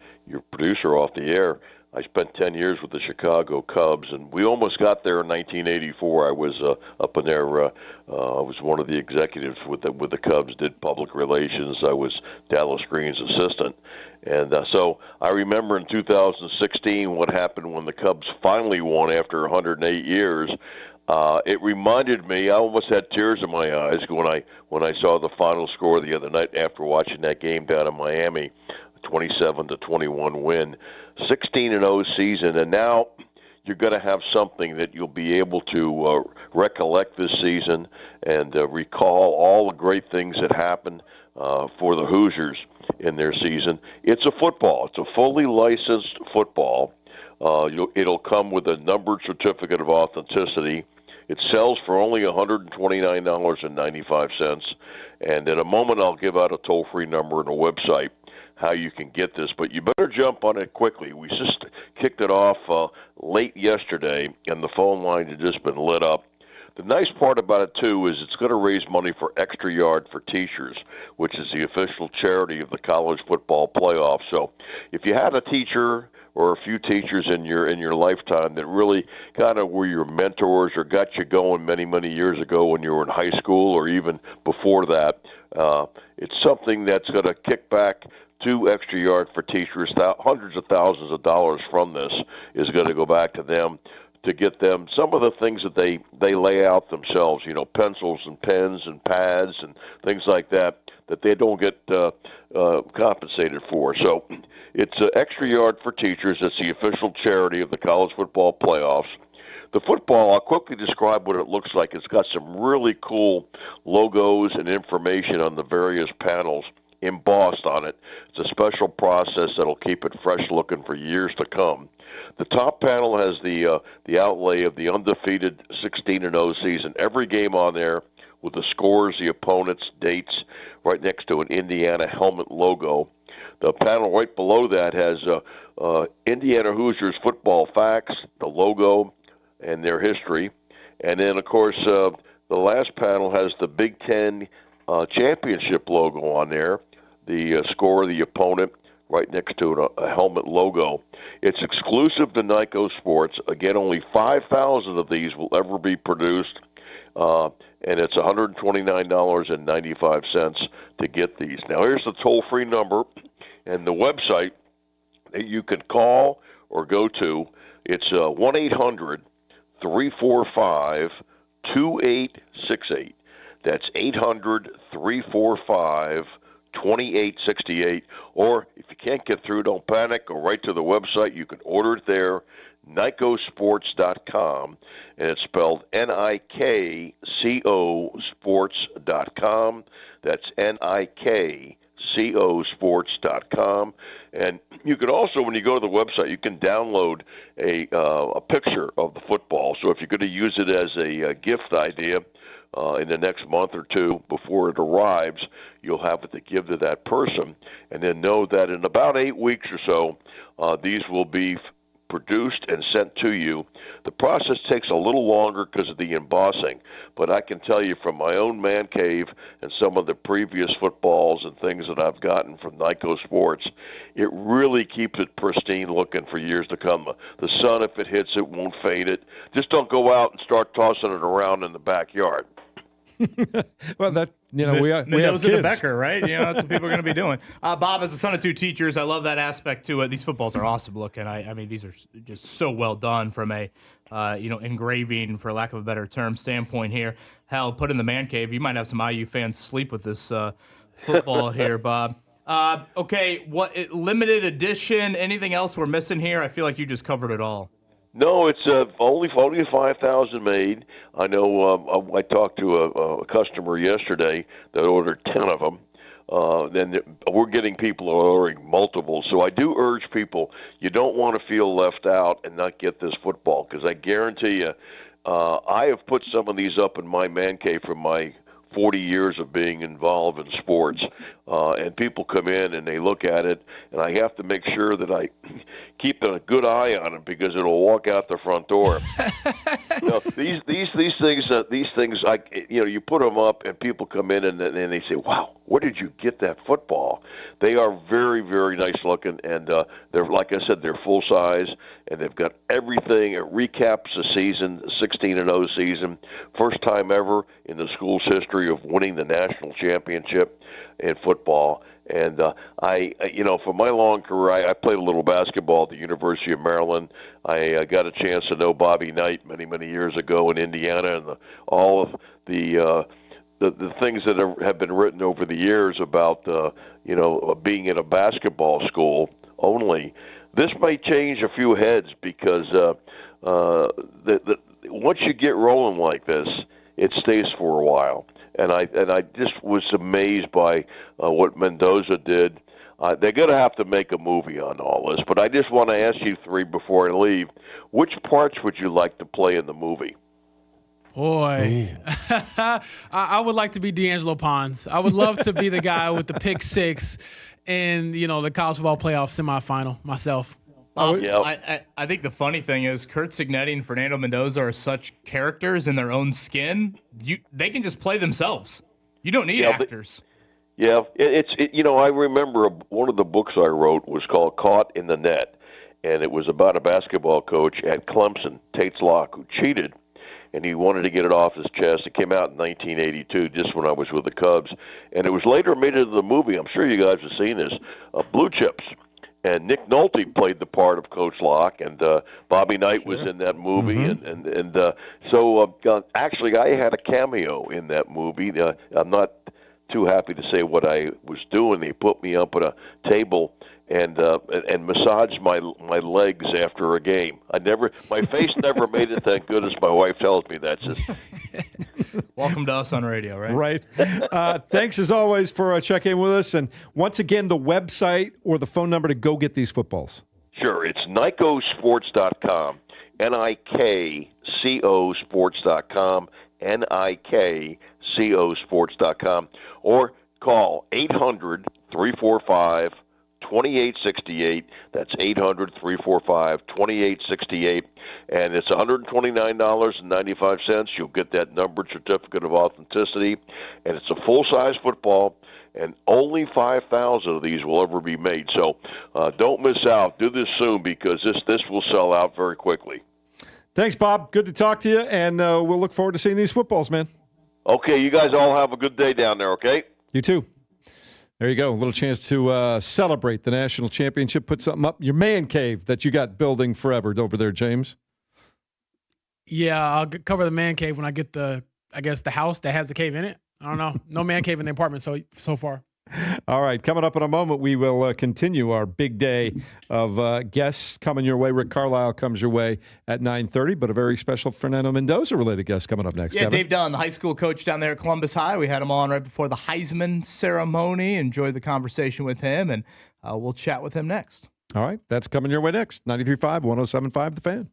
[SPEAKER 11] producer off the air, I spent 10 years with the Chicago Cubs, and we almost got there in 1984. I was up in there. I was one of the executives with the Cubs, did public relations. I was Dallas Green's assistant. And so I remember in 2016 what happened when the Cubs finally won after 108 years. It reminded me, I almost had tears in my eyes when I saw the final score the other night after watching that game down in Miami, 27-21 win. 16-0 season, and now you're going to have something that you'll be able to recollect this season and recall all the great things that happened for the Hoosiers in their season. It's a football. It's a fully licensed football. It'll come with a numbered certificate of authenticity. It sells for only $129.95, and in a moment I'll give out a toll-free number and a website how you can get this, but you better jump on it quickly. We just kicked it off late yesterday, and the phone line had just been lit up. The nice part about it, too, is it's going to raise money for Extra Yard for Teachers, which is the official charity of the college football playoff. So if you had a teacher or a few teachers in your lifetime that really kind of were your mentors or got you going many, many years ago when you were in high school or even before that, it's something that's going to kick back to Extra Yard for Teachers. Hundreds of thousands of dollars from this is going to go back to them to get them some of the things that they lay out themselves, pencils and pens and pads and things like that they don't get compensated for. So it's Extra Yard for Teachers. It's the official charity of the college football playoffs. The football, I'll quickly describe what it looks like. It's got some really cool logos and information on the various panels embossed on it. It's a special process that'll keep it fresh looking for years to come. The top panel has the outlay of the undefeated 16-0 season. Every game on there with the scores, the opponents, dates, right next to an Indiana helmet logo. The panel right below that has Indiana Hoosiers football facts, the logo, and their history. And then, of course, the last panel has the Big Ten championship logo on there, the score of the opponent, right next to a helmet logo. It's exclusive to Nico Sports. Again, only 5,000 of these will ever be produced, and it's $129.95 to get these. Now, here's the toll-free number and the website that you can call or go to. It's 1-800-345-2868. That's 800-345-2868. Or if you can't get through, don't panic. Go right to the website. You can order it there, NicoSports.com. And it's spelled Nikco Sports.com. That's Nikco Sports.com. And you can also, when you go to the website, you can download a picture of the football. So if you're going to use it as a gift idea, in the next month or two before it arrives, you'll have it to give to that person. And then know that in about 8 weeks or so, these will be produced and sent to you. The process takes a little longer because of the embossing, but I can tell you from my own man cave and some of the previous footballs and things that I've gotten from Nico Sports, it really keeps it pristine looking for years to come. The sun, if it hits it, won't fade it. Just don't go out and start tossing it around in the backyard.
[SPEAKER 5] Well, that we have
[SPEAKER 6] Mendoza
[SPEAKER 5] kids.
[SPEAKER 6] to Becker, right? That's what people are going to be doing. Bob, as the son of two teachers, I love that aspect to it. These footballs are awesome looking. I mean, these are just so well done from a engraving, for lack of a better term, standpoint here. Hell, put in the man cave. You might have some IU fans sleep with this football here, Bob. Okay, what limited edition? Anything else we're missing here? I feel like you just covered it all.
[SPEAKER 11] No, it's only 5,000 made. I know. I talked to a customer yesterday that ordered 10 of them. Then we're getting people ordering multiple. So I do urge people: you don't want to feel left out and not get this football, because I guarantee you, I have put some of these up in my man cave from my 40 years of being involved in sports, and people come in and they look at it, and I have to make sure that I keep a good eye on it, because it'll walk out the front door. These things, you put them up and people come in and they say, "Wow, where did you get that football?" They are very, very nice looking, and they're, like I said, they're full size, and they've got everything. It recaps the season, 16-0 season, first time ever in the school's history of winning the national championship in football. And for my long career, I played a little basketball at the University of Maryland. I got a chance to know Bobby Knight many, many years ago in Indiana, and all of the things that have been written over the years about being in a basketball school only. This may change a few heads, because once you get rolling like this, it stays for a while. And I just was amazed by what Mendoza did. They're going to have to make a movie on all this. But I just want to ask you three before I leave: which parts would you like to play in the movie?
[SPEAKER 7] Boy, I would like to be D'Angelo Pons. I would love to be the guy with the pick six in the college football playoff semifinal myself.
[SPEAKER 6] I think the funny thing is Curt Signetti and Fernando Mendoza are such characters in their own skin. They can just play themselves. You don't need actors.
[SPEAKER 11] I remember one of the books I wrote was called Caught in the Net, and it was about a basketball coach at Clemson, Tates Locke, who cheated, and he wanted to get it off his chest. It came out in 1982, just when I was with the Cubs, and it was later made into the movie. I'm sure you guys have seen this, Blue Chips. And Nick Nolte played the part of Coach Locke, and Bobby Knight was in that movie, so actually I had a cameo in that movie. I'm not too happy to say what I was doing. They put me up at a table and massaged my legs after a game. My face never made it that good, as my wife tells me. That's it.
[SPEAKER 6] Welcome to us on radio, right?
[SPEAKER 5] Right. Thanks as always for checking in with us. And once again, the website or the phone number to go get these footballs.
[SPEAKER 11] Sure. It's NICOsports.com, NIKCO Sports.com, NIKCO or call 800-345-2868. That's 800-345-2868. And it's $129.95. You'll get that numbered certificate of authenticity. And it's a full-size football, and only 5,000 of these will ever be made. So don't miss out. Do this soon, because this will sell out very quickly.
[SPEAKER 5] Thanks, Bob. Good to talk to you, and we'll look forward to seeing these footballs, man.
[SPEAKER 11] Okay, you guys all have a good day down there, okay?
[SPEAKER 5] You too. There you go. A little chance to celebrate the national championship. Put something up. Your man cave that you got building forever over there, James.
[SPEAKER 7] Yeah, I'll cover the man cave when I get the house that has the cave in it. I don't know. No man cave in the apartment so far.
[SPEAKER 5] All right. Coming up in a moment, we will continue our big day of guests coming your way. Rick Carlisle comes your way at 9:30, but a very special Fernando Mendoza-related guest coming up next.
[SPEAKER 6] Yeah,
[SPEAKER 5] Kevin.
[SPEAKER 6] Dave Dunn, the high school coach down there at Columbus High. We had him on right before the Heisman ceremony. Enjoyed the conversation with him, and we'll chat with him next.
[SPEAKER 5] All right. That's coming your way next. 93.5, 107.5 The Fan.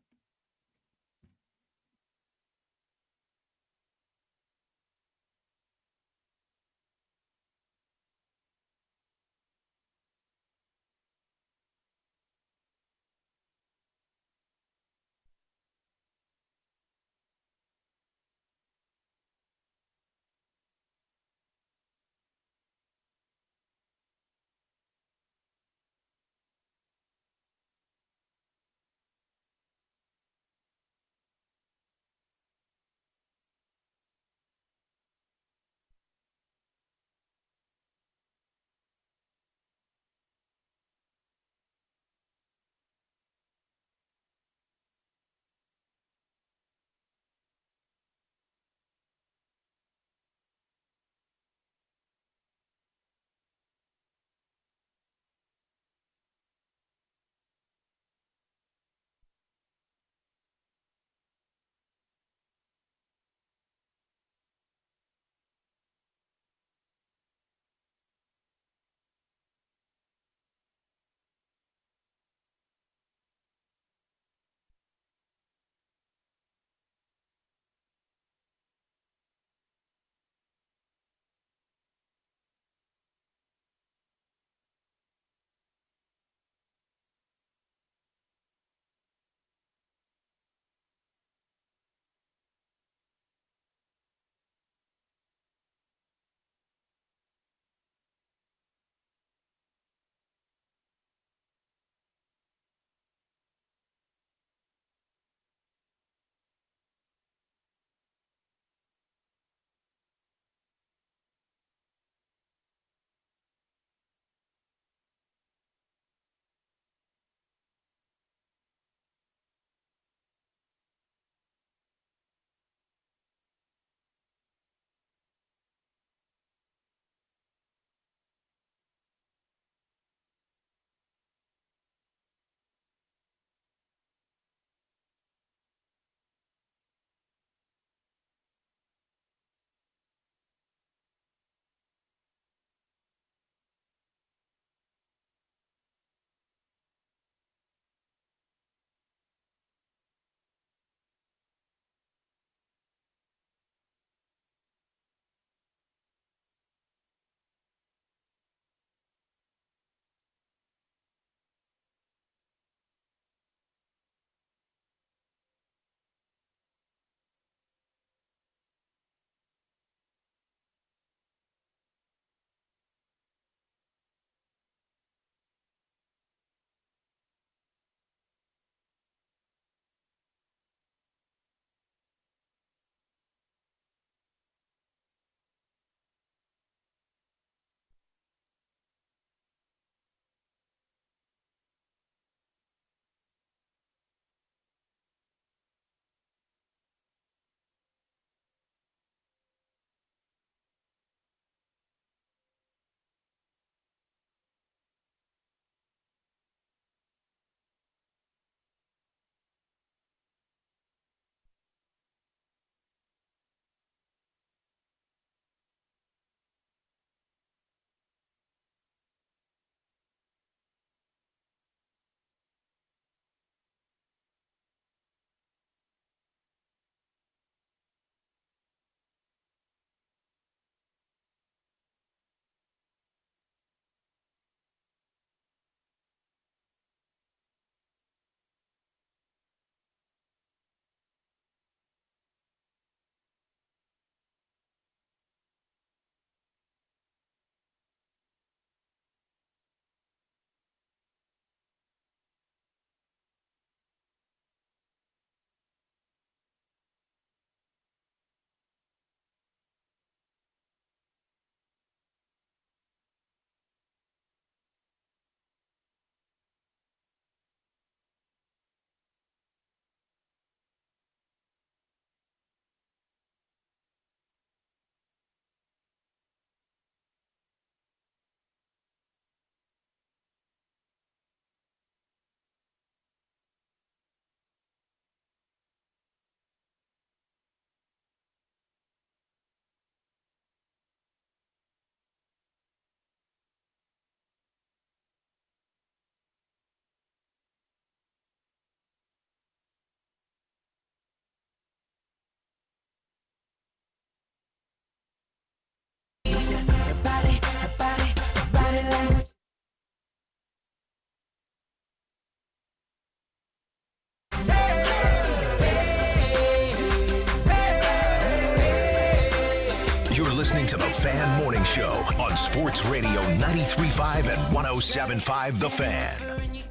[SPEAKER 4] listening to the Fan Morning Show on Sports Radio 93.5 and 107.5 The Fan.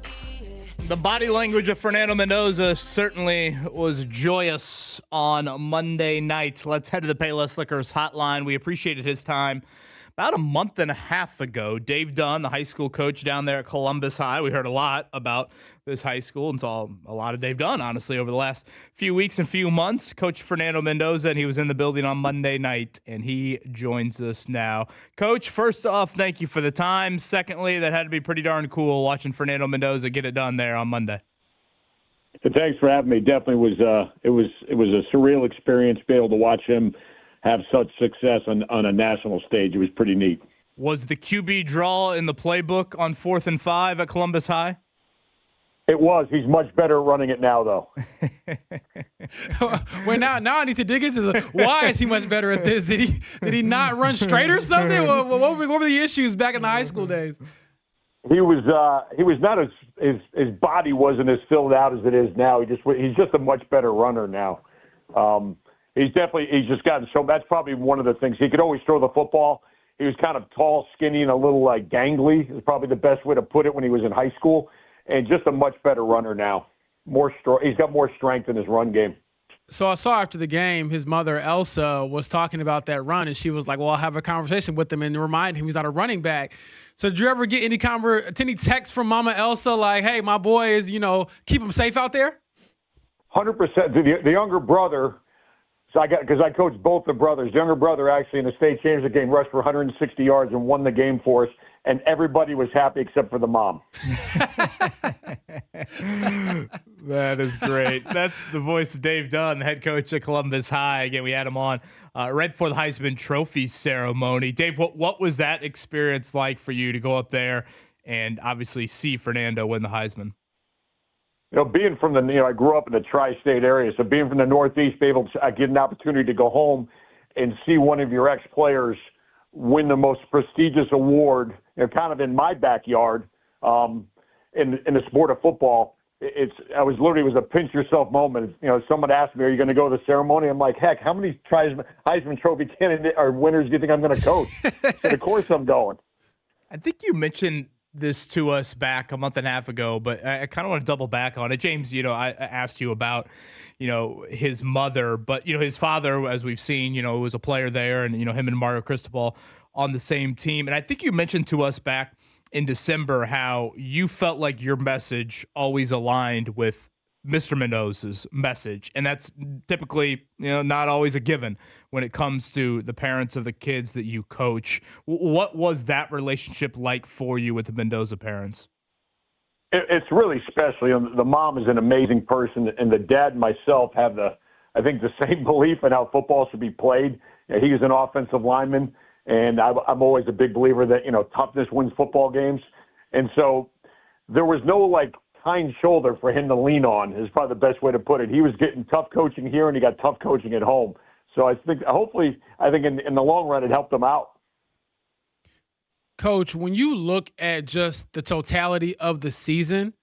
[SPEAKER 6] The body language of Fernando Mendoza certainly was joyous on Monday night. Let's head to the Payless Liquors hotline. We appreciated his time. About a month and a half ago, Dave Dunn, the high school coach down there at Columbus High, we heard a lot about this high school and saw a lot of Dave Dunn, honestly, over the last few weeks and few months. Coach Fernando Mendoza, and he was in the building on Monday night, and he joins us now. Coach, first off, thank you for the time. Secondly, that had to be pretty darn cool watching Fernando Mendoza get it done there on Monday.
[SPEAKER 13] Thanks for having me. Definitely was it was a surreal experience to be able to watch him have such success on a national stage. It was pretty neat.
[SPEAKER 6] Was the QB draw in the playbook on 4th and 5 at Columbus High?
[SPEAKER 13] It was. He's much better at running it now, though.
[SPEAKER 7] Well, now I need to dig into why is he much better at this? Did he not run straight or something? What were the issues back in the high school days?
[SPEAKER 13] He was not his body wasn't as filled out as it is now. He's just a much better runner now. He's just gotten so. That's probably one of the things. He could always throw the football. He was kind of tall, skinny, and a little gangly. Is probably the best way to put it when he was in high school. And just a much better runner now. He's got more strength in his run game.
[SPEAKER 7] So I saw after the game, his mother, Elsa, was talking about that run, and she was like, well, I'll have a conversation with him and remind him he's not a running back. So did you ever get any text from Mama Elsa like, hey, my boy is, keep him safe out there?
[SPEAKER 13] 100%. The younger brother, because I coached both the brothers. The younger brother actually in the state championship game rushed for 160 yards and won the game for us, and everybody was happy except for the mom.
[SPEAKER 6] That is great. That's the voice of Dave Dunn, the head coach at Columbus High. Again, we had him on right before the Heisman Trophy ceremony. Dave, what was that experience like for you to go up there and obviously see Fernando win the Heisman?
[SPEAKER 13] Being from I grew up in the tri-state area, so being from the Northeast, be able to get an opportunity to go home and see one of your ex-players win the most prestigious award, kind of in my backyard, in the sport of football. It was a pinch yourself moment. Someone asked me, "Are you going to go to the ceremony?" I'm like, "Heck, how many Heisman Trophy candidate or winners do you think I'm going to coach?" So of course I'm going.
[SPEAKER 6] I think you mentioned this to us back a month and a half ago, but I kind of want to double back on it. James, I asked you about, his mother, but, his father, as we've seen, was a player there, and, him and Mario Cristobal on the same team. And I think you mentioned to us back in December how you felt like your message always aligned with Mr. Mendoza's message. And that's typically, not always a given when it comes to the parents of the kids that you coach. What was that relationship like for you with the Mendoza parents?
[SPEAKER 13] It's really special. The mom is an amazing person, and the dad and myself have the same belief in how football should be played. He was an offensive lineman, and I'm always a big believer that, toughness wins football games. And so there was no, kind shoulder for him to lean on is probably the best way to put it. He was getting tough coaching here, and he got tough coaching at home. So I think in the long run it helped him out.
[SPEAKER 7] Coach, when you look at just the totality of the season,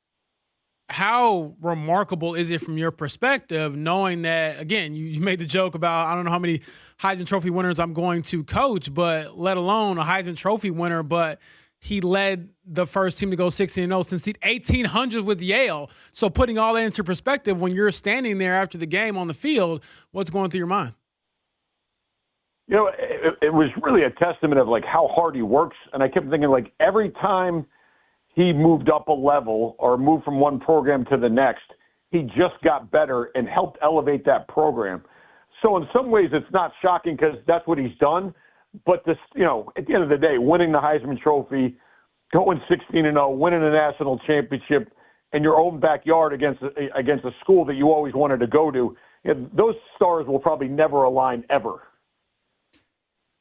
[SPEAKER 7] how remarkable is it from your perspective, knowing that, again, you made the joke about, I don't know how many Heisman Trophy winners I'm going to coach, but let alone a Heisman Trophy winner, but he led the first team to go 16-0 since the 1800s with Yale. So putting all that into perspective, when you're standing there after the game on the field, what's going through your mind?
[SPEAKER 13] It was really a testament of how hard he works. And I kept thinking every time he moved up a level or moved from one program to the next, he just got better and helped elevate that program. So in some ways it's not shocking because that's what he's done. But this, at the end of the day, winning the Heisman Trophy, going 16-0, winning a national championship in your own backyard against a school that you always wanted to go to, those stars will probably never align ever.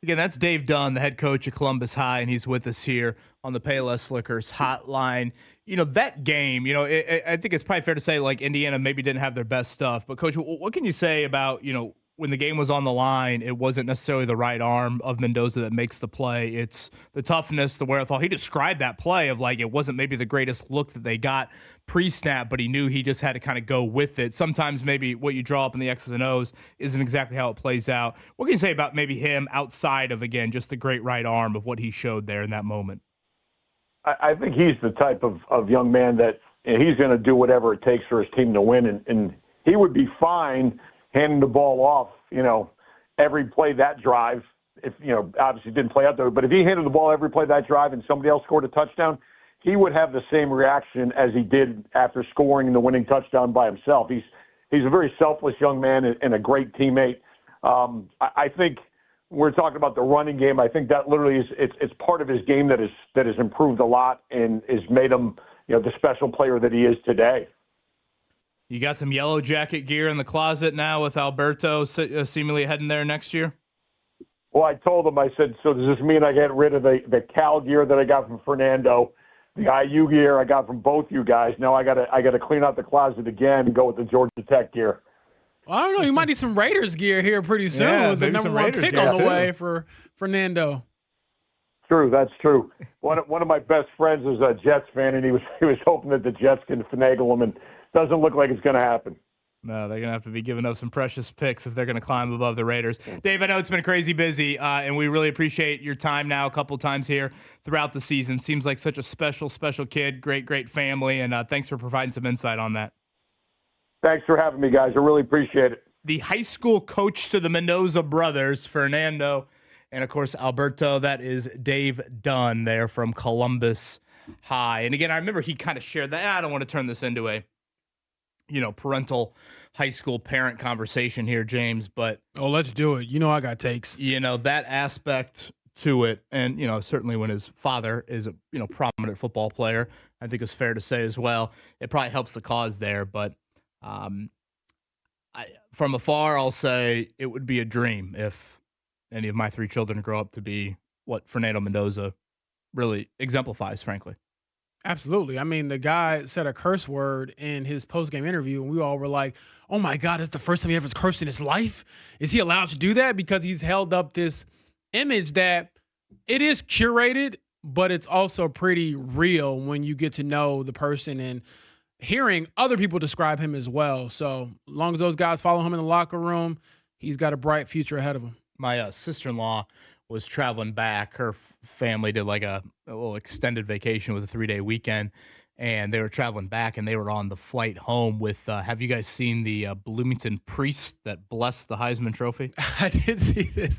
[SPEAKER 6] Again, that's Dave Dunn, the head coach at Columbus High, and he's with us here on the Payless Liquors hotline. That game, I think it's probably fair to say Indiana maybe didn't have their best stuff. But, Coach, what can you say about, when the game was on the line, it wasn't necessarily the right arm of Mendoza that makes the play. It's the toughness, the wherewithal. He described that play of like it wasn't maybe the greatest look that they got pre-snap, but he knew he just had to kind of go with it. Sometimes maybe what you draw up in the X's and O's isn't exactly how it plays out. What can you say about maybe him outside of, again, just the great right arm of what he showed there in that moment?
[SPEAKER 13] I think he's the type of young man that he's going to do whatever it takes for his team to win, and he would be fine handing the ball off, every play that drive. If, obviously didn't play out there, but if he handed the ball every play that drive and somebody else scored a touchdown, he would have the same reaction as he did after scoring the winning touchdown by himself. He's a very selfless young man and a great teammate. I think we're talking about the running game. I think that literally it's part of his game that has improved a lot and has made him, the special player that he is today.
[SPEAKER 6] You got some Yellow Jacket gear in the closet now with Alberto seemingly heading there next year?
[SPEAKER 13] Well, I told him, I said, so does this mean I get rid of the Cal gear that I got from Fernando, the IU gear I got from both you guys? Now I gotta clean out the closet again and go with the Georgia Tech gear.
[SPEAKER 7] Well, I don't know. You might need some Raiders gear here pretty soon with the number one pick on the way for Fernando.
[SPEAKER 13] True, that's true. One of my best friends is a Jets fan, and he was hoping that the Jets can finagle him, and doesn't look like it's going to happen.
[SPEAKER 6] No, they're going to have to be giving up some precious picks if they're going to climb above the Raiders. Dave, I know it's been crazy busy, and we really appreciate your time now a couple times here throughout the season. Seems like such a special, special kid, great family, and thanks for providing some insight on that.
[SPEAKER 13] Thanks for having me, guys. I really appreciate it.
[SPEAKER 6] The high school coach to the Mendoza brothers, Fernando, and, of course, Alberto. That is Dave Dunn there from Columbus High. And, again, I remember he kind of shared that. I don't want to turn this into a parental high school parent conversation here, James, but
[SPEAKER 7] let's do it. I got takes.
[SPEAKER 6] That aspect to it, and certainly when his father is a prominent football player, I think it's fair to say as well, it probably helps the cause there. But from afar, I'll say it would be a dream if any of my three children grow up to be what Fernando Mendoza really exemplifies, frankly.
[SPEAKER 7] Absolutely. I mean, the guy said a curse word in his post-game interview, and we all were like, oh, my God, it's the first time he ever cursed in his life? Is he allowed to do that? Because he's held up this image that it is curated, but it's also pretty real when you get to know the person and hearing other people describe him as well. So as long as those guys follow him in the locker room, he's got a bright future ahead of him.
[SPEAKER 6] My sister-in-law was traveling back. Her family did like a little extended vacation with a 3-day weekend, and they were traveling back, and they were on the flight home with, have you guys seen the Bloomington priest that blessed the Heisman Trophy?
[SPEAKER 7] I did see this.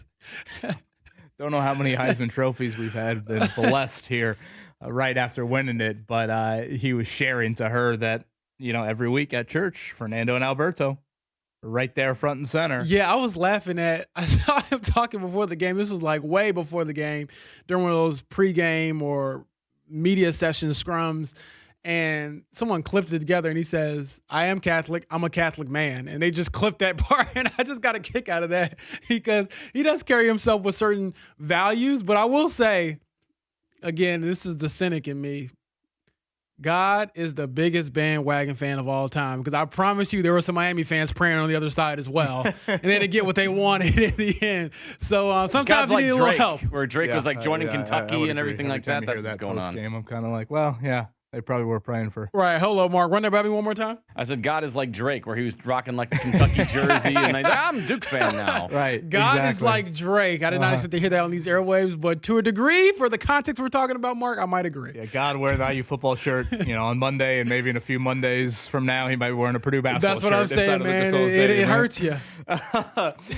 [SPEAKER 6] Don't know how many Heisman trophies we've had been blessed here right after winning it, but he was sharing to her that, every week at church, Fernando and Alberto right there front and center.
[SPEAKER 7] Yeah, I was laughing I saw him talking before the game. This was like way before the game, during one of those pregame or media session scrums. And someone clipped it together and he says, I am Catholic, I'm a Catholic man. And they just clipped that part. And I just got a kick out of that because he does carry himself with certain values. But I will say, again, this is the cynic in me. God is the biggest bandwagon fan of all time, because I promise you there were some Miami fans praying on the other side as well, and they didn't get what they wanted in the end. So sometimes you need a little help.
[SPEAKER 8] Where Drake was like joining Kentucky and everything like that. That's what's going on.
[SPEAKER 6] I'm kind of like, well, yeah. They probably were praying for.
[SPEAKER 7] Right. Hello, Mark. Run that by me one more time.
[SPEAKER 8] I said God is like Drake, where he was rocking like the Kentucky jersey, and I'm a Duke fan now.
[SPEAKER 6] Right.
[SPEAKER 7] God is like Drake. I did not expect to hear that on these airwaves, but to a degree, for the context we're talking about, Mark, I might agree.
[SPEAKER 6] Yeah, God wear the IU football shirt, on Monday, and maybe in a few Mondays from now, he might be wearing a Purdue basketball shirt.
[SPEAKER 7] That's what I'm saying, man. It hurts you.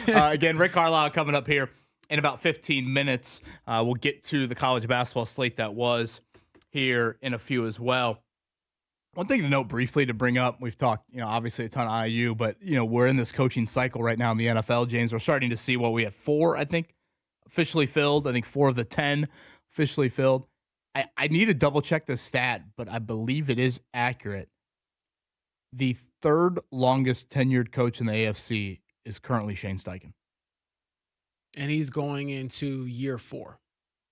[SPEAKER 6] Again, Rick Carlisle coming up here in about 15 minutes. We'll get to the college basketball slate that was here in a few as well. One thing to note briefly to bring up, we've talked, obviously a ton of IU, but, we're in this coaching cycle right now in the NFL, James. We're starting to see we had 4, I think, officially filled. I think 4 of the 10 officially filled. I need to double check this stat, but I believe it is accurate. The third longest tenured coach in the AFC is currently Shane Steichen.
[SPEAKER 7] And he's going into year 4.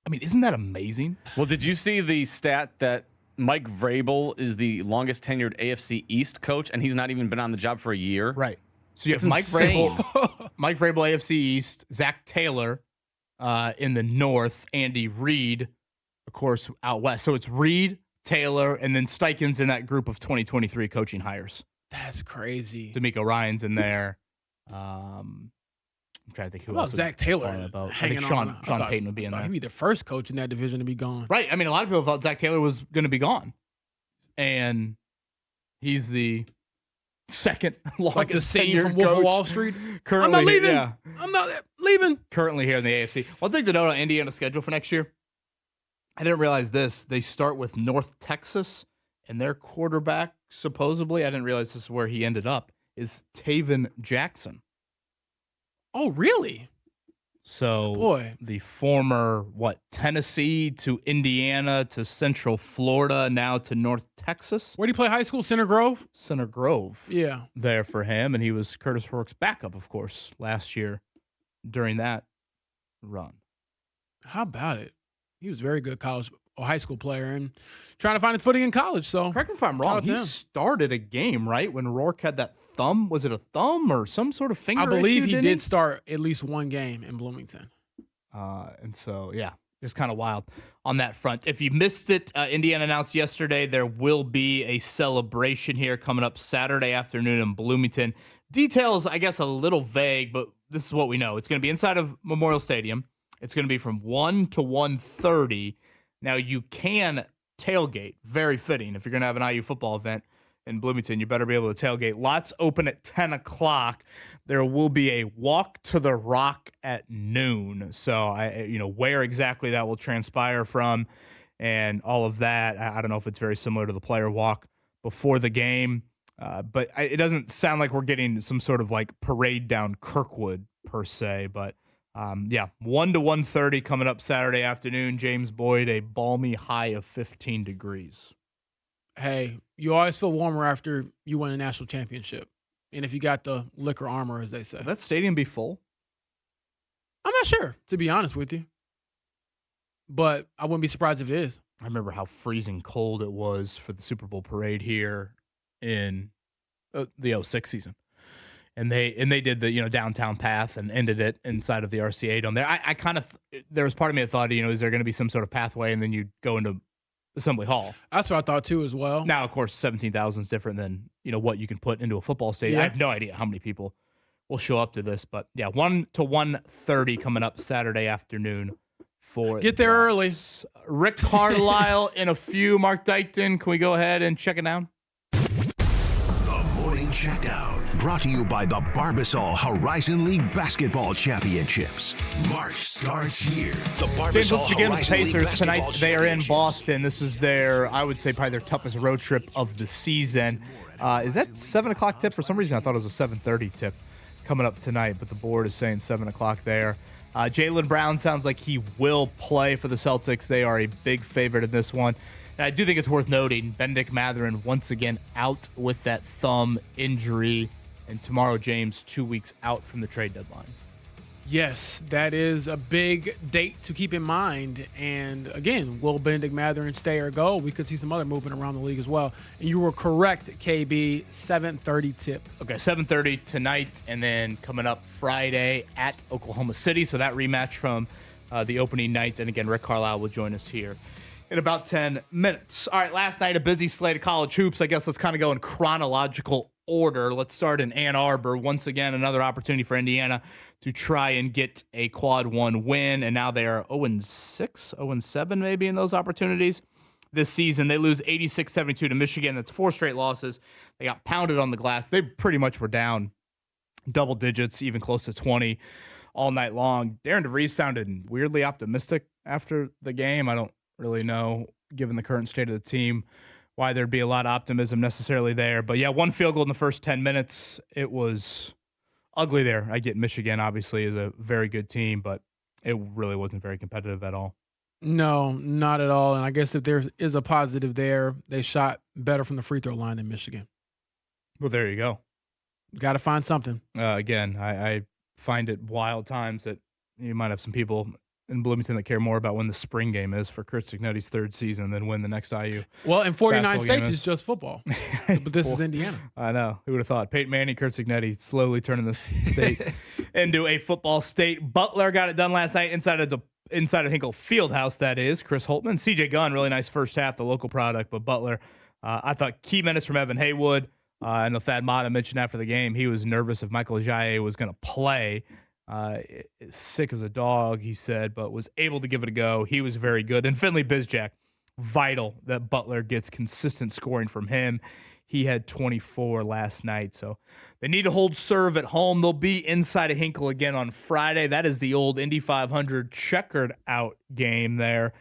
[SPEAKER 6] I mean, isn't that amazing?
[SPEAKER 8] Well, did you see the stat that Mike Vrabel is the longest tenured AFC East coach, and he's not even been on the job for a year?
[SPEAKER 6] Right. So you have
[SPEAKER 8] Mike Vrabel.
[SPEAKER 6] Mike Vrabel, AFC East, Zach Taylor in the North, Andy Reid, of course, out West. So it's Reid, Taylor, and then Steichen's in that group of 2023 coaching hires.
[SPEAKER 7] That's crazy.
[SPEAKER 6] D'Amico Ryan's in there. I'm trying to think who else.
[SPEAKER 7] Zach Taylor?
[SPEAKER 6] I think Sean Payton would be in there.
[SPEAKER 7] He'd be the first coach in that division to be gone.
[SPEAKER 6] Right. I mean, a lot of people thought Zach Taylor was going to be gone. And he's the second longest
[SPEAKER 7] like the scene from Wolf of Wall Street.
[SPEAKER 6] Currently,
[SPEAKER 7] I'm not leaving.
[SPEAKER 6] Yeah.
[SPEAKER 7] I'm not leaving.
[SPEAKER 6] Currently here in the AFC. One thing to note on Indiana's schedule for next year, I didn't realize this. They start with North Texas, and their quarterback, supposedly, I didn't realize this is where he ended up, is Taven Jackson.
[SPEAKER 7] Oh, really?
[SPEAKER 6] So the former, Tennessee to Indiana to Central Florida, now to North Texas.
[SPEAKER 7] Where did he play high school? Center Grove?
[SPEAKER 6] Center Grove.
[SPEAKER 7] Yeah.
[SPEAKER 6] There for him, and he was Curtis Rourke's backup, of course, last year during that run.
[SPEAKER 7] How about it? He was a very good college or high school player and trying to find his footing in college. So
[SPEAKER 6] correct me if I'm wrong. He started a game, right, when Rourke had that thumb. Was it a thumb or some sort of finger?
[SPEAKER 7] I believe
[SPEAKER 6] issue,
[SPEAKER 7] he did start at least one game in Bloomington.
[SPEAKER 6] And so, yeah, just kind of wild on that front. If you missed it, Indiana announced yesterday there will be a celebration here coming up Saturday afternoon in Bloomington. Details, I guess, a little vague, but this is what we know. It's going to be inside of Memorial Stadium. It's going to be from 1 to 1:30. Now, you can tailgate. Very fitting. If you're going to have an IU football event in Bloomington, you better be able to tailgate. Lots open at 10 o'clock. There will be a walk to the Rock at noon. So, where exactly that will transpire from and all of that, I don't know if it's very similar to the player walk before the game. But it doesn't sound like we're getting some sort of parade down Kirkwood per se. But 1 to 1:30 coming up Saturday afternoon. James Boyd, a balmy high of 15 degrees.
[SPEAKER 7] Hey, you always feel warmer after you win a national championship. And if you got the liquor armor, as they say.
[SPEAKER 6] Will that stadium be full?
[SPEAKER 7] I'm not sure, to be honest with you. But I wouldn't be surprised if it is.
[SPEAKER 6] I remember how freezing cold it was for the Super Bowl parade here in the 06 season. And they did the downtown path and ended it inside of the RCA Dome there. I kind of, there was part of me that thought, is there going to be some sort of pathway and then you go into Assembly Hall?
[SPEAKER 7] That's what I thought too as well.
[SPEAKER 6] Now, of course, 17,000 is different than what you can put into a football stadium.
[SPEAKER 7] Yeah.
[SPEAKER 6] I have no idea how many people will show up to this, but 1 to 1:30 coming up Saturday afternoon.
[SPEAKER 7] Get there early.
[SPEAKER 6] Rick Carlisle in a few. Mark Dykton, can we go ahead and check it down?
[SPEAKER 4] The Morning Checkdown, brought to you by the Barbasol Horizon League Basketball Championships. March starts here. The
[SPEAKER 6] James,
[SPEAKER 4] Barbasol
[SPEAKER 6] let's begin with the
[SPEAKER 4] Horizon League
[SPEAKER 6] Pacers
[SPEAKER 4] Basketball
[SPEAKER 6] tonight. They are in
[SPEAKER 4] Championships.
[SPEAKER 6] Boston. This is I would say, probably their toughest road trip of the season. Is that 7 o'clock tip? For some reason, I thought it was a 7:30 tip coming up tonight, but the board is saying 7 o'clock there. Jaylen Brown sounds like he will play for the Celtics. They are a big favorite in this one. And I do think it's worth noting, Benedict Mathurin once again out with that thumb injury. And tomorrow, James, 2 weeks out from the trade deadline.
[SPEAKER 7] Yes, that is a big date to keep in mind. And again, will Benedict Mathurin stay or go? We could see some other movement around the league as well. And you were correct, KB, 7:30 tip.
[SPEAKER 6] Okay, 7:30 tonight, and then coming up Friday at Oklahoma City. So that rematch from the opening night. And again, Rick Carlisle will join us here in about 10 minutes. All right, last night, a busy slate of college hoops. I guess let's kind of go in chronological order. Let's start in Ann Arbor. Once again, another opportunity for Indiana to try and get a quad one win. And now they are 0-6, 0-7 maybe in those opportunities this season. They lose 86-72 to Michigan. That's 4 straight losses. They got pounded on the glass. They pretty much were down double digits, even close to 20 all night long. Darren DeVries sounded weirdly optimistic after the game. I don't really know, given the current state of the team, why there'd be a lot of optimism necessarily there. But yeah, 1 field goal in the first 10 minutes. It was ugly there. I get Michigan, obviously, is a very good team, but it really wasn't very competitive at all.
[SPEAKER 7] No, not at all. And I guess if there is a positive there, they shot better from the free throw line than Michigan.
[SPEAKER 6] Well, there you go.
[SPEAKER 7] Got to find something.
[SPEAKER 6] Again, I find it wild times that you might have some people in Bloomington that care more about when the spring game is for Kurt Signetti's 3rd season than when the next IU.
[SPEAKER 7] Well, in 49 states, it's just football. But this is Indiana.
[SPEAKER 6] I know. Who would have thought? Peyton Manning, Kurt Signetti slowly turning this state into a football state. Butler got it done last night inside of Hinkle Fieldhouse, that is. Chris Holtman. CJ Gunn, really nice first half, the local product. But Butler, I thought key minutes from Evan Haywood. I know Thad Mata mentioned after the game he was nervous if Michael Ajayi was going to play. Sick as a dog, he said, but was able to give it a go. He was very good. And Finley Bizjack, vital that Butler gets consistent scoring from him. He had 24 last night, so they need to hold serve at home. They'll be inside of Hinkle again on Friday. That is the old Indy 500 checkered out game there,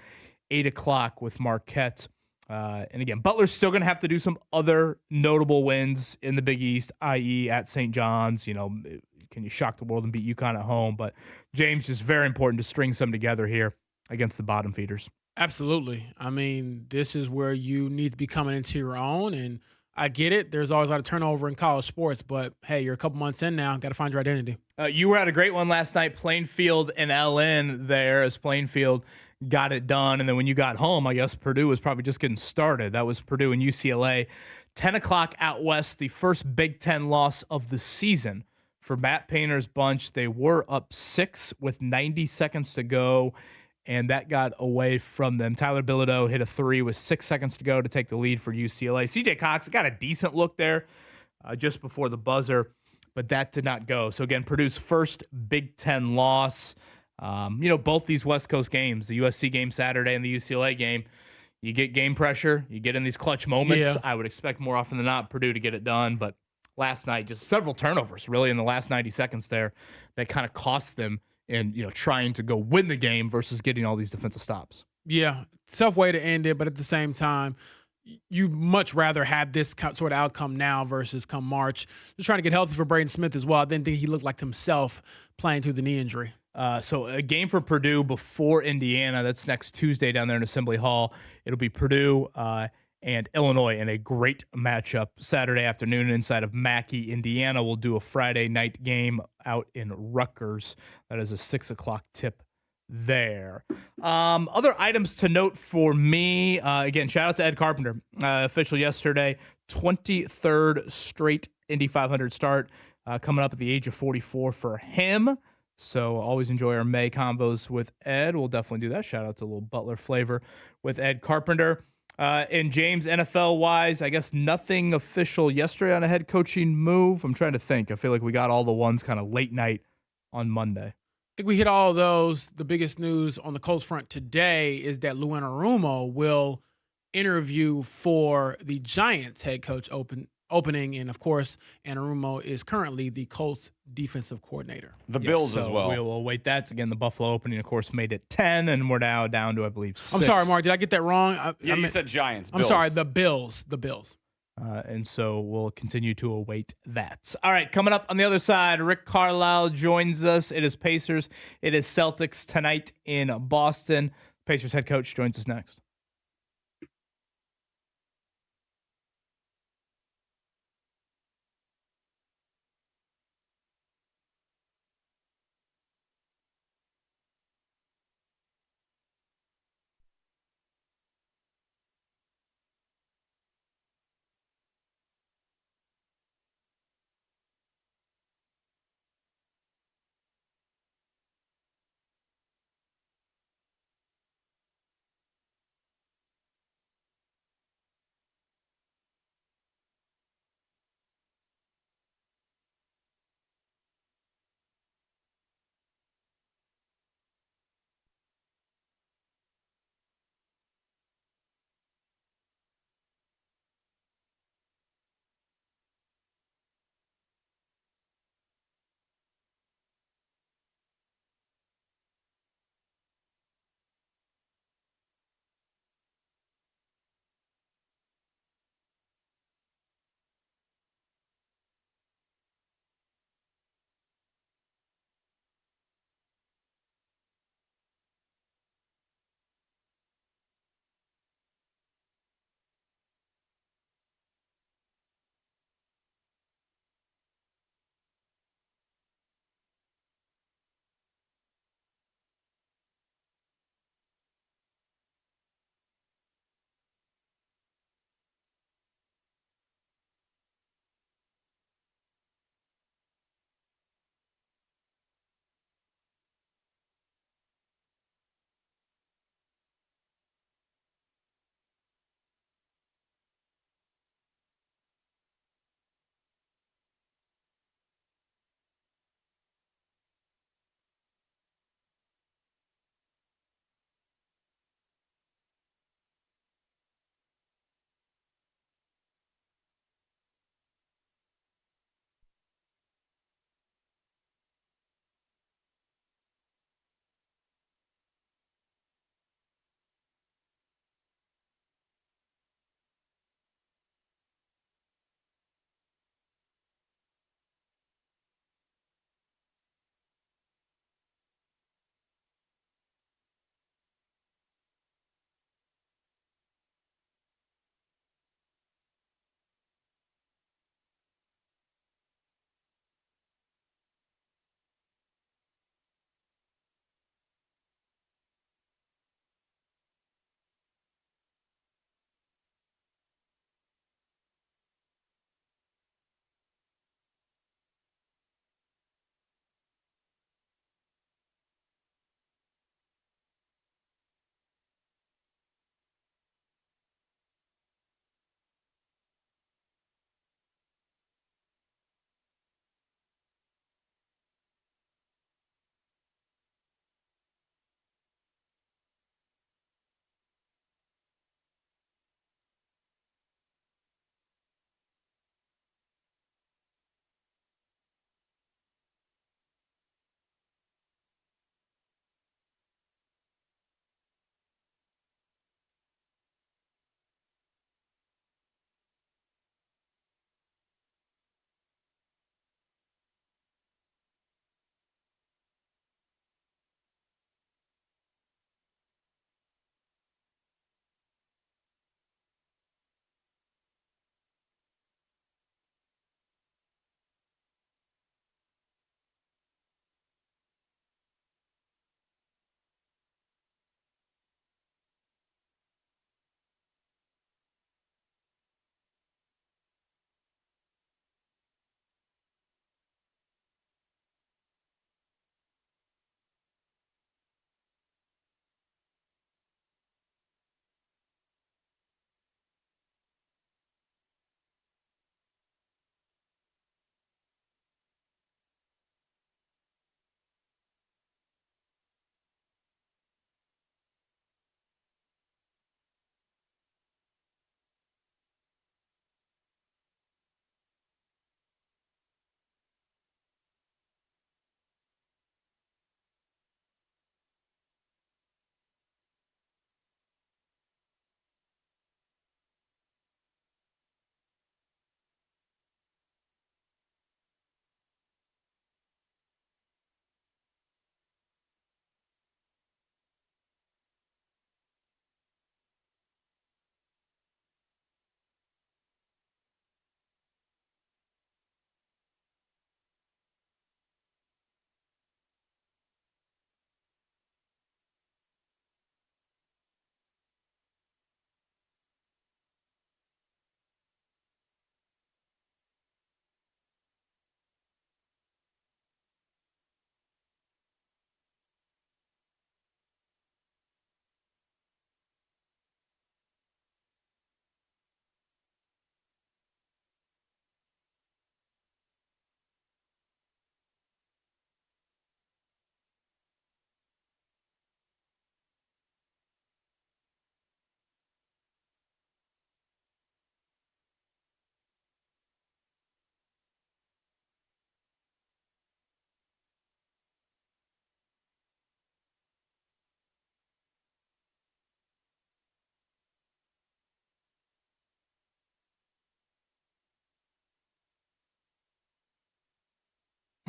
[SPEAKER 6] 8 o'clock with Marquette. And again, Butler's still going to have to do some other notable wins in the Big East, i.e. at St. John's. Can you shock the world and beat UConn at home? But James, just very important to string some together here against the bottom feeders.
[SPEAKER 7] Absolutely. I mean, this is where you need to be coming into your own, and I get it. There's always a lot of turnover in college sports, but hey, you're a couple months in now. Got to find your identity.
[SPEAKER 6] You were at a great one last night, Plainfield and LN there, as Plainfield got it done. And then when you got home, I guess Purdue was probably just getting started. That was Purdue and UCLA. 10 o'clock out west, the first Big Ten loss of the season for Matt Painter's bunch. They were up 6 with 90 seconds to go, and that got away from them. Tyler Bilodeau hit a 3 with 6 seconds to go to take the lead for UCLA. CJ Cox got a decent look there just before the buzzer, but that did not go. So again, Purdue's first Big Ten loss. Both these West Coast games, the USC game Saturday and the UCLA game, you get game pressure, you get in these clutch moments.
[SPEAKER 7] Yeah.
[SPEAKER 6] I would expect more often than not Purdue to get it done, but last night, just several turnovers really in the last 90 seconds there that kind of cost them in, trying to go win the game versus getting all these defensive stops.
[SPEAKER 7] Yeah, tough way to end it, but at the same time, you much rather have this sort of outcome now versus come March. Just trying to get healthy for Braden Smith as well. I didn't think he looked like himself playing through the knee injury.
[SPEAKER 6] So a game for Purdue before Indiana. That's next Tuesday down there in Assembly Hall. It'll be Purdue and Illinois in a great matchup Saturday afternoon inside of Mackey, Indiana. We'll do a Friday night game out in Rutgers. That is a 6 o'clock tip there. Other items to note for me. Again, shout out to Ed Carpenter. Official yesterday, 23rd straight Indy 500 start coming up at the age of 44 for him. So always enjoy our May combos with Ed. We'll definitely do that. Shout out to a little Butler flavor with Ed Carpenter. And James, NFL-wise, I guess nothing official yesterday on a head coaching move. I'm trying to think. I feel like we got all the ones kind of late night on Monday.
[SPEAKER 7] I think we hit all of those. The biggest news on the Colts front today is that Lou Anarumo will interview for the Giants head coach opening. And, of course, Anarumo is currently the Colts defensive coordinator.
[SPEAKER 8] The Bills as well.
[SPEAKER 6] We will await that. Again, the Buffalo opening, of course, made it 10, and we're now down to, I believe, 6.
[SPEAKER 7] I'm sorry, Mark. Did I get that wrong?
[SPEAKER 8] You said Giants.
[SPEAKER 7] I'm
[SPEAKER 8] Bills.
[SPEAKER 7] sorry, the Bills. The Bills.
[SPEAKER 6] And so we'll continue to await that. All right, coming up on the other side, Rick Carlisle joins us. It is Pacers. It is Celtics tonight in Boston. Pacers head coach joins us next.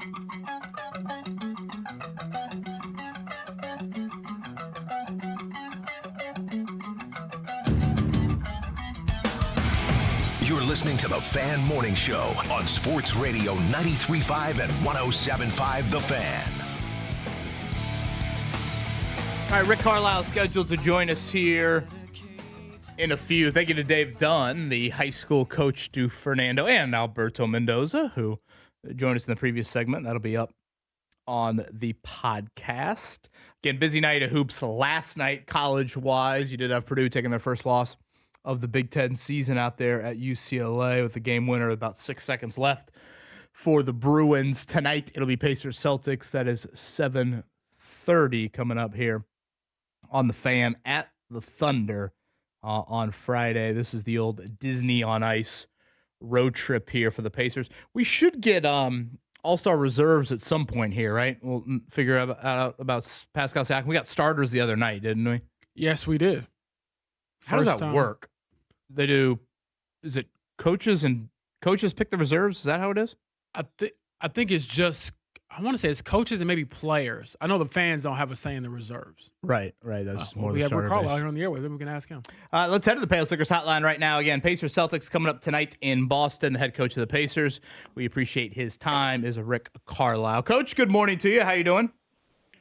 [SPEAKER 4] You're listening to the Fan Morning Show on Sports Radio 93.5 and 107.5 The Fan.
[SPEAKER 6] All right, Rick Carlisle scheduled to join us here in a few. Thank you to Dave Dunn, the high school coach to Fernando and Alberto Mendoza, who joined us in the previous segment. That'll be up on the podcast. Again, busy night of hoops last night, college-wise. You did have Purdue taking their first loss of the Big Ten season out there at UCLA with the game winner with about 6 seconds left for the Bruins. Tonight, it'll be Pacers-Celtics. That is 7:30 coming up here on the Fan at the Thunder on Friday. This is the old Disney on Ice road trip here for the Pacers. We should get all-star reserves at some point here, right? We'll figure out about Pascal Siakam. We got starters the other night, didn't we?
[SPEAKER 7] Yes, we did.
[SPEAKER 6] How does that work? They do, is it coaches pick the reserves? Is that how it is?
[SPEAKER 7] I think it's just, I want to say it's coaches and maybe players. I know the fans don't have a say in the reserves.
[SPEAKER 6] Right. That's more
[SPEAKER 7] we
[SPEAKER 6] the
[SPEAKER 7] have
[SPEAKER 6] starter
[SPEAKER 7] Rick Carlisle
[SPEAKER 6] base.
[SPEAKER 7] here on the airway. Maybe we can ask him.
[SPEAKER 6] Let's head to the Pale Slickers hotline right now. Again, Pacers-Celtics coming up tonight in Boston. The head coach of the Pacers, we appreciate his time, is Rick Carlisle. Coach, good morning to you. How you doing?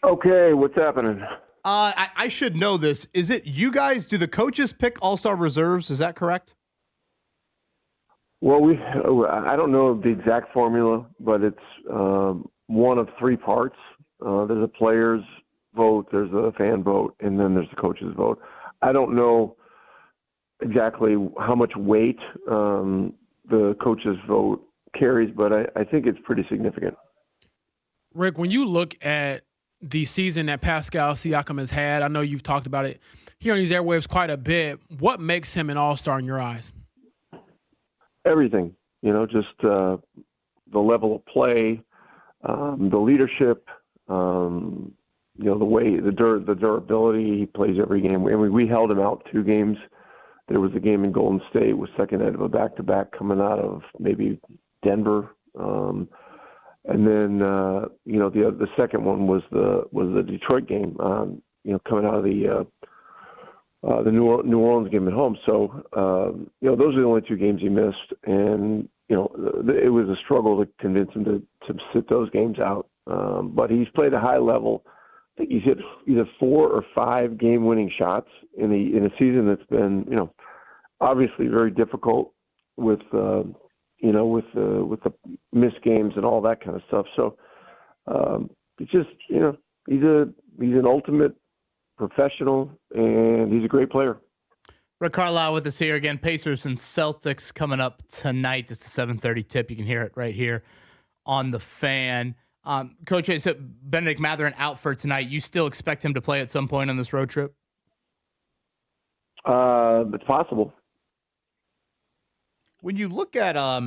[SPEAKER 13] Okay, what's happening?
[SPEAKER 6] I should know this. Is it you guys, do the coaches pick all-star reserves? Is that correct?
[SPEAKER 13] Well, I don't know the exact formula, but it's one of three parts. There's a player's vote, there's a fan vote, and then there's the coach's vote. I don't know exactly how much weight the coach's vote carries, but I think it's pretty significant.
[SPEAKER 7] Rick, when you look at the season that Pascal Siakam has had, I know you've talked about it here on these airwaves quite a bit. What makes him an all-star in your eyes?
[SPEAKER 13] Everything, just the level of play, the leadership, the way, the durability. He plays every game. I mean, we held him out 2 games. There was a game in Golden State, was second out of a back-to-back coming out of maybe Denver. And then, the second one was the Detroit game, coming out of the New Orleans game at home. So, those are the only 2 games he missed. And, it was a struggle to convince him to sit those games out. But he's played a high level. I think he's hit either 4 or 5 game-winning shots in a season that's been, obviously very difficult with the missed games and all that kind of stuff. So it's just, he's an ultimate professional, and he's a great player.
[SPEAKER 6] Rick Carlisle with us here again. Pacers and Celtics coming up tonight. It's a 7:30 tip. You can hear it right here on the Fan. Coach, so Benedict Mathurin out for tonight. You still expect him to play at some point on this road trip?
[SPEAKER 13] It's possible.
[SPEAKER 6] When you look at, I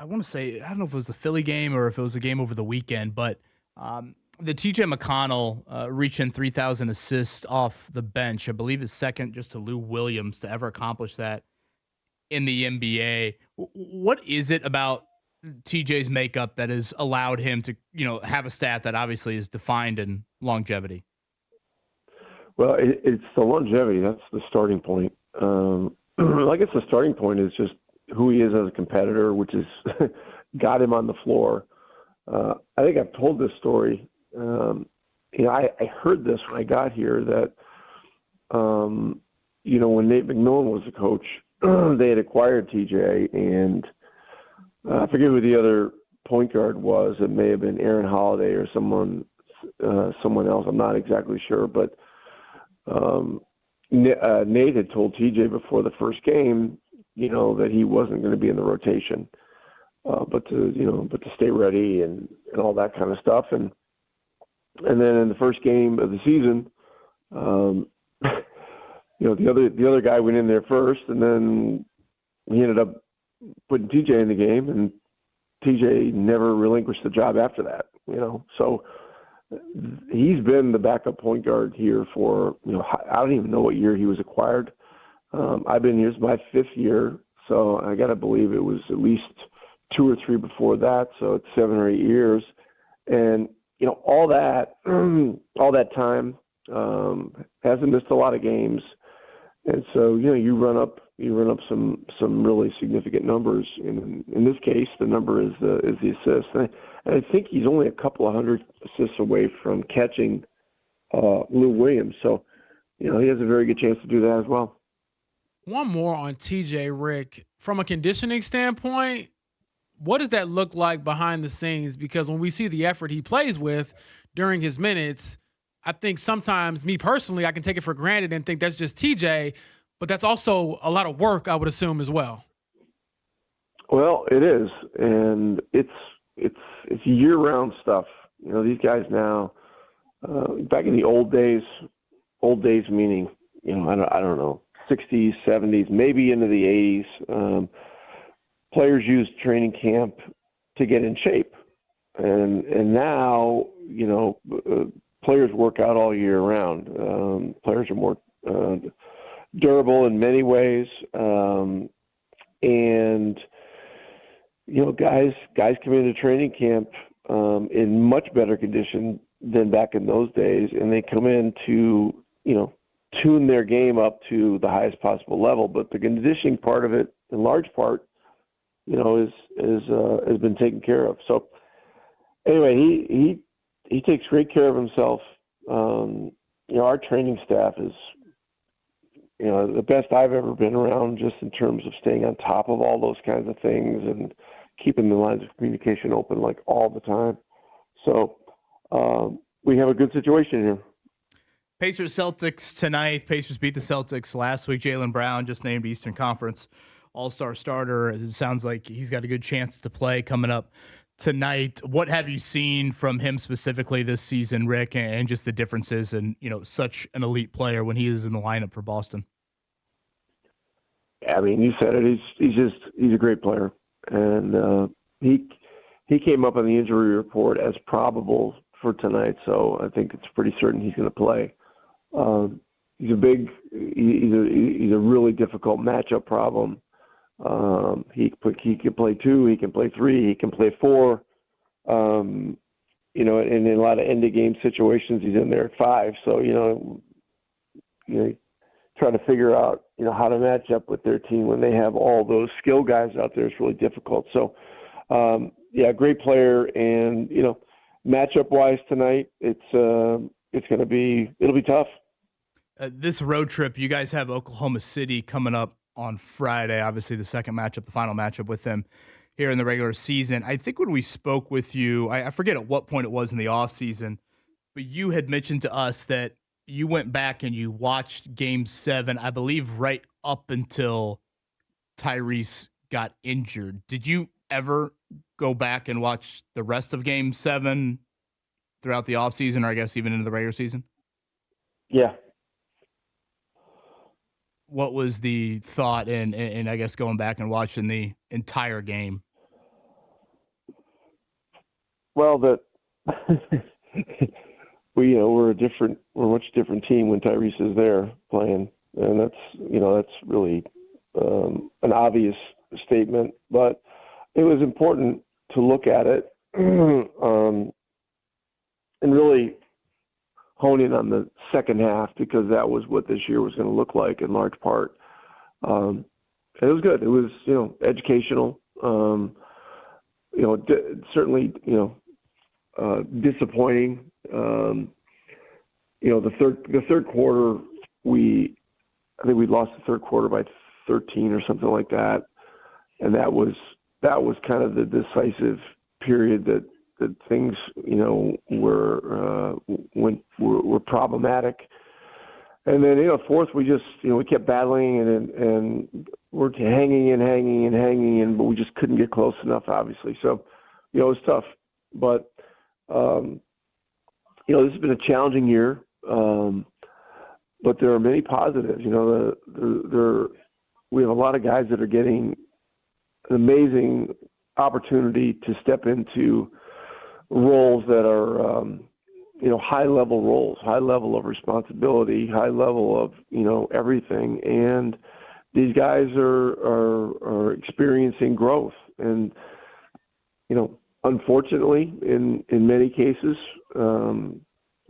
[SPEAKER 6] want to say, I don't know if it was the Philly game or if it was a game over the weekend, but the TJ McConnell reaching 3,000 assists off the bench, I believe is second just to Lou Williams to ever accomplish that in the NBA. What is it about TJ's makeup that has allowed him to, have a stat that obviously is defined in longevity?
[SPEAKER 13] Well, it's the longevity. That's the starting point. I guess the starting point is just who he is as a competitor, which is got him on the floor. I think I've told this story. I heard this when I got here that, when Nate McMillan was the coach, they had acquired TJ, and I forget who the other point guard was. It may have been Aaron Holiday or someone else. I'm not exactly sure, but Nate had told TJ before the first game, that he wasn't going to be in the rotation, but to stay ready and all that kind of stuff. And then in the first game of the season, the other guy went in there first, and then he ended up putting TJ in the game, and TJ never relinquished the job after that. So he's been the backup point guard here for, I don't even know what year he was acquired. I've been here, it's my 5th year, so I got to believe it was at least 2 or 3 before that, so it's 7 or 8 years.
[SPEAKER 14] And, all that time, hasn't missed a lot of games. And so, you run up some really significant numbers. In this case, the number is the assist. And I think he's only a couple of hundred assists away from catching Lou Williams. So, he has a very good chance to do that as well.
[SPEAKER 7] One more on TJ, Rick. From a conditioning standpoint, what does that look like behind the scenes? Because when we see the effort he plays with during his minutes, I think sometimes, me personally, I can take it for granted and think that's just TJ, but that's also a lot of work, I would assume, as well.
[SPEAKER 14] Well, it is, and it's year-round stuff. These guys now, back in the old days meaning, I don't know, 60s, 70s, maybe into the 80s, players used training camp to get in shape. And now, players work out all year round. Players are more durable in many ways. And, guys come into training camp in much better condition than back in those days. And they come in to, tune their game up to the highest possible level. But the conditioning part of it, in large part, has been taken care of. So anyway, he takes great care of himself. Our training staff is, the best I've ever been around, just in terms of staying on top of all those kinds of things and keeping the lines of communication open like all the time. So we have a good situation here.
[SPEAKER 6] Pacers Celtics tonight. Pacers beat the Celtics last week. Jaylen Brown just named Eastern Conference All-Star starter. It sounds like he's got a good chance to play coming up tonight. What have you seen from him specifically this season, Rick, and just the differences in, such an elite player when he is in the lineup for Boston?
[SPEAKER 14] I mean, you said it. He's a great player. And he came up on the injury report as probable for tonight, so I think it's pretty certain he's going to play. He's a really difficult matchup problem. He can play 2, he can play 3, he can play 4. And in a lot of end of game situations, he's in there at 5. So trying to figure out how to match up with their team when they have all those skill guys out there is really difficult. So great player, and matchup wise tonight, it'll be tough.
[SPEAKER 6] This road trip, you guys have Oklahoma City coming up on Friday, obviously the second matchup, the final matchup with them here in the regular season. I think when we spoke with you, I forget at what point it was in the offseason, but you had mentioned to us that you went back and you watched Game 7, I believe right up until Tyrese got injured. Did you ever go back and watch the rest of Game 7 throughout the offseason, or I guess even into the regular season?
[SPEAKER 14] Yeah.
[SPEAKER 6] What was the thought in I guess going back and watching the entire game?
[SPEAKER 14] Well, we're a much different team when Tyrese is there playing, and that's really an obvious statement. But it was important to look at it and really hone in on the second half, because that was what this year was going to look like in large part. And it was good. It was, educational. Certainly, disappointing. The third quarter, I think we lost the third quarter by 13 or something like that, and that was kind of the decisive period that things were problematic. And then fourth, we just we kept battling and we're hanging in, but we just couldn't get close enough, obviously. So it was tough, but this has been a challenging year, but there are many positives. We have a lot of guys that are getting an amazing opportunity to step into roles that are, high level roles, high level of responsibility, high level of, everything. And these guys are experiencing growth. And, unfortunately, in many cases,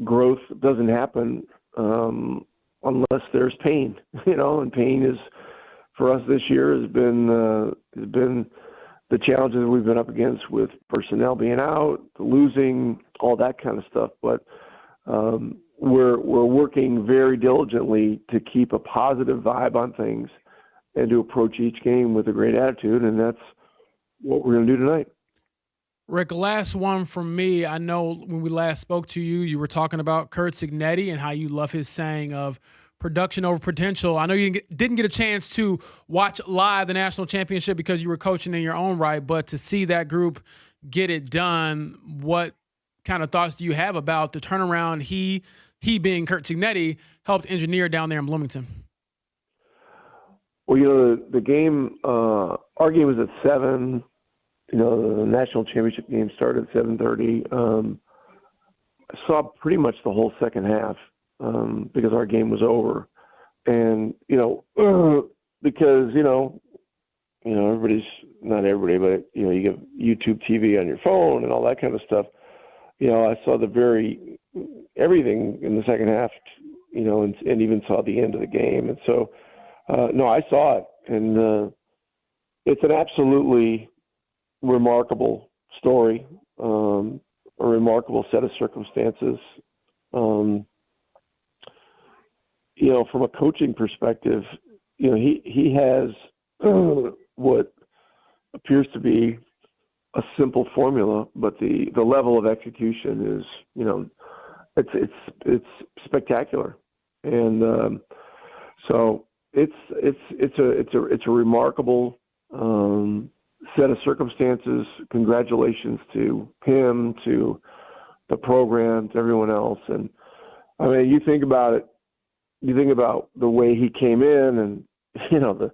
[SPEAKER 14] growth doesn't happen unless there's pain, and pain is, for us this year, has been the challenges we've been up against with personnel being out, losing, all that kind of stuff. But we're working very diligently to keep a positive vibe on things and to approach each game with a great attitude, and that's what we're going to do tonight.
[SPEAKER 7] Rick, last one from me. I know when we last spoke to you, you were talking about Curt Signetti and how you love his saying of production over potential. I know you didn't get a chance to watch live the national championship because you were coaching in your own right, but to see that group get it done, what kind of thoughts do you have about the turnaround he being Curt Signetti, helped engineer down there in Bloomington?
[SPEAKER 14] Well, the game, our game was at 7. The national championship game started at 7:30. I saw pretty much the whole second half because our game was over. And, because, everybody's, not everybody, but, you get YouTube TV on your phone and all that kind of stuff. I saw everything in the second half, and even saw the end of the game. And so, no, I saw it. And it's an absolutely remarkable story, a remarkable set of circumstances. From a coaching perspective, he has what appears to be a simple formula, but the level of execution is, it's spectacular, and so it's a remarkable set of circumstances. Congratulations to him, to the program, to everyone else. And I mean, you think about it, you think about the way he came in and, the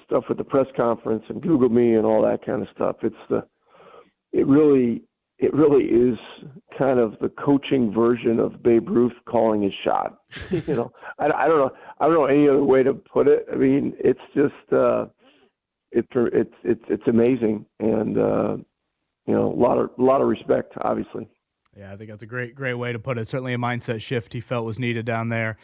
[SPEAKER 14] stuff with the press conference and Google Me and all that kind of stuff. It really is kind of the coaching version of Babe Ruth calling his shot. I don't know any other way to put it. I mean, it's just, it's amazing, and a lot of respect, obviously.
[SPEAKER 6] Yeah, I think that's a great way to put it. Certainly a mindset shift he felt was needed down there,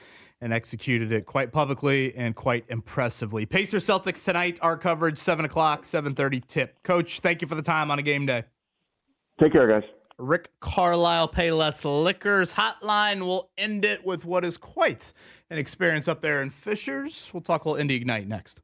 [SPEAKER 6] and executed it quite publicly and quite impressively. Pacers Celtics tonight. Our coverage 7:00, 7:30 tip. Coach, thank you for the time on a game day.
[SPEAKER 14] Take care, guys.
[SPEAKER 6] Rick Carlisle, Payless Liquors hotline. We'll end it with what is quite an experience up there in Fishers. We'll talk a little Indy Ignite next.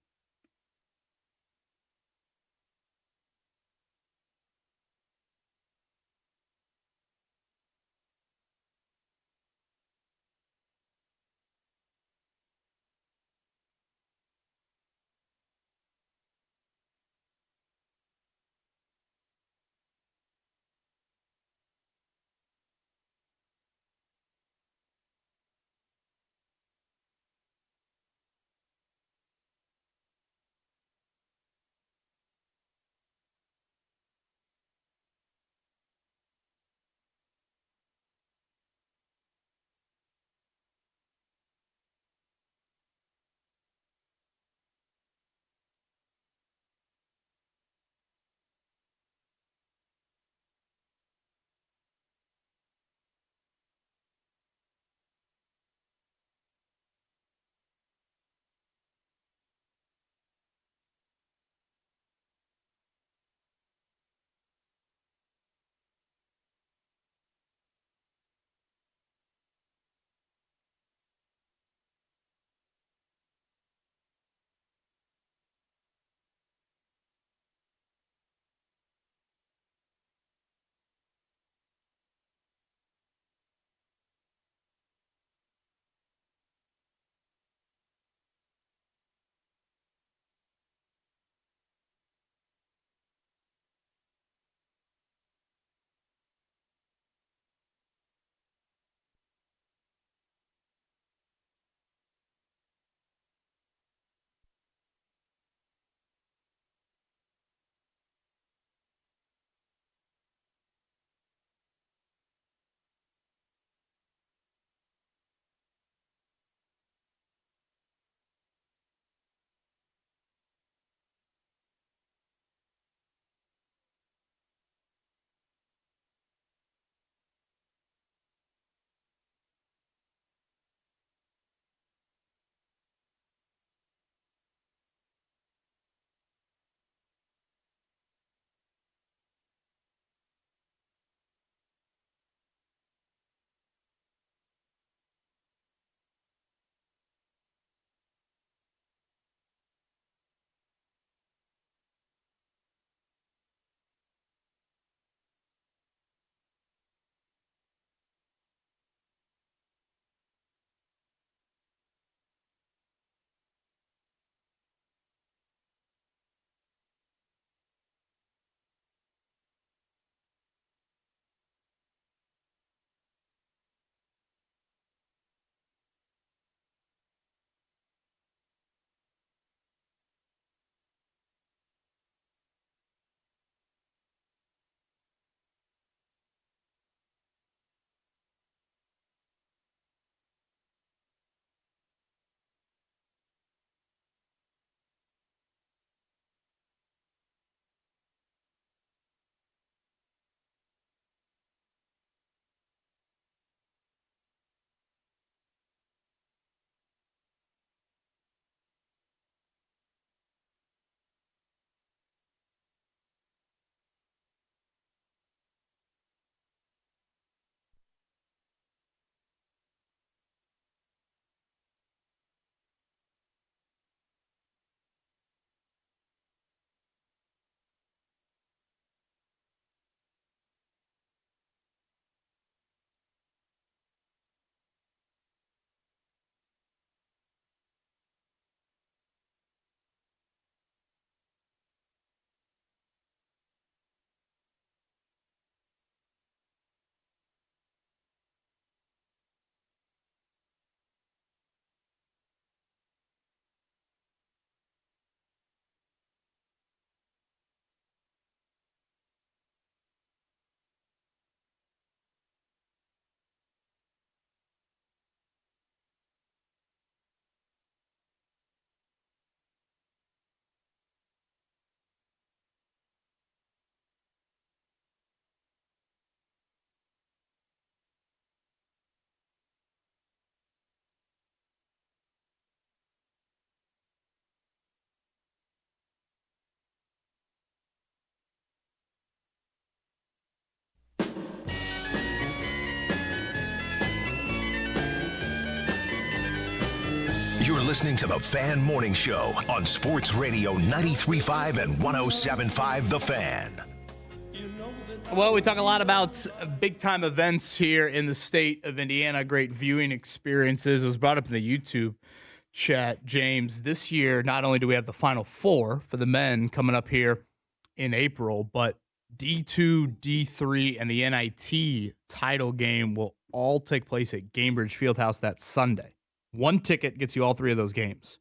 [SPEAKER 4] You're listening to the Fan Morning Show on Sports Radio 93.5 and 107.5 The Fan.
[SPEAKER 6] Well, we talk a lot about big-time events here in the state of Indiana, great viewing experiences. It was brought up in the YouTube chat, James. This year, not only do we have the Final Four for the men coming up here in April, but D2, D3, and the NIT title game will all take place at Gainbridge Fieldhouse that Sunday. One ticket gets you all three of those games,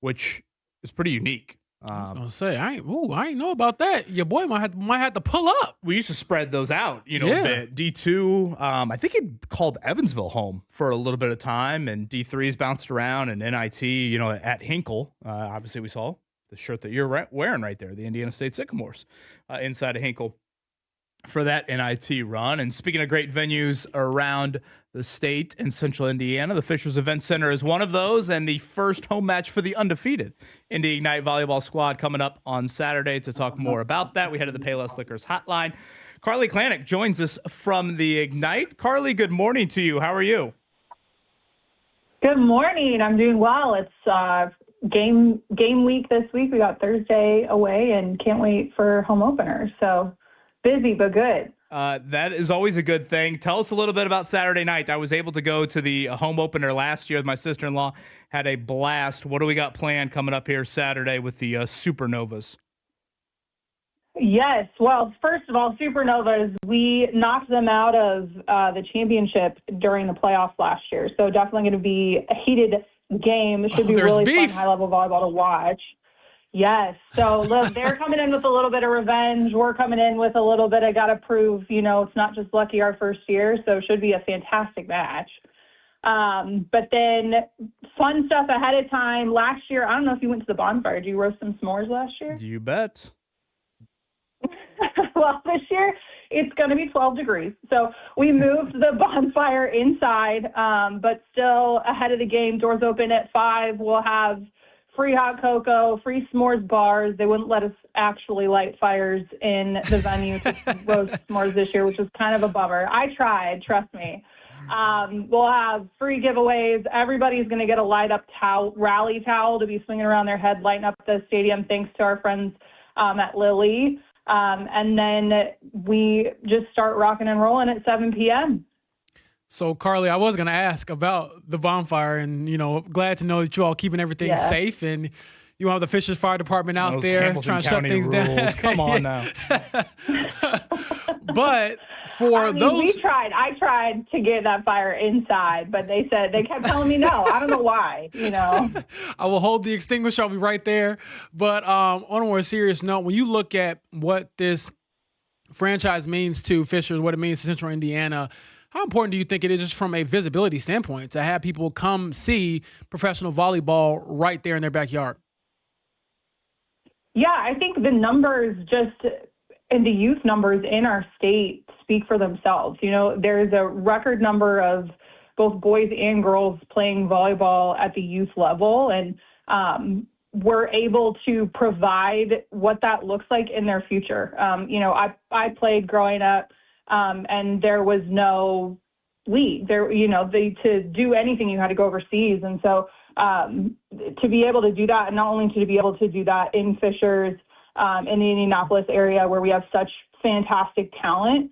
[SPEAKER 6] which is pretty unique.
[SPEAKER 7] I was gonna say, I ain't know about that. Your boy might have to pull up.
[SPEAKER 6] We used to spread those out, a bit. D2, I think it called Evansville home for a little bit of time, and D3's bounced around, and NIT, at Hinkle. Obviously, we saw the shirt that you're wearing right there, the Indiana State Sycamores, inside of Hinkle for that NIT run. And speaking of great venues around the state in central Indiana, the Fishers Event Center is one of those, and the first home match for the undefeated Indy Ignite volleyball squad coming up on Saturday. To talk more about that, we head to the Payless Liquors hotline. Carly Clanic joins us from the Ignite. Carly, good morning to you. How are you?
[SPEAKER 15] Good morning. I'm doing well. It's game week this week. We got Thursday away and can't wait for home opener. So busy, but good.
[SPEAKER 6] That is always a good thing. Tell us a little bit about Saturday night. I was able to go to the home opener last year with my sister-in-law. Had a blast. What do we got planned coming up here Saturday with the Supernovas?
[SPEAKER 15] Yes. Well, first of all, Supernovas, we knocked them out of the championship during the playoffs last year. So definitely going to be a heated game. It should be really fun, high-level volleyball to watch. Yes. So look, they're coming in with a little bit of revenge. We're coming in with a little bit of got to prove, it's not just lucky our first year. So it should be a fantastic match. But then fun stuff ahead of time. Last year, I don't know if you went to the bonfire. Did you roast some s'mores last year?
[SPEAKER 6] You bet.
[SPEAKER 15] Well, this year it's going to be 12 degrees. So we moved the bonfire inside, but still ahead of the game. Doors open at 5. We'll have free hot cocoa, free s'mores bars. They wouldn't let us actually light fires in the venue to roast s'mores this year, which was kind of a bummer. I tried, trust me. We'll have free giveaways. Everybody's going to get a light-up rally towel to be swinging around their head, lighting up the stadium, thanks to our friends at Lily. And then we just start rocking and rolling at 7 p.m.
[SPEAKER 7] So, Carly, I was going to ask about the bonfire, and, glad to know that you all keeping everything safe, and you have the Fishers Fire Department out there
[SPEAKER 6] Hamilton
[SPEAKER 7] trying to
[SPEAKER 6] County
[SPEAKER 7] shut things down.
[SPEAKER 6] Come on now.
[SPEAKER 7] But for those...
[SPEAKER 15] I tried to get that fire inside, but they kept telling me no. I don't know why,
[SPEAKER 7] I will hold the extinguisher. I'll be right there. But on a more serious note, when you look at what this franchise means to Fishers, what it means to Central Indiana, how important do you think it is just from a visibility standpoint to have people come see professional volleyball right there in their backyard?
[SPEAKER 15] Yeah, I think the numbers and the youth numbers in our state speak for themselves. There's a record number of both boys and girls playing volleyball at the youth level, and we're able to provide what that looks like in their future. I played growing up, and there was no league there. To do anything, you had to go overseas, and so to be able to do that, and not only to be able to do that in Fishers, in the Indianapolis area where we have such fantastic talent,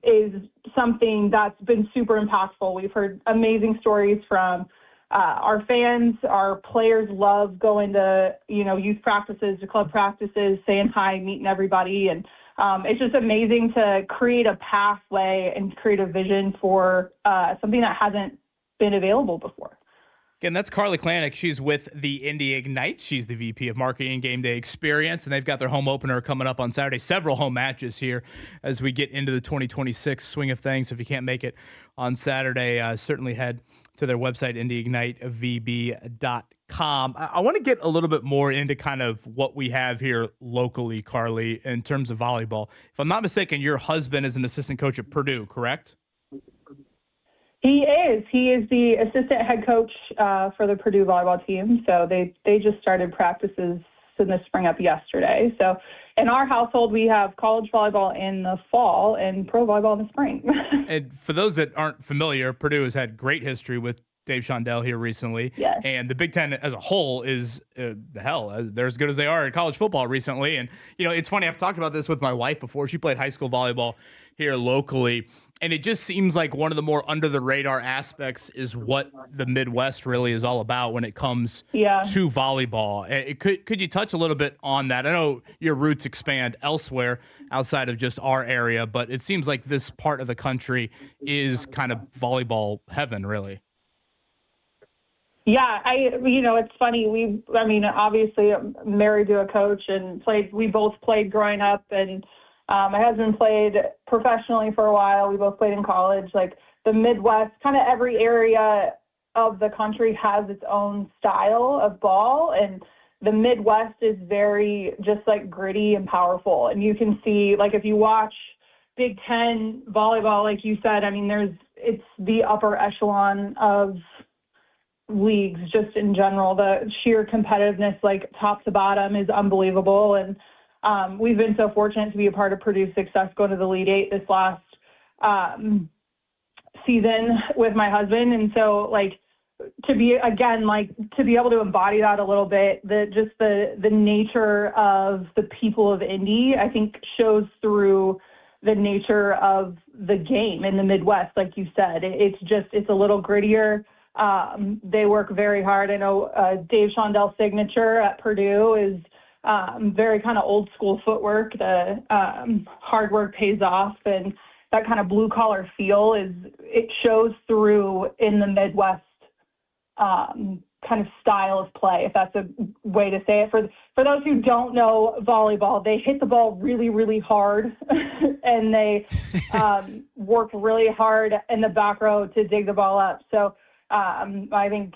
[SPEAKER 15] is something that's been super impactful. We've heard amazing stories from our fans. Our players love going to, youth practices, to club practices, saying hi, meeting everybody. And it's just amazing to create a pathway and create a vision for something that hasn't been available before.
[SPEAKER 6] Again, that's Carly Clanic. She's with the Indy Ignite. She's the VP of Marketing and Game Day Experience, and they've got their home opener coming up on Saturday. Several home matches here as we get into the 2026 swing of things. If you can't make it on Saturday, certainly head to their website, indyignitevb.com. I want to get a little bit more into kind of what we have here locally, Carly, in terms of volleyball. If I'm not mistaken, your husband is an assistant coach at Purdue, correct?
[SPEAKER 15] He is. He is the assistant head coach for the Purdue volleyball team. So they just started practices in the spring up yesterday. So in our household, we have college volleyball in the fall and pro volleyball in the spring.
[SPEAKER 6] And for those that aren't familiar, Purdue has had great history with Dave Shondell here recently.
[SPEAKER 15] Yes.
[SPEAKER 6] And the Big Ten as a whole is, they're as good as they are in college football recently. And, it's funny, I've talked about this with my wife before. She played high school volleyball here locally. And it just seems like one of the more under-the-radar aspects is what the Midwest really is all about when it comes to volleyball. Could you touch a little bit on that? I know your roots expand elsewhere outside of just our area, but it seems like this part of the country is kind of volleyball heaven, really.
[SPEAKER 15] Yeah, it's funny. Obviously I'm married to a coach and we both played growing up, and my husband played professionally for a while. We both played in college. Like the Midwest, kind of every area of the country has its own style of ball, and the Midwest is very just like gritty and powerful. And you can see, like, if you watch Big Ten volleyball, like you said, it's the upper echelon of leagues just in general. The sheer competitiveness, like top to bottom, is unbelievable. And we've been so fortunate to be a part of Purdue's success, going to the Elite Eight this last season with my husband. And so, to be able to embody that a little bit, the nature of the people of Indy, I think shows through the nature of the game in the Midwest. Like you said, it's a little grittier. They work very hard. I know Dave Shondell's signature at Purdue is very kind of old school footwork. The hard work pays off, and that kind of blue collar feel it shows through in the Midwest kind of style of play, if that's a way to say it. For those who don't know volleyball, they hit the ball really, really hard, and they work really hard in the back row to dig the ball up. So I think,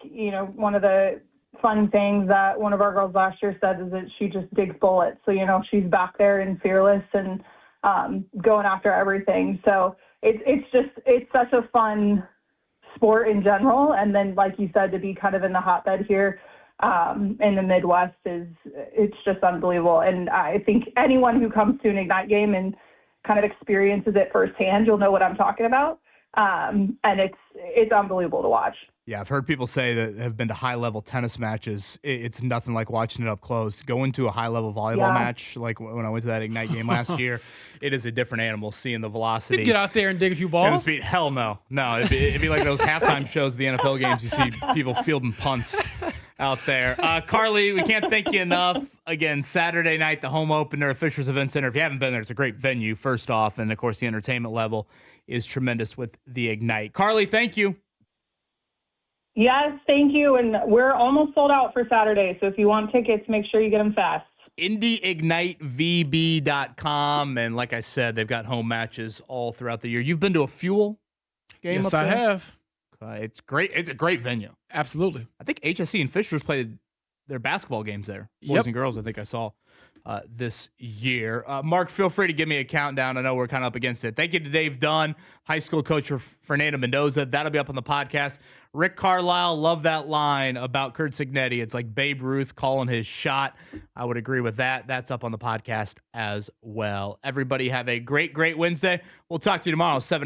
[SPEAKER 15] one of the fun things that one of our girls last year said is that she just digs bullets. So, she's back there and fearless and going after everything. So it's such a fun sport in general. And then, like you said, to be kind of in the hotbed here in the Midwest it's just unbelievable. And I think anyone who comes to an Ignite game and kind of experiences it firsthand, you'll know what I'm talking about. And it's unbelievable to watch.
[SPEAKER 6] Yeah, I've heard people say that have been to high-level tennis matches. It's nothing like watching it up close. Going to a high-level volleyball match, like when I went to that Ignite game last year, it is a different animal, seeing the velocity.
[SPEAKER 7] You get out there and dig a few balls?
[SPEAKER 6] And the speed. Hell no. No, it'd be like those halftime shows of the NFL games. You see people fielding punts out there. Carly, we can't thank you enough. Again, Saturday night, the home opener at Fisher's Event Center. If you haven't been there, it's a great venue, first off. And, of course, the entertainment level is tremendous with the Ignite. Carly, thank you.
[SPEAKER 15] Yes, thank you. And we're almost sold out for Saturday. So if you want tickets, make sure you get them fast.
[SPEAKER 6] IndyIgniteVB.com. And like I said, they've got home matches all throughout the year. You've been to a Fuel game?
[SPEAKER 7] Yes, I have.
[SPEAKER 6] It's great. It's a great venue.
[SPEAKER 7] Absolutely.
[SPEAKER 6] I think HSC and Fishers played their basketball games there. Boys and girls, I think I saw this year. Mark, feel free to give me a countdown. I know we're kind of up against it. Thank you to Dave Dunn, high school coach for Fernando Mendoza. That'll be up on the podcast. Rick Carlisle, love that line about Curt Signetti. It's like Babe Ruth calling his shot. I would agree with that. That's up on the podcast as well. Everybody have a great, great Wednesday. We'll talk to you tomorrow, 7